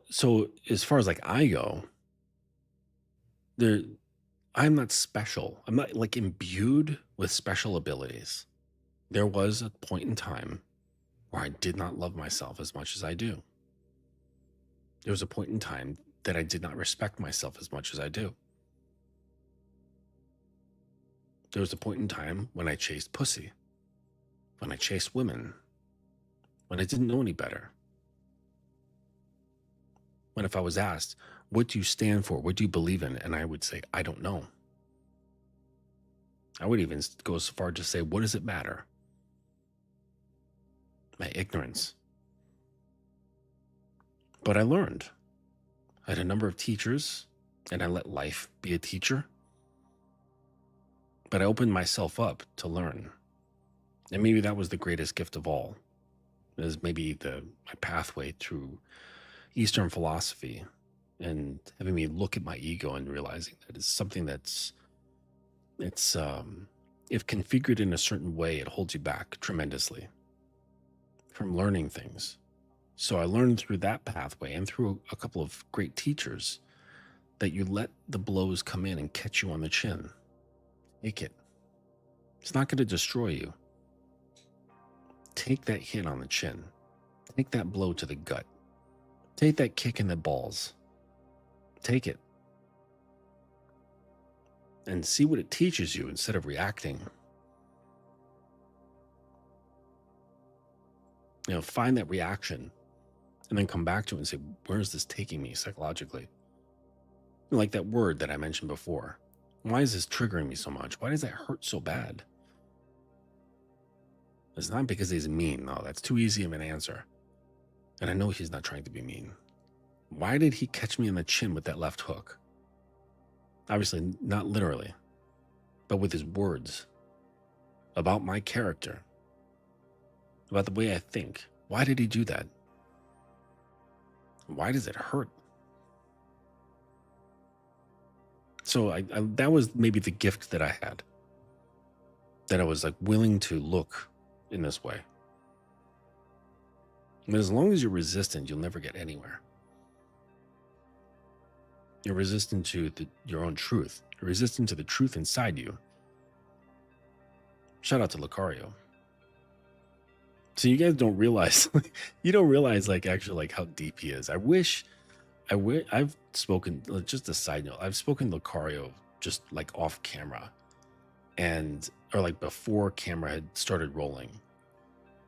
Speaker 1: as far as like I go, I'm not special. I'm not like imbued with special abilities. There was a point in time where I did not love myself as much as I do. There was a point in time that I did not respect myself as much as I do. There was a point in time when I chased pussy, when I chased women, when I didn't know any better. When if I was asked, what do you stand for? What do you believe in? And I would say, I don't know. I would even go so far to say, what does it matter? My ignorance. But I learned. I had a number of teachers, and I let life be a teacher. But I opened myself up to learn. And maybe that was the greatest gift of all. It was maybe my pathway through Eastern philosophy and having me look at my ego and realizing that it's something if configured in a certain way, it holds you back tremendously from learning things. So I learned through that pathway and through a couple of great teachers that you let the blows come in and catch you on the chin. Take it. It's not going to destroy you. Take that hit on the chin. Take that blow to the gut. Take that kick in the balls. Take it. And see what it teaches you instead of reacting. Find that reaction and then come back to it and say, where is this taking me psychologically? Like that word that I mentioned before. Why is this triggering me so much? Why does that hurt so bad? It's not because he's mean. No, that's too easy of an answer. And I know he's not trying to be mean. Why did he catch me in the chin with that left hook? Obviously, not literally, but with his words about my character, about the way I think. Why did he do that? Why does it hurt? So that was maybe the gift that I had, that I was like willing to look in this way. But as long as you're resistant, you'll never get anywhere. You're resistant to your own truth. You're resistant to the truth inside you. Shout out to Lucario. So you guys don't realize, you don't realize like actually like how deep he is. I've spoken, just a side note, I've spoken to Lucario just like off camera and, or like before camera had started rolling.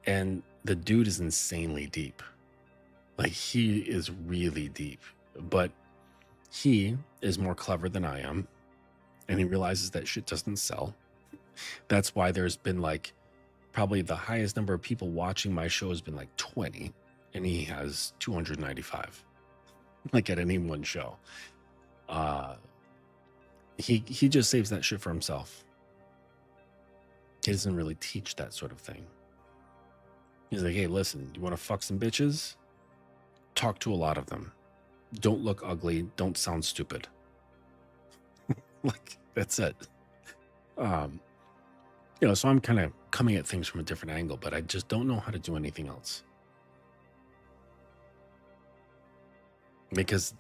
Speaker 1: And the dude is insanely deep. Like he is really deep, but he is more clever than I am. And he realizes that shit doesn't sell. That's why there's been like probably the highest number of people watching my show has been like 20, and he has 295, like at any one show. He just saves that shit for himself. He doesn't really teach that sort of thing. He's like, hey, listen, you want to fuck some bitches? Talk to a lot of them. Don't look ugly. Don't sound stupid. Like, that's it. You know, so I'm kind of coming at things from a different angle, but I just don't know how to do anything else. Because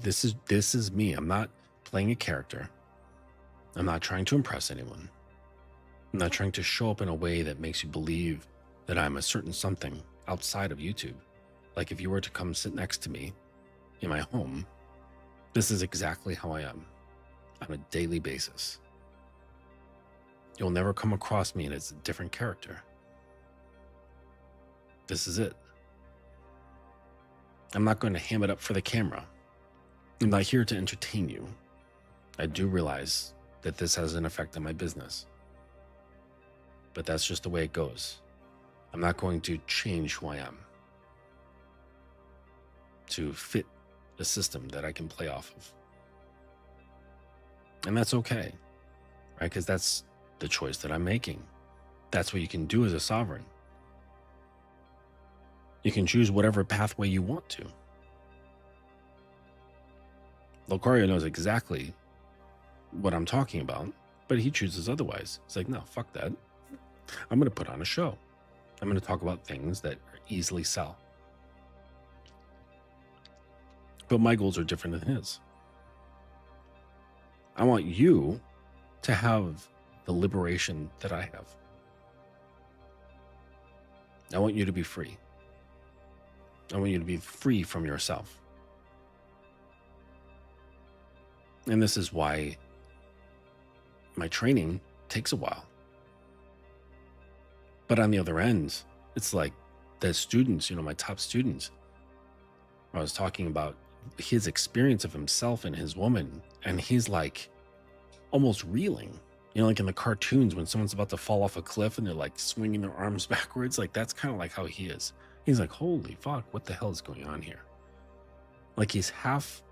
Speaker 1: this is me. I'm not playing a character. I'm not trying to impress anyone. I'm not trying to show up in a way that makes you believe that I'm a certain something outside of YouTube. Like if you were to come sit next to me in my home, this is exactly how I am on a daily basis. You'll never come across me as a different character. This is it. I'm not going to ham it up for the camera. I'm not here to entertain you. I do realize that this has an effect on my business. But that's just the way it goes. I'm not going to change who I am to fit a system that I can play off of. And that's okay, right? Because that's the choice that I'm making. That's what you can do as a sovereign. You can choose whatever pathway you want to. Lucario knows exactly what I'm talking about, but he chooses otherwise. It's like, no, fuck that. I'm going to put on a show. I'm going to talk about things that easily sell. But my goals are different than his. I want you to have the liberation that I have. I want you to be free. I want you to be free from yourself. And this is why my training takes a while. But on the other end, it's like the students, you know, my top students, I was talking about his experience of himself and his woman, and he's like almost reeling. You know, like in the cartoons when someone's about to fall off a cliff and they're like swinging their arms backwards, like that's kind of like how he is. He's like, holy fuck, what the hell is going on here? Like he's half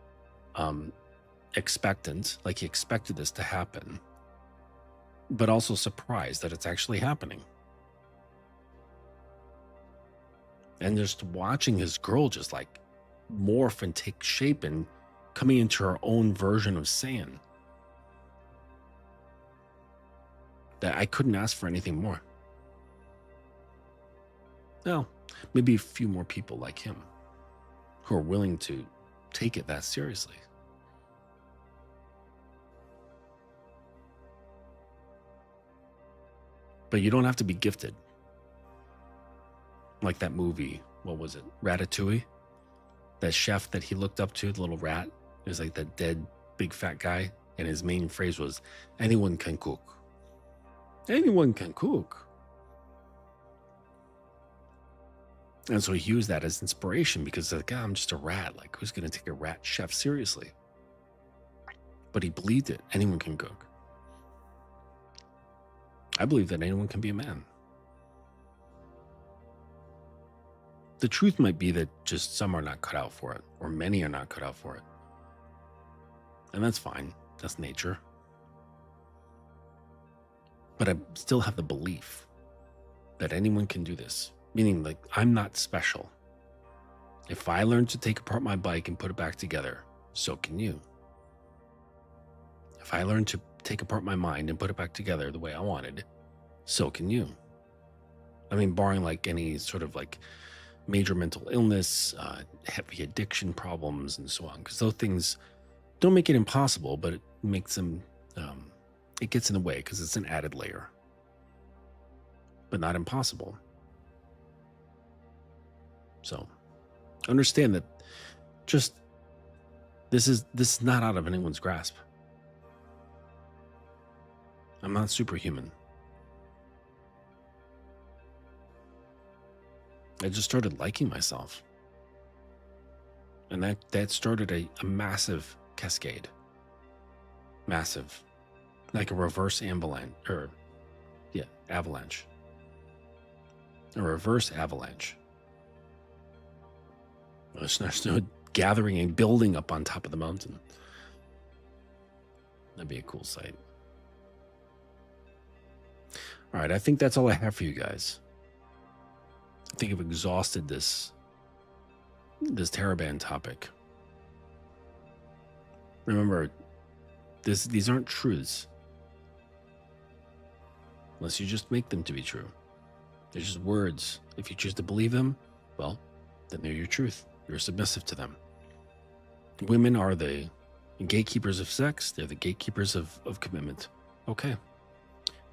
Speaker 1: expectant, like he expected this to happen, but also surprised that it's actually happening. And just watching his girl just like morph and take shape and coming into her own version of Saiyan. That I couldn't ask for anything more. Well, maybe a few more people like him who are willing to take it that seriously. But you don't have to be gifted. Like that movie, what was it? Ratatouille? That chef that he looked up to, the little rat. It was like that dead big fat guy. And his main phrase was, anyone can cook. Anyone can cook. And so he used that as inspiration because like, I'm just a rat. Like, who's going to take a rat chef seriously? But he believed it. Anyone can cook. I believe that anyone can be a man. The truth might be that just some are not cut out for it, or many are not cut out for it. And that's fine. That's nature. But I still have the belief that anyone can do this. Meaning, like, I'm not special. If I learn to take apart my bike and put it back together, so can you. If I learn to take apart my mind and put it back together the way I wanted, so can you. I mean, barring like any sort of like major mental illness, heavy addiction problems, and so on. Because those things don't make it impossible, but it makes them, it gets in the way because it's an added layer. But not impossible. So understand that just this is not out of anyone's grasp. I'm not superhuman. I just started liking myself. And that started a massive cascade. Massive. Like a reverse avalanche. Avalanche. A reverse avalanche. There's no gathering and building up on top of the mountain. That'd be a cool sight. All right, I think that's all I have for you guys. I think I've exhausted this TerraBand topic. Remember, these aren't truths. Unless you just make them to be true. They're just words. If you choose to believe them, well, then they're your truth. You're submissive to them. Women are the gatekeepers of sex. They're the gatekeepers of commitment. Okay.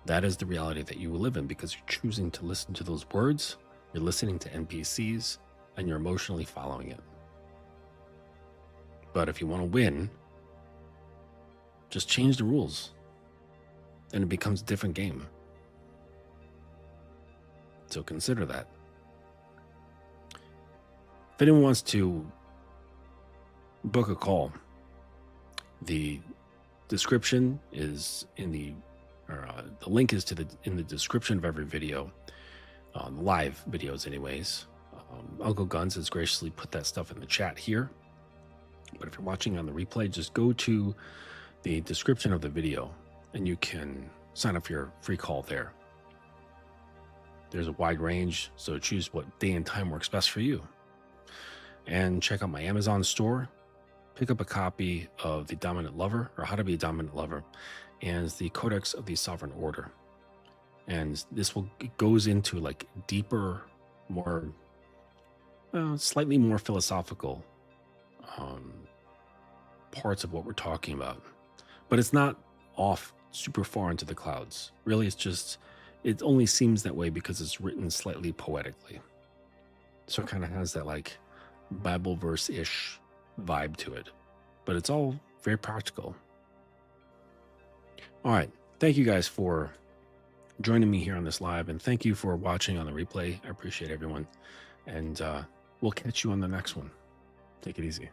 Speaker 1: That is the reality that you will live in because you're choosing to listen to those words. You're listening to NPCs and you're emotionally following it. But if you want to win, just change the rules and it becomes a different game. So consider that. If anyone wants to book a call, the description is in the link is in the description of every video, live videos anyways. Uncle Guns has graciously put that stuff in the chat here. But if you're watching on the replay, just go to the description of the video and you can sign up for your free call there. There's a wide range, so choose what day and time works best for you. And check out my Amazon store. Pick up a copy of The Dominant Lover, or How to Be a Dominant Lover, and the Codex of the Sovereign Order. And this goes into like deeper, more, slightly more philosophical parts of what we're talking about. But it's not off super far into the clouds. Really, it only seems that way because it's written slightly poetically. So it kind of has that like Bible verse-ish vibe to it. But it's all very practical. All right. Thank you guys for joining me here on this live. And thank you for watching on the replay. I appreciate everyone. And we'll catch you on the next one. Take it easy.